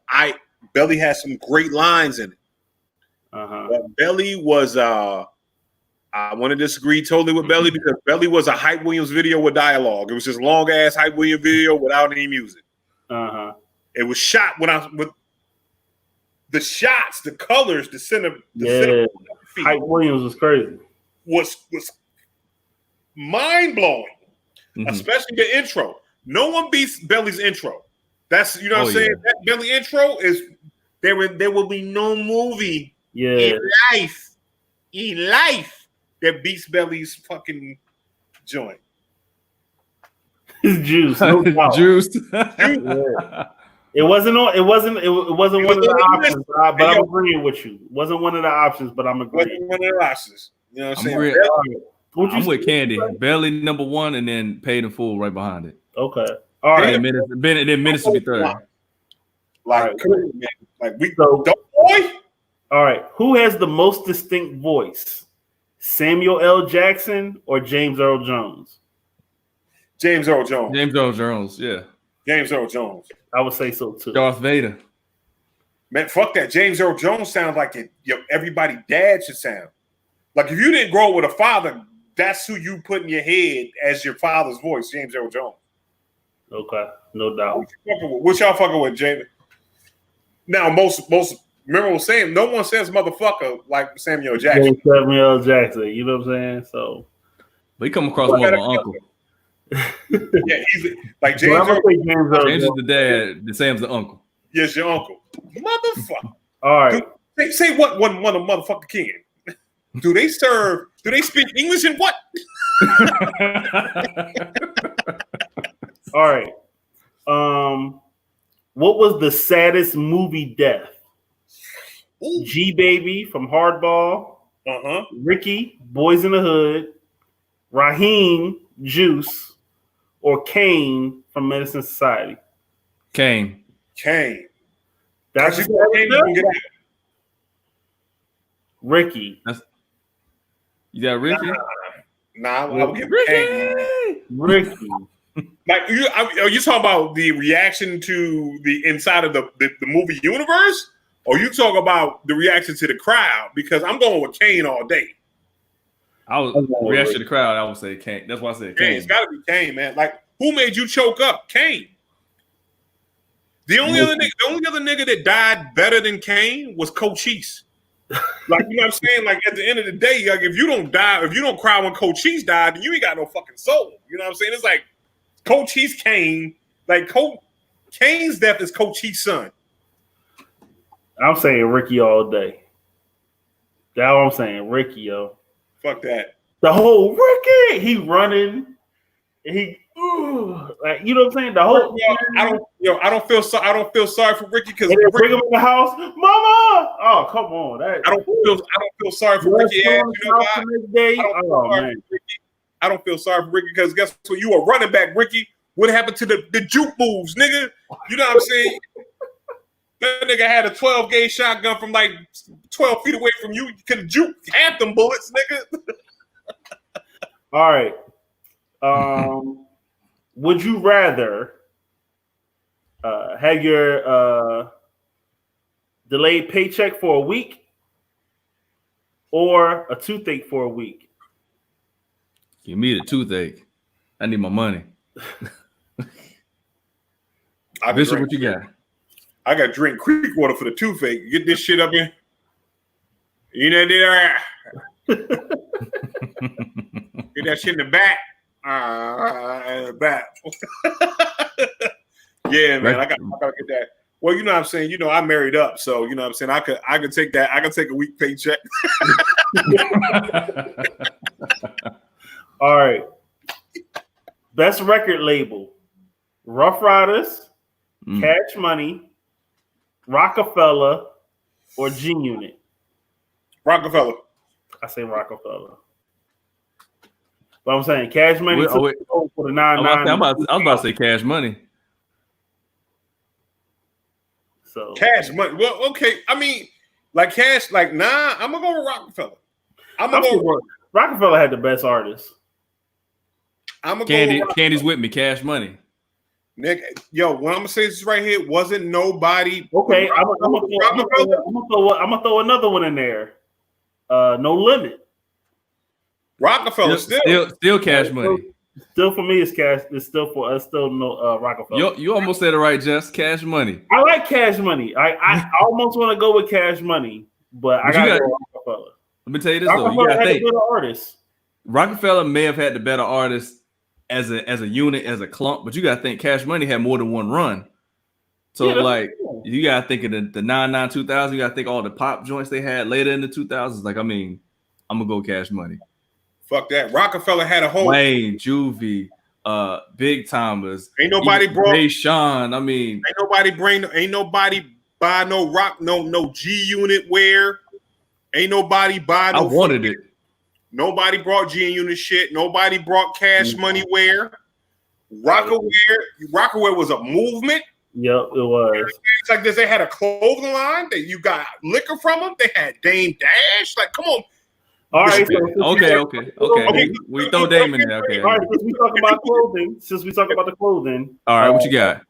Belly has some great lines in it. But Belly was I want to disagree totally with Belly because Belly was a Hype Williams video with dialogue. It was just long ass Hype Williams video without any music. It was shot with the shots, the colors, the center. Hype Williams was crazy. Was mind blowing, especially the intro. No one beats Belly's intro. That's what I'm saying. That Belly intro is there will be no movie in life that beats Belly's fucking joint. Juice, no doubt. Juiced. It wasn't one of the options, but I'm agreeing with you. It wasn't one of the options, but I'm agreeing. Wasn't one of the options. You know what I'm saying? I'm with Candy. Belly number one, and then Paid in Full right behind it. Okay. All right. And then Menace to be third. Like we don't boy. All right. Who has the most distinct voice? Samuel L. Jackson or James Earl Jones? James Earl Jones. James Earl Jones, yeah. James Earl Jones. I would say so too. Darth Vader. Man, fuck that. James Earl Jones sounds like everybody dad should sound. Like if you didn't grow up with a father, that's who you put in your head as your father's voice, James Earl Jones. Okay, no doubt. What y'all fucking with, Jamie? Now, most remember was saying no one says motherfucker like Samuel Jackson. Samuel Jackson, you know what I'm saying? So, but he come across more of an uncle. Yeah, he's like James. James is the dad. The Sam's the uncle. Yes, your uncle. Motherfucker. All right. Say what one motherfucker can. Do they speak English and what? All right. What was the saddest movie death? Ooh. G Baby from Hardball. Ricky, Boys in the Hood. Raheem, Juice, or Kane from Medicine Society? Kane. That's Ricky. You got Ricky? Nah, I'll give Ricky. Ricky. Like are you talking about the reaction to the inside of the movie universe, or you talk about the reaction to the crowd? Because I'm going with Kane all day. I was reaction to the crowd. I would say Kane. That's why I said Kane. It's got to be Kane, man. Like who made you choke up? Kane. The only other nigga that died better than Kane was Cochise. Like you know what I'm saying? Like at the end of the day, like if you don't cry when Cochise died, then you ain't got no fucking soul. You know what I'm saying? It's like Cochise Kane. Like Kane's death is Cochise's son. I'm saying Ricky all day. That's what I'm saying. Ricky, yo. Fuck that. The whole Ricky, he running. He like you know what I'm saying. The whole I don't feel sorry for Ricky because bring him in the house, Mama. Oh come on, I don't feel sorry for Ricky. I don't feel sorry for Ricky because guess what? You a running back, Ricky. What happened to the juke moves, nigga? You know what I'm saying? That nigga had a 12-gauge shotgun from like 12 feet away from you. You could have juked half them bullets, nigga. All right. Would you rather have your delayed paycheck for a week or a toothache for a week? Give me the toothache. I need my money. Bishop, what you got? I got to drink creek water for the toothache. Get this shit up here. You know, get that shit in the back. Back. Yeah, man. I gotta get that. Well, you know what I'm saying. You know, I married up, so you know what I'm saying. I could take that. I could take a week paycheck. All right. Best record label: Rough Riders, Cash Money, Rockefeller, or G Unit. Rockefeller. I say Rockefeller. But I'm saying Cash Money took the vote for the 9-9. I was about to say Cash Money. So Cash Money. Well, okay. I mean, like Cash, like I'm gonna go with Rockefeller. Rockefeller had the best artists. I'm gonna go with Candy's with me. Cash Money. Nick, yo, what I'm gonna say this right here wasn't nobody. Okay, I'm gonna throw another one in there. No Limit. Rockefeller still Cash Money. Still for me, it's Cash. It's still for us. Still no Rockefeller. You almost said it right, Jess. Cash Money. I like Cash Money. I almost want to go with Cash Money, but I gotta go Rockefeller. Let me tell you this though. You gotta think. Artists. Rockefeller may have had the better artists as a unit, as a clump, but you gotta think Cash Money had more than one run. So you gotta think of the 99 2000. You gotta think all the pop joints they had later in the 2000s. Like, I mean, I'm gonna go Cash Money. Fuck that. Rockefeller had a whole Wayne, Juvie, Big Timers. Ain't nobody brought Ray Sean. I mean, ain't nobody buy no G Unit wear. Ain't nobody buy no. I wanted it. Nobody brought G Unit shit. Nobody brought Cash Money wear. Rockaware was a movement. Yep, it was. It's like this. They had a clothing line that you got liquor from them. They had Dame Dash. Like, come on. All right. Okay. We throw Dame in there. Okay. All right. Since we talk about the clothing. All right. What you got?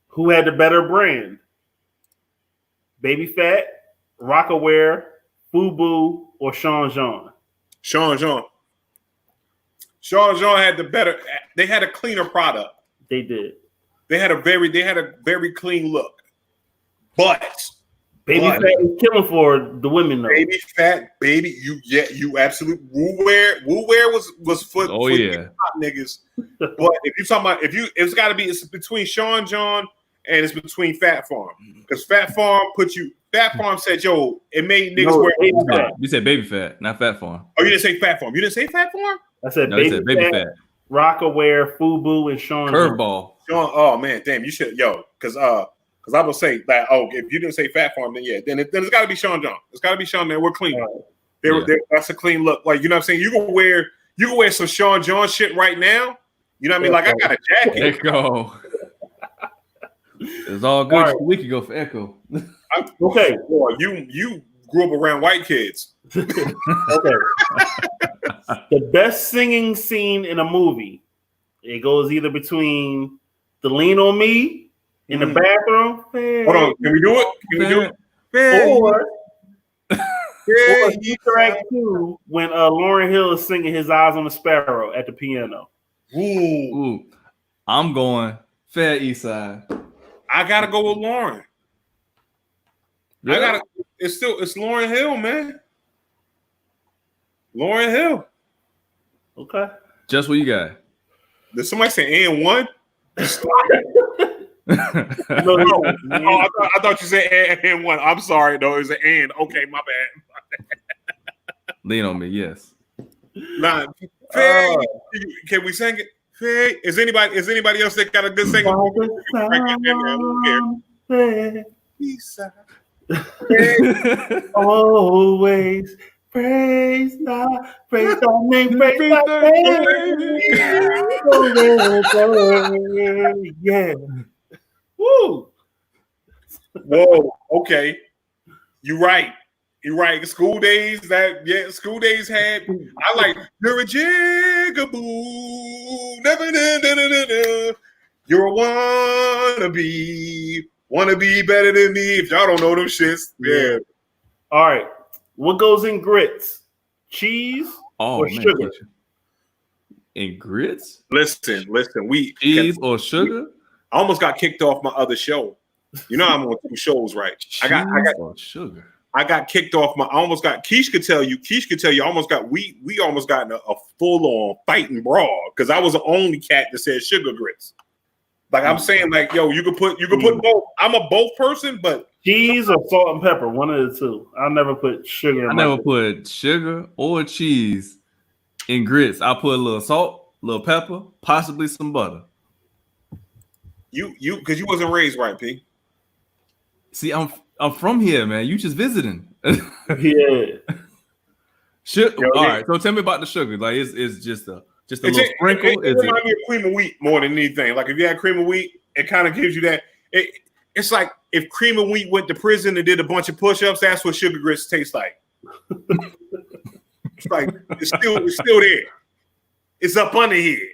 Who had the better brand? Baby Fat, Rockaware, FUBU, or Sean John? Sean John had the better. They had a cleaner product. They did. They had a very clean look. But Baby Fat is killing for the women though. Baby Fat, you absolute Woo Wear was for top niggas. But if you're talking about it's got to be between Sean John and it's between Fat Farm because Fat Farm said, yo, it made niggas wear Baby Fat. You said Baby Fat, not Fat Farm. Oh, you didn't say Fat Farm. You didn't say Fat Farm. I said Baby Fat, Rockaware, FUBU, and Sean. Curveball. Sean, oh man, damn, you should because I will say that if you didn't say Fat Farm, then it's got to be Sean John. It's got to be Sean. Man, we're clean. That's a clean look. Like, you know what I'm saying? You can wear some Sean John shit right now. You know what I mean? Like, I got a jacket. Echo. It's all good. We could go for Echo. Okay, boy, you grew up around white kids. Okay. The best singing scene in a movie. It goes either between the Lean on Me in the bathroom. Hold on, can we do it? Or Easter egg 2 when Lauryn Hill is singing His Eyes on the Sparrow at the piano. Ooh. I'm going Fair East Side. I gotta go with Lauryn. Yeah. It's Lauryn Hill, man. Lauryn Hill. Okay. Just what you got? Did somebody say and one? I thought you said and one. I'm sorry, though. It was an and. Okay, my bad. Lean on me, yes. Nah, Faye, can we sing it? Faye, is anybody else that got a good singing? Always praise God, praise thy name, praise thy name. Yeah. Woo. Whoa. Okay. You're right. School days had. I like you're a jigaboo. You're a wanna be better than me. If y'all don't know them shits, yeah. All right. What goes in grits? Cheese or sugar? In grits? Listen. Cheese or sugar? I almost got kicked off my other show. You know I'm on 2 shows, right? Cheese or sugar. I got kicked off I almost got Keish could tell you I almost got we almost got in a full-on fighting brawl because I was the only cat that said sugar grits. Like I'm saying, like yo, you could put both. I'm a both person, but cheese or salt and pepper, one of the two. I'll never put sugar. I never put sugar or cheese in grits. I put a little salt, a little pepper, possibly some butter. You because you wasn't raised right, P. See, I'm from here, man. You just visiting. Yeah. All right. So tell me about the sugar. Like it's just a little sprinkle. It reminds me of cream of wheat more than anything. Like if you had cream of wheat, it kind of gives you that. It's like if cream of wheat went to prison and did a bunch of push-ups. That's what sugar grits taste like. It's like it's still there. It's up under here.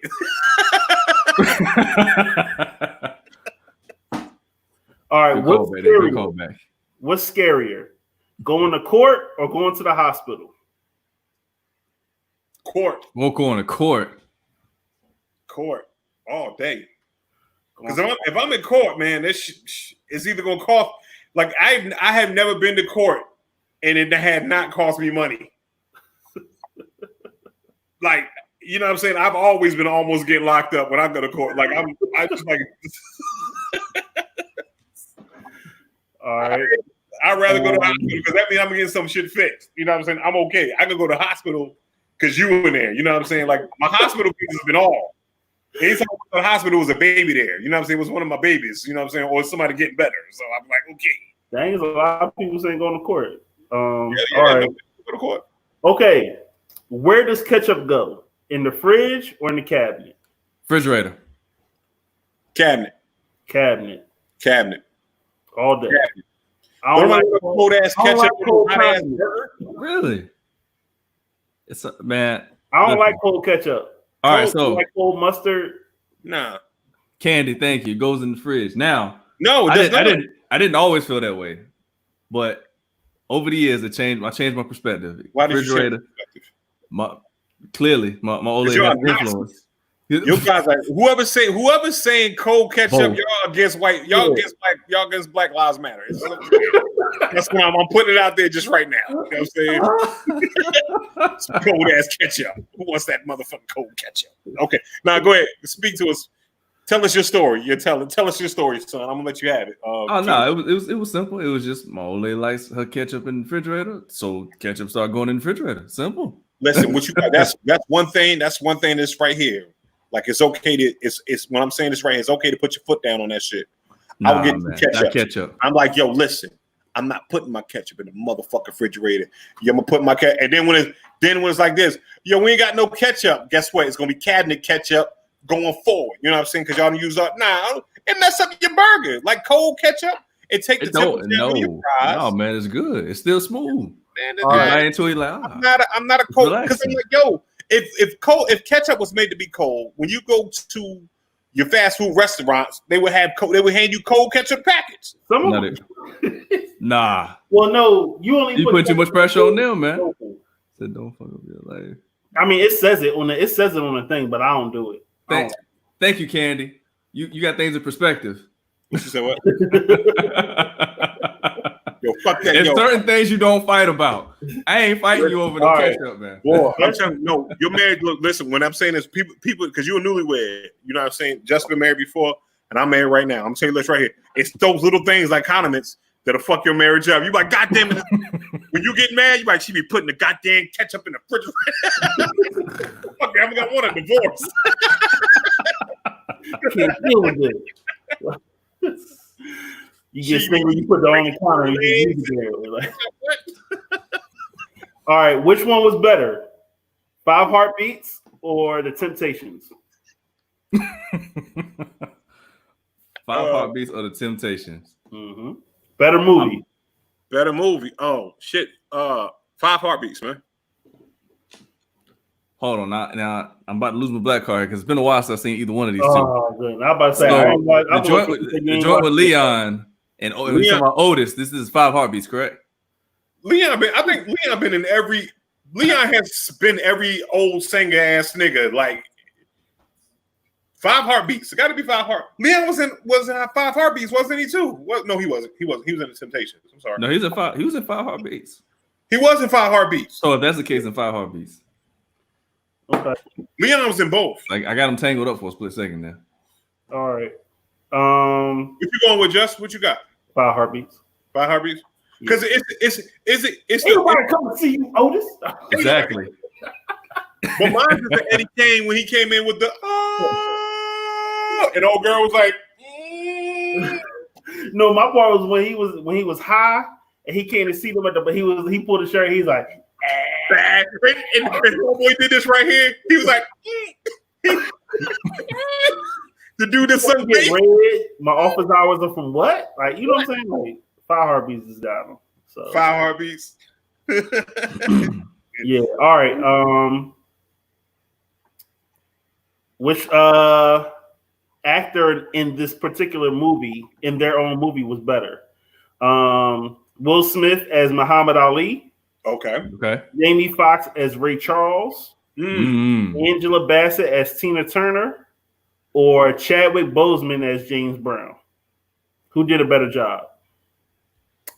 All right, what's scarier? Going to court or going to the hospital? Court. We'll go on to court. Court all day. Because if I'm in court, man, this is either gonna cost. Like I have never been to court and it had not cost me money. Like you know what I'm saying? I've always been almost getting locked up when I go to court. Like I just like. All right. I'd rather go to the hospital because that means I'm getting some shit fixed. You know what I'm saying? I'm okay. I could go to the hospital because you were in there. You know what I'm saying? Like my hospital business has been all. Anytime I went to the hospital, was a baby there. You know what I'm saying? It was one of my babies. You know what I'm saying? Or somebody getting better. So I'm like, okay. Dang, there's a lot of people saying going to court. All right. Go to court. Okay. Where does ketchup go? In the fridge or in the cabinet? Refrigerator. Cabinet. All day. Cabinet. I don't like cold ass ketchup. Really? It's man. I don't like cold ketchup. All right, so like cold mustard. Nah. Candy, thank you. Goes in the fridge. Now, no, I didn't always feel that way, but over the years, I changed my perspective. Why did you change your perspective? My old lady has influence. You guys like whoever's saying cold ketchup, y'all against white, y'all against Black Lives Matter. That's why I'm putting it out there just right now. You know what I'm saying? Cold ass ketchup. Who wants that motherfucking cold ketchup? Okay, now go ahead. Speak to us. Tell us your story. Tell us your story, son. I'm gonna let you have it. It was simple. It was just my old lady likes her ketchup in the refrigerator, so ketchup started going in the refrigerator. Simple. Listen, what you got? That's one thing. That's one thing that's right here. Like it's okay to it's when I'm saying this right here, it's okay to put your foot down on that shit. I will get ketchup. I'm like, yo, listen, I'm not putting my ketchup in the motherfucking refrigerator. I'm gonna put my ketchup, and then when it's like this, yo, we ain't got no ketchup. Guess what? It's gonna be cabinet ketchup going forward. You know what I'm saying? Because y'all don't use up. It mess up your burger. Like cold ketchup, it take the temperature down your fries. No, man, it's good. It's still smooth. Man, I'm not a cold because I'm like, yo. If ketchup was made to be cold, when you go to your fast food restaurants, they would hand you cold ketchup packets. Nah. Well, no, you put too much pressure on them, man. Said don't fuck up your life. I mean, it says it on the thing, but I don't do it. Thank you, Candy. You got things in perspective. What you said? What? Yo, fuck that. There's certain things you don't fight about. I ain't fighting you over no ketchup, man. Boy, I'm telling you, no, you're married. Look, listen, when I'm saying this, people, because you're a newlywed, you know what I'm saying? Just been married before, and I'm married right now. I'm telling you this right here. It's those little things like condiments that'll fuck your marriage up. You like, goddamn it. When you get mad, you like, she be putting the goddamn ketchup in the refrigerator. Fuck, I haven't got one a divorce. Can't deal with it. You get single, you put the on the counter, and you use it there. All right, which one was better? 5 Heartbeats or The Temptations? 5 Heartbeats or The Temptations? Mm-hmm. Better movie. Better movie. Oh shit. 5 Heartbeats, man. Hold on, now I'm about to lose my black card because it's been a while since I've seen either one of these two. Oh, good. I'm about to say the joint with Leon and talking about Otis. This is 5 Heartbeats, correct? Leon been Leon has been every old singer ass nigga. Like 5 Heartbeats. It got to be 5 Heart. Leon was in 5 Heartbeats, wasn't he too? No, he wasn't. He was in The Temptations. I'm sorry. No, he was in 5 Heartbeats. He was in 5 Heartbeats. So if that's the case, in 5 Heartbeats. Okay. Leon was in both. Like I got him tangled up for a split second there. All right. What you going with, Just? What you got? 5 Heartbeats. 5 Heartbeats? Because it's Ain't nobody come to see you, Otis. Exactly. But mine is the Eddie Kane when he came in with the and old girl was like, No, my part was when he was high and he came to see them but he pulled the shirt. He's like, and homeboy did this right here. He was like, the dude that's so get red. My office hours are from what? Like, you know what I'm saying? Like, 5 Heartbeats has got him. So 5 Heartbeats. Yeah. All right. Which actor in this particular movie, in their own movie, was better? Will Smith as Muhammad Ali. Okay. Jamie Foxx as Ray Charles. Angela Bassett as Tina Turner. Or Chadwick Boseman as James Brown. Who did a better job?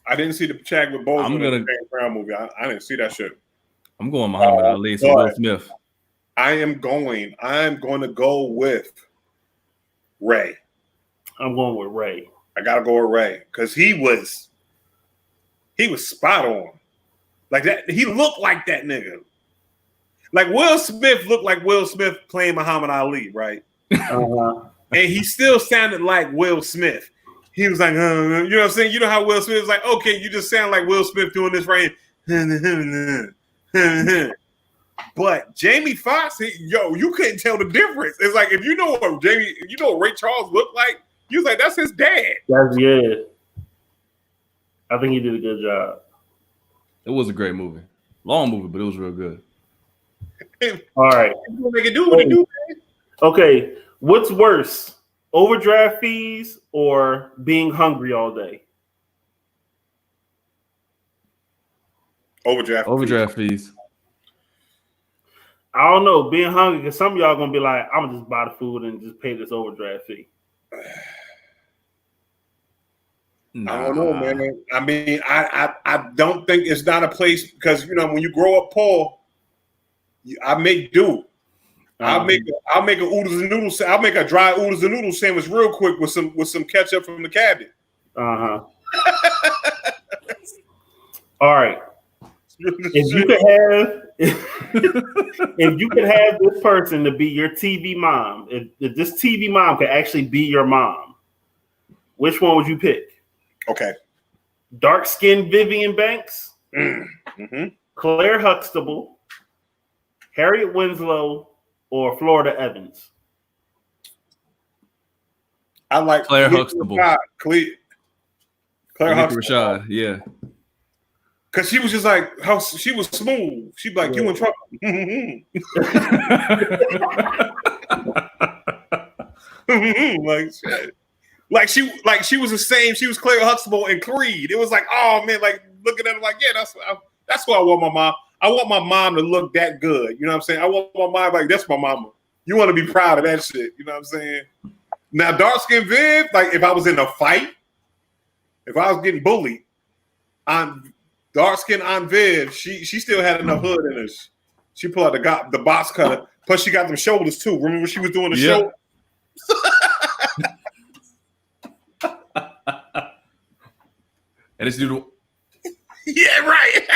I didn't see the Chadwick Boseman in the James Brown movie. I didn't see that shit. I'm going Muhammad Ali, so Will Smith. I'm going to go with Ray. I'm going with Ray. I gotta go with Ray because he was spot on. Like that, he looked like that nigga. Like Will Smith looked like Will Smith playing Muhammad Ali, right? And he still sounded like Will Smith. He was like, you know what I'm saying? You know how Will Smith is like, okay, you just sound like Will Smith doing this right here. But Jamie Foxx, you couldn't tell the difference. It's like if you know what Ray Charles looked like, you was like, that's his dad. I think he did a good job. It was a great movie. Long movie, but it was real good. All right. Make it do what it do, man. Okay. What's worse? Overdraft fees or being hungry all day? Overdraft fees. I don't know. Being hungry, because some of y'all gonna be like, I'm gonna just buy the food and just pay this overdraft fee. I don't know, man. I mean, I don't think it's not a place because when you grow up poor, I make do. I'll make a oodles and noodles. I'll make a dry oodles and noodles sandwich real quick with some ketchup from the cabinet. All right. If you could have this person to be your TV mom, if this TV mom could actually be your mom, which one would you pick? Okay. Dark-skinned Vivian Banks, Claire Huxtable, Harriet Winslow, or Florida Evans? I like Claire Huxtable. Claire Huxtable. Rashad, yeah. Because she was just like, she was smooth. She'd be like, you in trouble. Like she was the same. She was Claire Huxtable in Creed. It was like, oh man, like looking at her like, yeah, that's what I want my mom. I want my mom to look that good. You know what I'm saying? I want my mom like that's my mama. You want to be proud of that shit. You know what I'm saying? Now, dark skin Viv, like if I was in a fight, if I was getting bullied, on dark skin Aunt Viv, she still had enough hood in her. She pulled out the box cutter. Plus, she got them shoulders too. Remember she was doing the show? And it's due to yeah, right.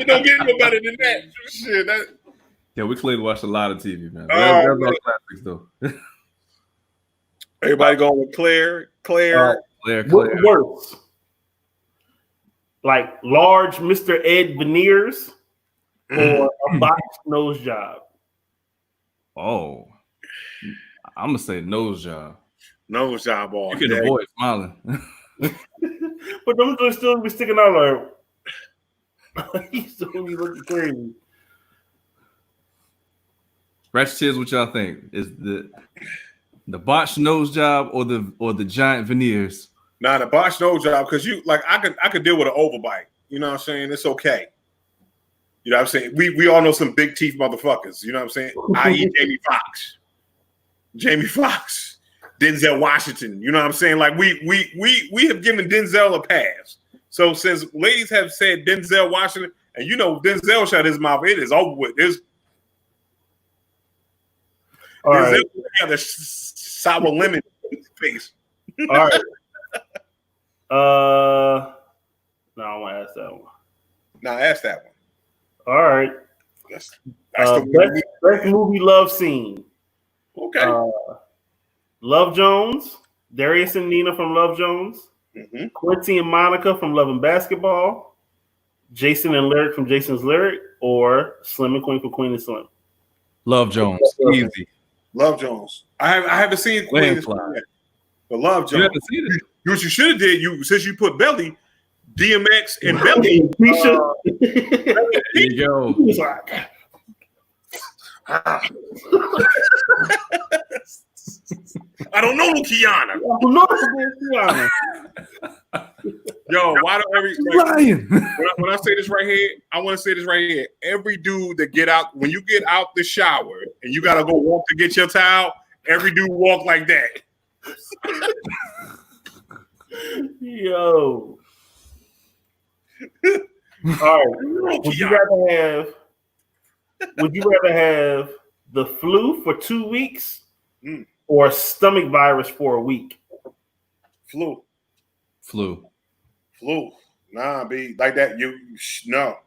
It don't get no better than that. Shit, yeah, we clearly watched a lot of TV, man. That's all classics, though. Everybody going with Claire. Claire. What's worse? Like large Mr. Ed veneers or a botched nose job? Oh, I'm gonna say nose job. Nose job all You can avoid smiling. But them joints still be sticking out like he's still be looking crazy. Ratchet Tears, what y'all think? Is the botched nose job or the giant veneers? Nah, the botched nose job, because you like I could deal with an overbite. You know what I'm saying? It's okay. You know what I'm saying? We all know some big teeth motherfuckers. You know what I'm saying? I.e. Jamie Foxx, Denzel Washington. You know what I'm saying? Like we have given Denzel a pass. So since ladies have said Denzel Washington, and Denzel shut his mouth, it is over with. All right. Got the sour lemon face. All right. No, I want to ask that one. Now ask that one. All right. That's the best movie love scene. Okay. Love Jones, Darius and Nina from Love Jones, Quincy and Monica from Love and Basketball, Jason and Lyric from Jason's Lyric, or Slim and Queen from Queen and Slim. Love Jones, easy. Love Jones. I haven't seen Queen and Slim yet, but Love Jones. You haven't seen it? What you should have did, since you put Belly, DMX and Belly. There you go. He was like, I don't know Kiana. Yo, why do lying? When I say this right here, I want to say this right here. Every dude that when you get out the shower and you gotta go walk to get your towel, every dude walk like that. Yo. All right. Would you rather have the flu for 2 weeks or stomach virus for a week? Flu. Nah, be like that. No.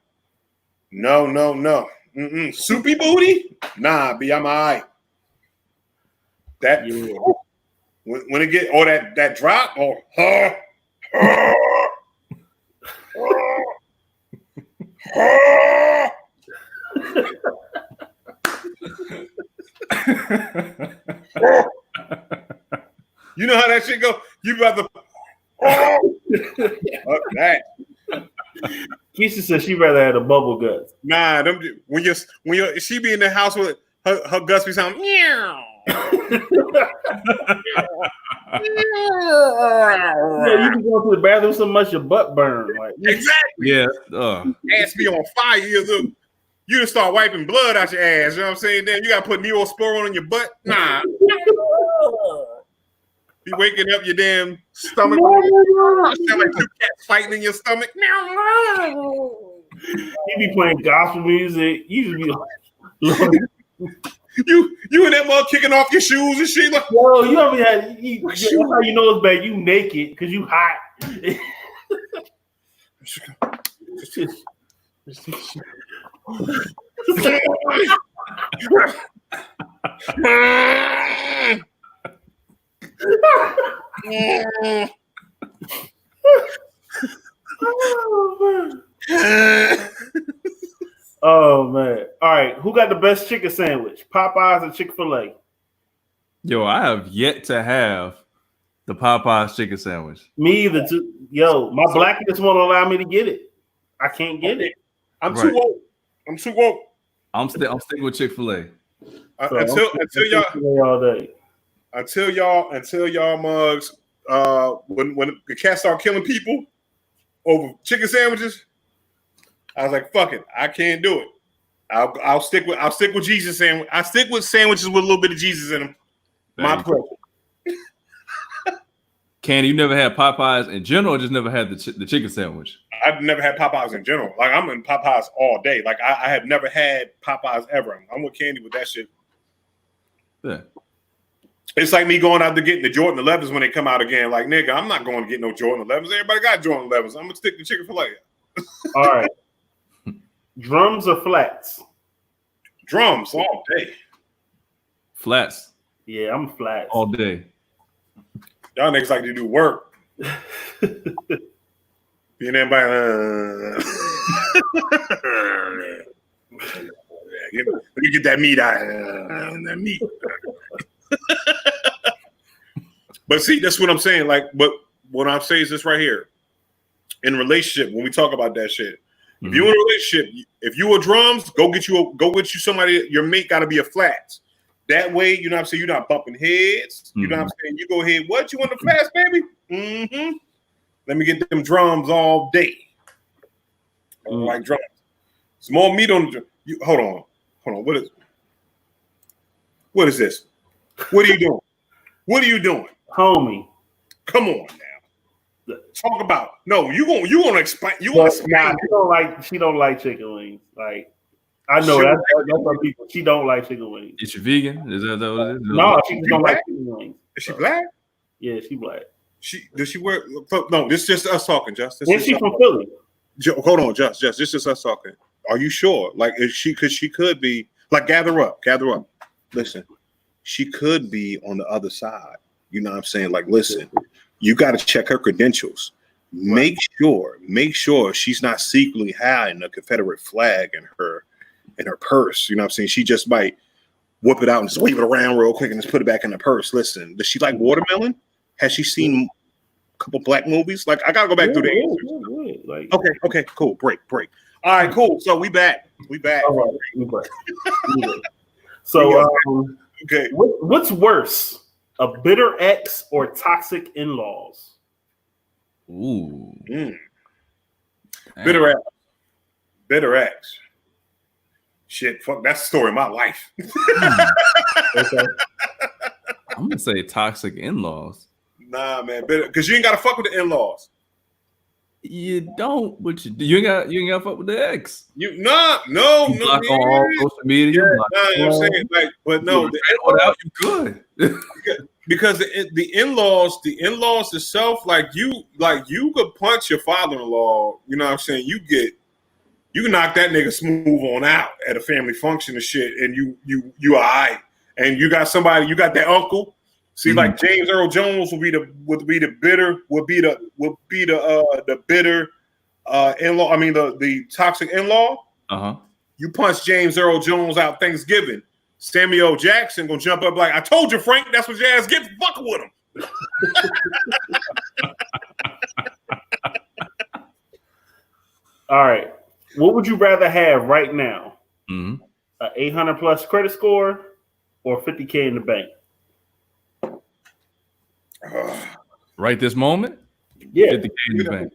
Soupy booty? Nah, be I'm all right. That when it get that drop or you know how that shit go? You about to that. Keisha said she'd rather have the bubble guts. Nah, when she be in the house with her guts be sounding meow. Yeah, you can go to the bathroom so much your butt burn. Like, exactly. Yeah. Ass be on fire. You just start wiping blood out your ass. You know what I'm saying? Then you gotta put Neosporin on your butt. Nah. Be waking up your damn stomach. You sound like two cats fighting in your stomach. You be playing gospel music. You just be like, you and that mother kicking off your shoes and shit. Like, yo, you ever had? That's how you know it's bad. You naked because you hot. Oh man! All right, who got the best chicken sandwich? Popeyes or Chick-fil-A? Yo, I have yet to have the Popeyes chicken sandwich. Me either. Yo, my blackness won't allow me to get it. I can't get it. I'm too woke. I'm sticking with Chick-fil-A. Until y'all mugs. When the cats start killing people over chicken sandwiches, I was like, "Fuck it, I can't do it. I'll stick with Jesus sandwich. I stick with sandwiches with a little bit of Jesus in them. My pleasure." Candy, you never had Popeyes in general, or just never had the chicken sandwich? I've never had Popeyes in general. Like, I'm in Popeyes all day. Like, I have never had Popeyes ever. I'm with Candy with that shit. Yeah. It's like me going out to getting the Jordan 11s when they come out again. Like, nigga, I'm not going to get no Jordan 11s. Everybody got Jordan 11s. I'm going to stick to Chick-fil-A. All right. Drums or flats? Drums all day. Flats. Yeah, I'm flats. All day. Y'all niggas like to do work. Being everybody, let me get that meat out. That meat. But see, that's what I'm saying. Like, but what I'm saying is this right here. In relationship, when we talk about that shit, if you in a relationship, if you a drums, go get you somebody. Your mate got to be a flats. That way, you know what I'm saying, you're not bumping heads. You know what I'm saying? You go ahead, what? You want the flats, baby? Mm-hmm. Let me get them drums all day. Like drums. It's more meat on the drum. Hold on. What is this? What are you doing? What are you doing? Homie. Come on now. Talk about you gonna explain. You want to explain? Nah, she don't like chicken wings. Like, I know Sugar that's what people. She don't like chicken wings. Is she vegan? Is that what it is? No, she just don't black? like chicken wings. Is she black? Yeah, she black. Does she wear? No, this is just us talking, Just. And she from Philly. Hold on, Just. This is just us talking. Are you sure? Like, is she? Because she could be. Like, gather up. Listen, she could be on the other side. You know what I'm saying? Like, listen, you got to check her credentials. Make sure she's not secretly hiding a Confederate flag in her purse. You know what I'm saying? She just might whip it out and just wave it around real quick and just put it back in the purse. Listen, does she like watermelon? Has she seen a couple black movies? Like, I gotta go back through the answers. Like, okay, cool. Break. All right, cool. So we back. All right, we back. So, okay. What's worse, a bitter ex or toxic in-laws? Ooh. Bitter ex. Shit, fuck, that's the story of my life. Okay. I'm gonna say toxic in-laws. Nah, man, because you ain't gotta fuck with the in-laws. You don't, but you ain't got to fuck with the ex. No. Block on all social media. I'm saying, like, but no, without you could. because the in-laws itself, like you could punch your father-in-law. You know what I'm saying? You can knock that nigga smooth on out at a family function and shit, and you all right. And you got that uncle. See, like James Earl Jones would be the bitter in-law. I mean the toxic in-law. Uh-huh. You punch James Earl Jones out Thanksgiving. Samuel Jackson gonna jump up like, I told you, Frank, that's what your ass gets. Fuck with him. All right. What would you rather have right now? Mm-hmm. An 800 plus credit score or 50K in the bank? Right this moment? Yeah. 50K in the bank.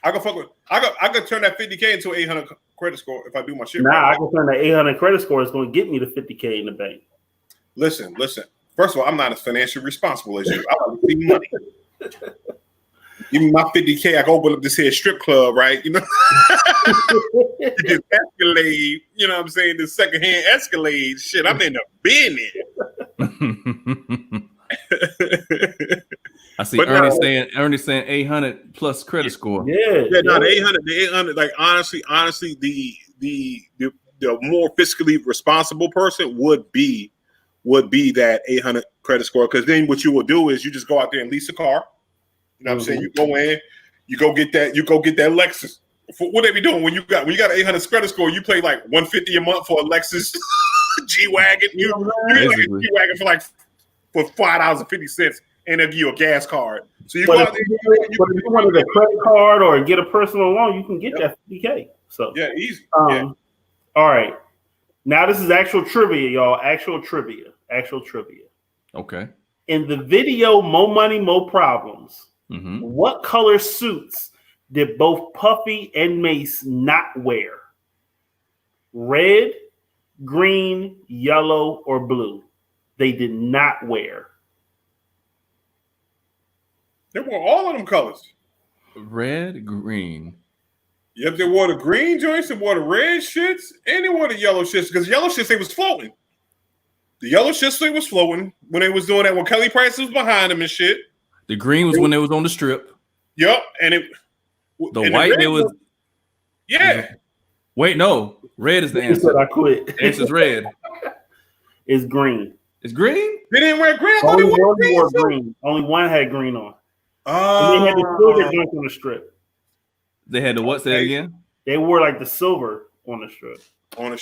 I could turn that 50K into 800 credit score if I do my shit. I can turn that 800 credit score. It's going to get me to 50K in the bank. Listen. First of all, I'm not as financially responsible as you. I like to see money. Give me my 50K, I go open up this here strip club, right? You know, you just Escalade. You know what I'm saying? The secondhand Escalade shit. I'm in the business. I see Ernie saying 800 plus credit score. Yeah. No, the 800. Like honestly, the more fiscally responsible person would be that 800 credit score, because then what you will do is you just go out there and lease a car. You know what I'm saying? You go in, you go get that Lexus. What they be doing when you got an 800 credit score? You pay like $150 a month for a Lexus G-Wagon. You get like a G-Wagon for $5.50, and they'll give you a gas card. So you go out there. If you wanted a credit card or get a personal loan, you can get that 50K. So yeah, easy. All right. Now this is actual trivia, y'all. Actual trivia. Okay. In the video Mo Money, Mo Problems, what color suits did both Puffy and Mace not wear? Red, green, yellow, or blue? They did not wear. They wore all of them colors. Red, green. Yep, they wore the green joints, they wore the red shits, and they wore the yellow shits, because yellow shits, they was floating. The yellow shits, they was floating when they was doing that, when Kelly Price was behind them and shit. The green was when they was on the strip. Yep, and white, they was. Yeah. Wait, no. Red is the answer. I quit. The answer's red. It's green. It's green? They didn't wear green. Only one wore green. Only one had green on. And they had the silver joints on the strip. They had the what? Say it again? They wore like the silver on the strip.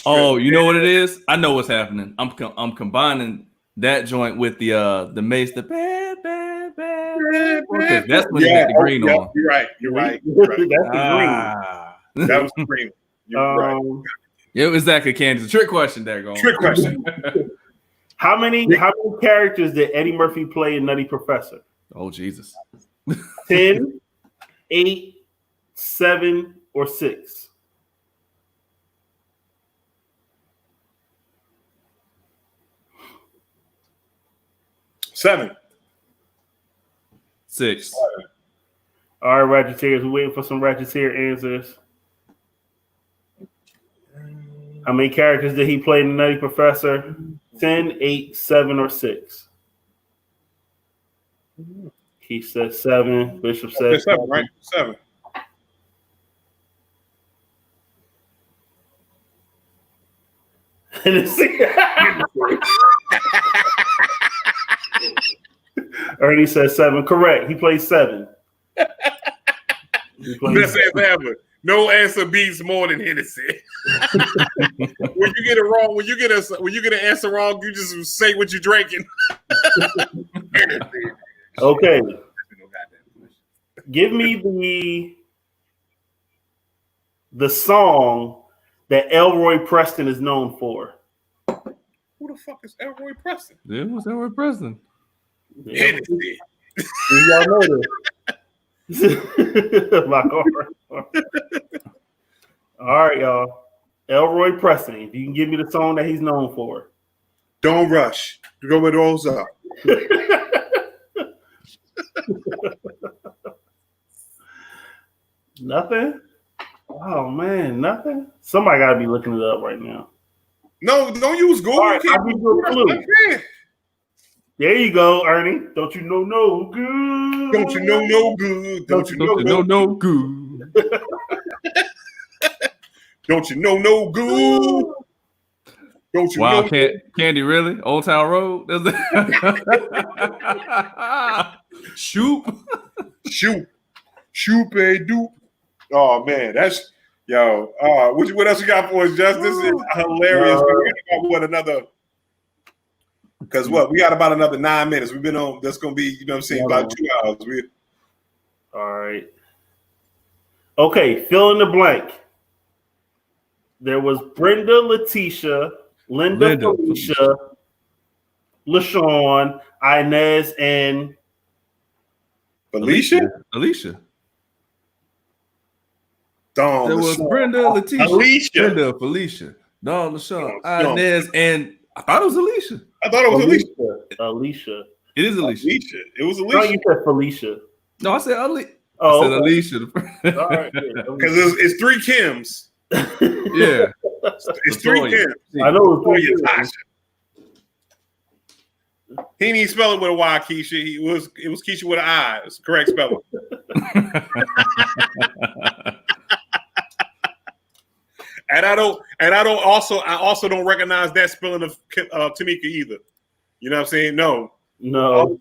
Oh, you know what it is? I know what's happening. I'm combining that joint with the Mace, the bad. That's when they had the green on. You're right. That's the green. That was the green. You're right. It was that Candace. Trick question there, going. Trick question. How many characters did Eddie Murphy play in Nutty Professor? Oh, Jesus. 10, 8, 7, or 6? Seven. 6. All right, Ratcheteers. We're waiting for some Ratcheteer answers. How many characters did he play in The Nutty Professor? 10, 8, 7, or 6? He said 7. Bishop said 7, right? 7. Ernie said 7. Correct. He played 7. Best answer ever. No answer beats more than Hennessy. When you get it wrong, when you get an answer wrong, you just say what you're drinking. Okay. Give me the song that Elroy Preston is known for. Who the fuck is Elroy Preston? Yeah, what's Elroy Preston? Hennessy. Y'all know this. All right, y'all. Elroy Preston. If you can give me the song that he's known for. Don't rush. Go with those up. Nothing? Oh man, nothing. Somebody gotta be looking it up right now. No, don't use Google. All right, I'll give you a clue. There you go, Ernie. Don't you know no good? Don't you know no good? Don't you know no good? Don't you know no good? Don't you wow, know? Candy, really? Old Town Road? Shoot, pay dupe. Oh man, that's yo. What else you got for us, Just? This is hilarious. We got one another. Because we got about another 9 minutes. We've been on. That's gonna be, about 2 hours. All right. Okay, fill in the blank. There was Brenda, Letitia, Linda. Felicia, LaShawn, Inez, and Alicia. Dawn, there was Brenda, Letitia, Brenda, Felicia, Dawn, LaShawn, Inez, and I thought it was Alicia. Alicia. It is Alicia. It was Alicia. No, you said Felicia. No, I said Alicia. Oh, I said Alicia. All right, because it's 3 Kims. Yeah, it's 3 Kims. I know it's 3 Kims. He didn't spell it with a Y, Keisha. It was Keisha with an I. It's the correct spelling. And I also don't recognize that spelling of Tamika either. You know what I'm saying? No. All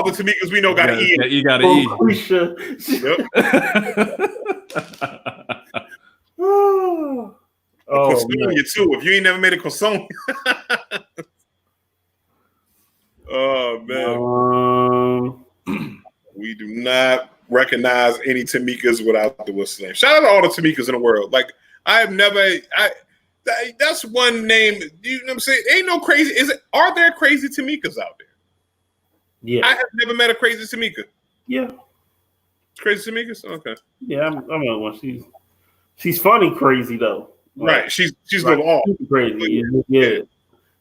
the Tamikas we know got an E. You got an E. Crosonia too. If you ain't never made a croissant. Oh man. We do not recognize any Tamikas without the what's name. Shout out to all the Tamikas in the world. Like that's one name. You know what I'm saying? Ain't no crazy. Are there crazy Tamikas out there? Yeah. I have never met a crazy Tamika. Yeah. Crazy Tamikas? Okay. Yeah, I'm not one. She's funny crazy though. Right. She's going off. Crazy. Yeah.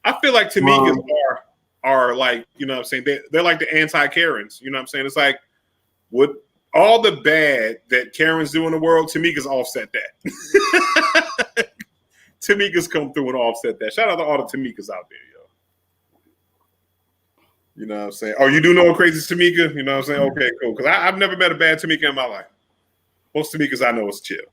I feel like Tamikas are like, you know what I'm saying? They're like the anti-Karens. You know what I'm saying? It's like what all the bad that Karens do in the world, Tamika's offset that. Tamika's come through and offset that. Shout out to all the Tamikas out there, yo. You know what I'm saying? Oh, you do know a crazy Tamika? You know what I'm saying? Okay, cool. Because I've never met a bad Tamika in my life. Most Tamikas I know is chill.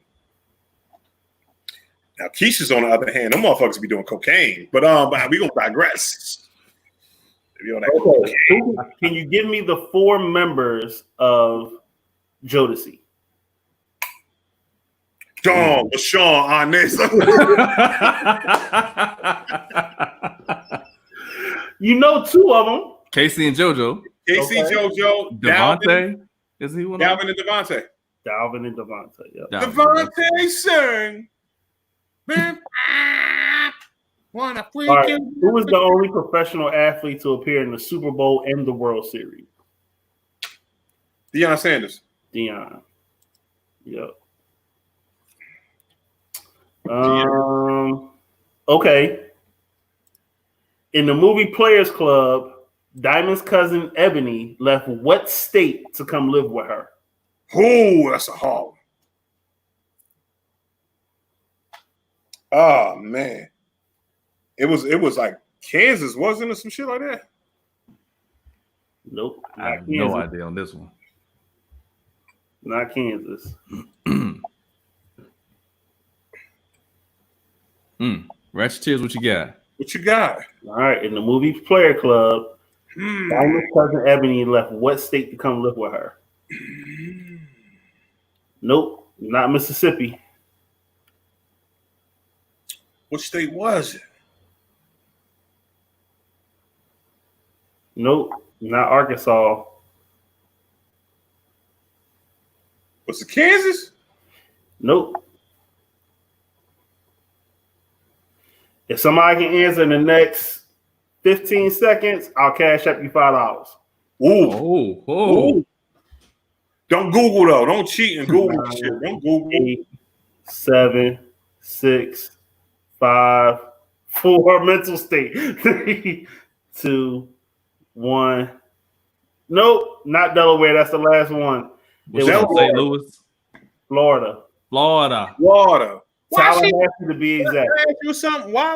Now, Keisha's on the other hand, them motherfuckers be doing cocaine. But we gonna digress. Okay. Can you give me the 4 members of Jodeci? Dawn, LaShawn, Inez. You know 2 of them. Casey and JoJo. JoJo. Devontae. Is he one? Dalvin and Devontae. Yeah. Devontae sang. All right. Who was the only professional athlete to appear in the Super Bowl and the World Series? Deion Sanders. Deion. Yep. Okay. In the movie Players Club, Diamond's cousin Ebony left what state to come live with her? Oh, that's a hard Oh man, it was like Kansas, wasn't it? Some shit like that. Nope. I have no idea on this one. Not Kansas. Ratchet Tears, what you got? What you got? All right. In the movie Player Club, Diamond's cousin Ebony left what state to come live with her? Nope. Not Mississippi. What state was it? Nope. Not Arkansas. Was it Kansas? Nope. If somebody can answer in the next 15 seconds, I'll cash up you $5. Ooh. Oh. Don't Google though. Don't cheat and Google shit. Don't Google. 8, 7, 6, 5, 4. Mental state. 3, 2, 1. Nope, not Delaware. That's the last one. Was it St. Louis? Florida. Water. Tallahassee to be exact. Can I ask you something? Why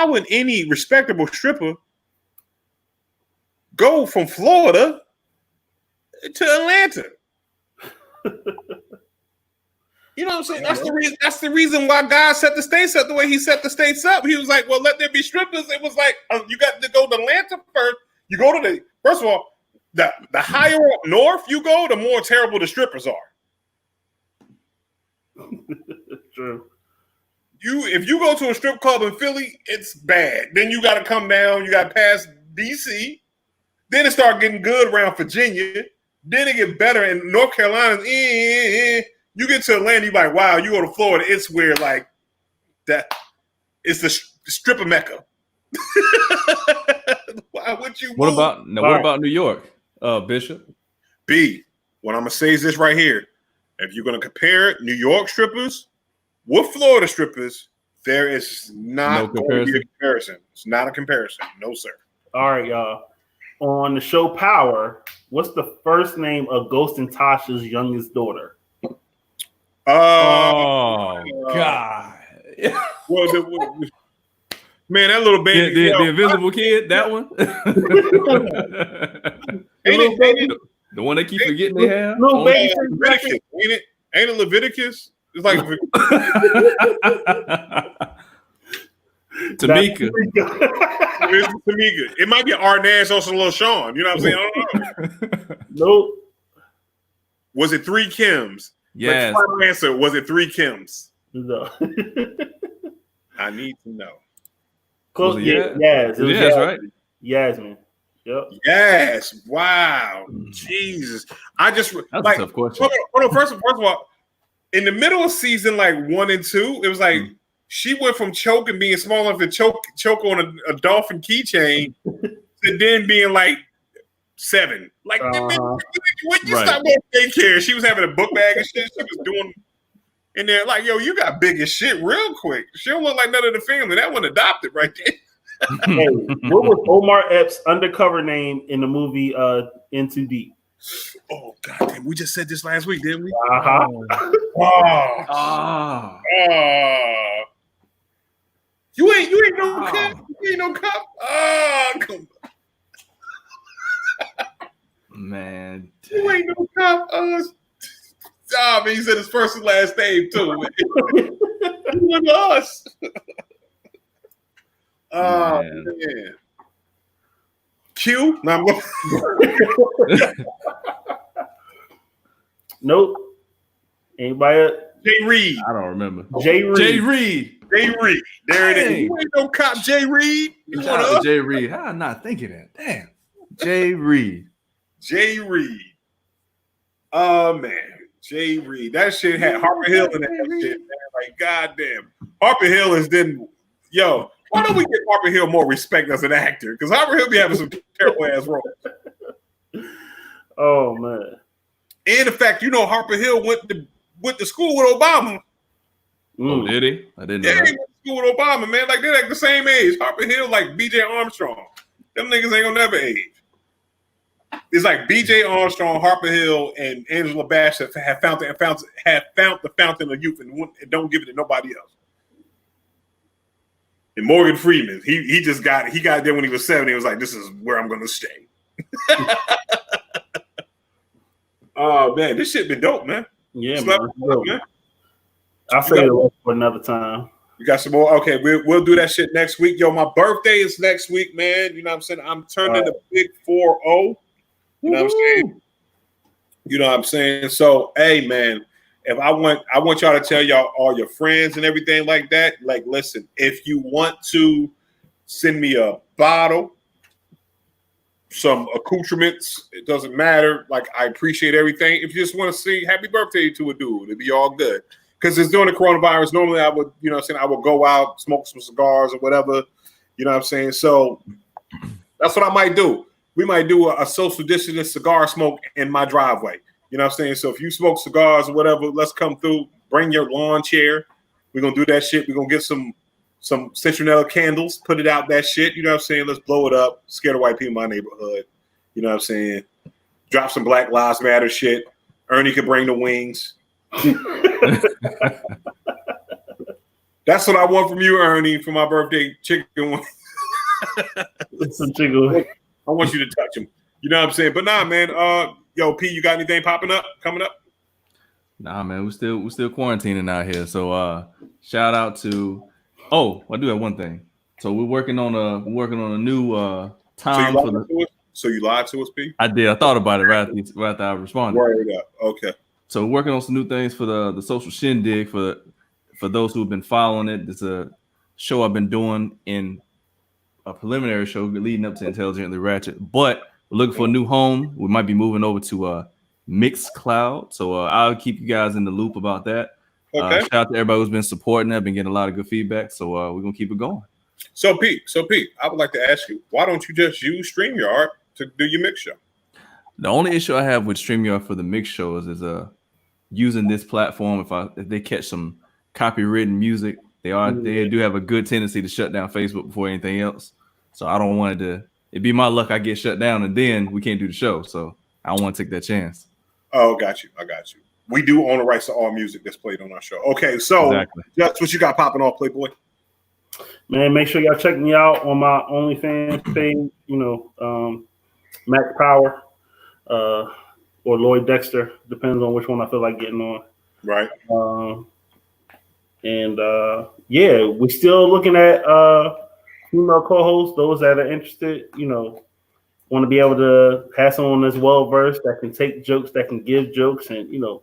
would any respectable stripper go from Florida to Atlanta? You know what I'm saying? That's the reason why God set the states up the way he set the states up. He was like, well, let there be strippers. It was like, you got to go to Atlanta first. You go to first of all, the higher up north you go, the more terrible the strippers are. True. If you go to a strip club in Philly, it's bad. Then you got to come down. You got to pass DC. Then it start getting good around Virginia. Then it get better in North Carolina. You get to Atlanta, you're like, wow. You go to Florida, it's where like that. It's the stripper mecca. Why would you? What about New York, Bishop? B. What I'm gonna say is this right here. If you're gonna compare New York strippers with Florida strippers, there is not going to be a comparison. It's not a comparison. No, sir. All right, y'all. On the show Power, what's the first name of Ghost and Tasha's youngest daughter? God. Man, that little baby. The invisible kid, that one? The one they keep forgetting they have? No, baby. Leviticus. Ain't it Leviticus? It's like Tamika. Tamika. It might be Arnaz or Lil Sean. You know what I'm saying? I don't know. Nope. Was it 3 Kims? Yes. Final answer, was it 3 Kims? No. I need to know. Close. Yes, right? Yasmin. Yep. Yes. Wow. Jesus. That's a tough question. Hold on. First of all, in the middle of season like 1 and 2, it was like she went from choking being small enough to choke on a dolphin keychain to then being like 7. Like when you stop going to daycare, she was having a book bag and shit. She was doing in there like, yo, you got big as shit real quick. She don't look like none of the family. That one adopted right there. Hey, what was Omar Epps' undercover name in the movie In Too Deep? Oh goddamn! We just said this last week, didn't we? You ain't no cop. You ain't no cop. Come on. Man, you ain't no cop. Man, he said his first and last name too. It was us. Oh man. Q? No, I'm going. Nope. Anybody? Jay Reed. I don't remember. Jay Reed. There it is. You ain't no cop, Jay Reed. You Shout out to Jay Reed. How am I not thinking that? Damn. Jay Reed. Oh man. Jay Reed. That shit had Harper Hill in that shit, man. Like, goddamn. Harper Hill is then, yo, why don't we give Harper Hill more respect as an actor? Because Harper Hill be having some terrible ass roles. Oh man. And the fact, Harper Hill went to school with Obama. Oh, did he? I didn't know. Yeah, he went to school with Obama, man. Like, they're like the same age. Harper Hill, like BJ Armstrong. Them niggas ain't gonna never age. It's like BJ Armstrong, Harper Hill, and Angela Bassett have found the fountain of youth and don't give it to nobody else. And Morgan Freeman, he got there when he was 70. He was like, this is where I'm gonna stay. Oh man, this shit been dope, man. Yeah, man. I'll say it for another time. You got some more? Okay, we'll do that shit next week. Yo, my birthday is next week, man. You know what I'm saying? I'm turning the big 4-0. You know what I'm saying? You know what I'm saying? So, hey, man, if I want y'all to tell y'all all your friends and everything like that. Like, listen, if you want to send me a bottle, some accoutrements, it doesn't matter. Like, I appreciate everything. If you just want to sing happy birthday to a dude, it'd be all good. Because it's during the coronavirus. Normally I would, you know what I'm saying, I would go out, smoke some cigars or whatever. You know what I'm saying? So that's what I might do. We might do a social distance cigar smoke in my driveway. You know what I'm saying? So if you smoke cigars or whatever, let's come through. Bring your lawn chair. We're going to do that shit. We're going to get some citronella candles, put it out that shit. You know what I'm saying? Let's blow it up. Scare the white people in my neighborhood. You know what I'm saying? Drop some Black Lives Matter shit. Ernie could bring the wings. That's what I want from you, Ernie, for my birthday chicken wings. Some chicken wings. I want you to touch them. You know what I'm saying? But nah, man. Yo, P, you got anything coming up? Nah, man, we're still quarantining out here. So shout out to I do have one thing. So we're working on a new time for the. So you lied to us, P? I did. I thought about it right after I responded. Word up. Okay. So we're working on some new things for the social shindig for those who've been following it. It's a show I've been doing in a preliminary show leading up to Intelligently Ratchet, but we're looking for a new home. We might be moving over to Mixcloud, so I'll keep you guys in the loop about that. Okay. Shout out to everybody who's been supporting. I've been getting a lot of good feedback, so we're gonna keep it going. So Pete, I would like to ask you, why don't you just use StreamYard to do your mix show? The only issue I have with StreamYard for the mix shows is using this platform. If they catch some copywritten music, they do have a good tendency to shut down Facebook before anything else. So I don't want it to. It'd be my luck I get shut down and then we can't do the show. So I don't want to take that chance. Oh, got you. I got you. We do own the rights to all music that's played on our show. Okay, so That's what you got popping off, Playboy. Man, make sure y'all check me out on my OnlyFans page. You know, Max Power or Lloyd Dexter, depends on which one I feel like getting on. Right. Yeah, we're still looking at female co-hosts, those that are interested, you know, want to be able to have someone that's well-versed, that can take jokes, that can give jokes, and, you know,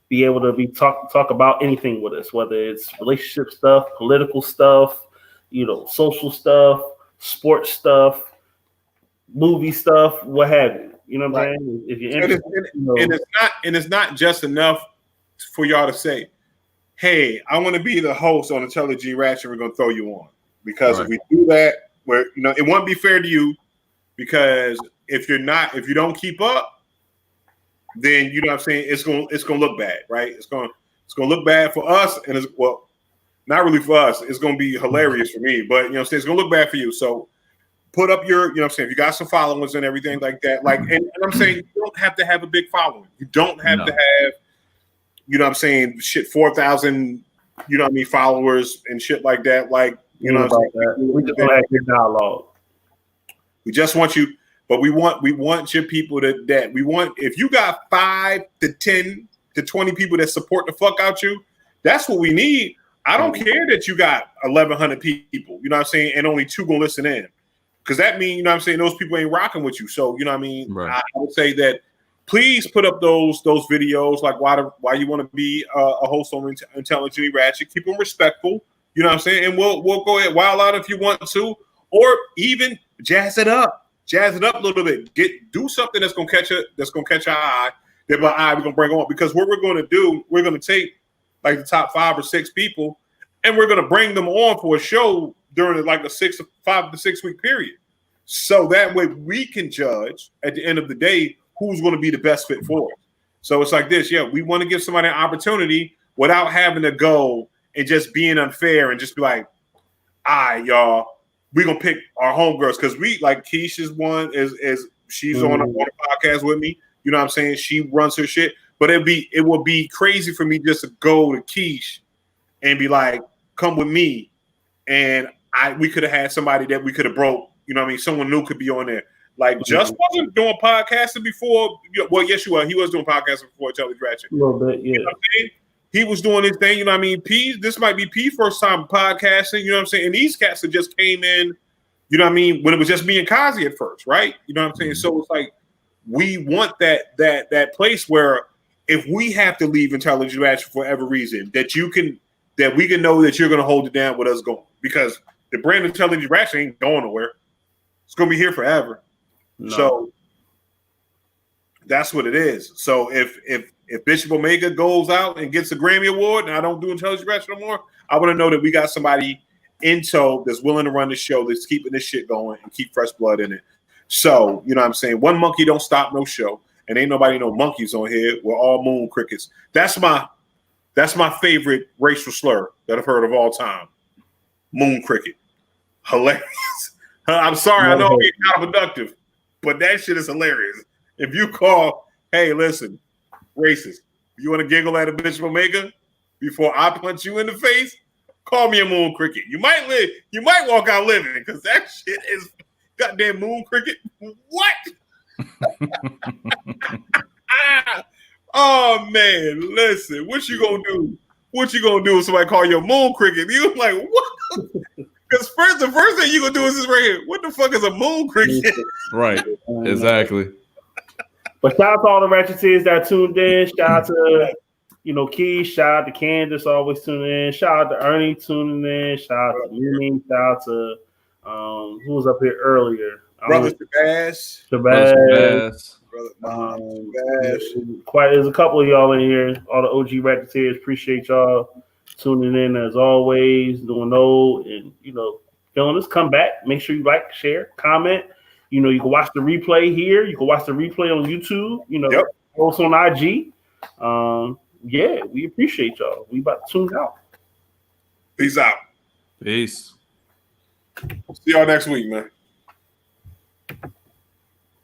be able to talk about anything with us, whether it's relationship stuff, political stuff, you know, social stuff, sports stuff, movie stuff, what have you. You know what I'm saying? If you're interested, and it's not just enough for y'all to say, hey, I want to be the host on Intelligent Ratchet, we're gonna throw you on. Because if we do that, where it won't be fair to you, because if you don't keep up, then you know what I'm saying, it's gonna look bad, right? It's gonna look bad for us, and not really for us. It's gonna be hilarious for me, but you know what I'm saying, it's gonna look bad for you. So put up your, you know what I'm saying, if you got some followers and everything like that, like, and I'm saying you don't have to have a big following. You don't have to have, you know what I'm saying, shit, 4,000, you know what I mean, followers and shit like that. Like, you know what I'm saying? We just want to have good dialogue. We just want you, but we want your people that we want. If you got 5 to 10 to 20 people that support the fuck out you, that's what we need. I don't care that you got 1,100 people, you know what I'm saying, and only 2 gonna listen in. Because that means, you know what I'm saying, those people ain't rocking with you. So, you know what I mean? Right. I would say that please put up those videos, like why you want to be a host on Intelligently Ratchet. Keep them respectful. You know what I'm saying? And we'll go ahead, wild out if you want to, or even jazz it up a little bit. Do something that's gonna catch our eye. That by eye we're gonna bring on, because what we're gonna do, we're gonna take like the top 5 or 6 people, and we're gonna bring them on for a show during like a 5 to 6 week period. So that way we can judge at the end of the day who's going to be the best fit for it. So it's like this. Yeah, we want to give somebody an opportunity without having to go and just being unfair and just be like, all right, y'all, we're going to pick our homegirls. Because we, like Keisha's one is she's on a podcast with me. You know what I'm saying? She runs her shit. But it would be crazy for me just to go to Keish and be like, come with me. And we could have had somebody that we could have broke. You know what I mean? Someone new could be on there. Like, Just wasn't doing podcasting before. Well, yes, you were. He was doing podcasting before Intelligent Ratchet. A little bit, yeah. You know what I'm saying? He was doing his thing. You know what I mean? This might be P first time podcasting. You know what I'm saying? And these cats that just came in, you know what I mean, when it was just me and Kazi at first, right? You know what I'm saying? So it's like we want that place where if we have to leave Intelligent Ratchet for whatever reason, that we can know that you're going to hold it down with us going, because the brand Intelligent Ratchet ain't going nowhere. It's going to be here forever. No. So that's what it is. So if Bishop Omega goes out and gets a Grammy Award and I don't do Intelligent Ratchet no more, I want to know that we got somebody in tow that's willing to run the show, that's keeping this shit going and keep fresh blood in it. So, you know what I'm saying? One monkey don't stop no show. And ain't nobody no monkeys on here. We're all moon crickets. That's my favorite racial slur that I've heard of all time. Moon cricket. Hilarious. I'm sorry, I know I'm being counterproductive, but that shit is hilarious. If you call, hey, listen, racist, you want to giggle at a Bishop Omega before I punch you in the face? Call me a moon cricket. You might walk out living, because that shit is goddamn moon cricket. What? Oh man, listen, what you gonna do? What you gonna do if somebody call you a moon cricket? You like, what? Because the first thing you gonna do is this right here. What the fuck is a moon cricket? Right, exactly. But shout out to all the Ratcheteers that tuned in. Shout out to Keith. Shout out to Candace, always tuning in. Shout out to Ernie tuning in. Shout out to Mimi. Shout out to who was up here earlier. Brother Shabazz. There's a couple of y'all in here. All the OG Ratcheteers. Appreciate y'all tuning in as always. Doing and feeling this. Come back. Make sure you like, share, comment. You can watch the replay here. You can watch the replay on YouTube. Also on IG. We appreciate y'all. We about to tune out. Peace out. Peace. See y'all next week, man.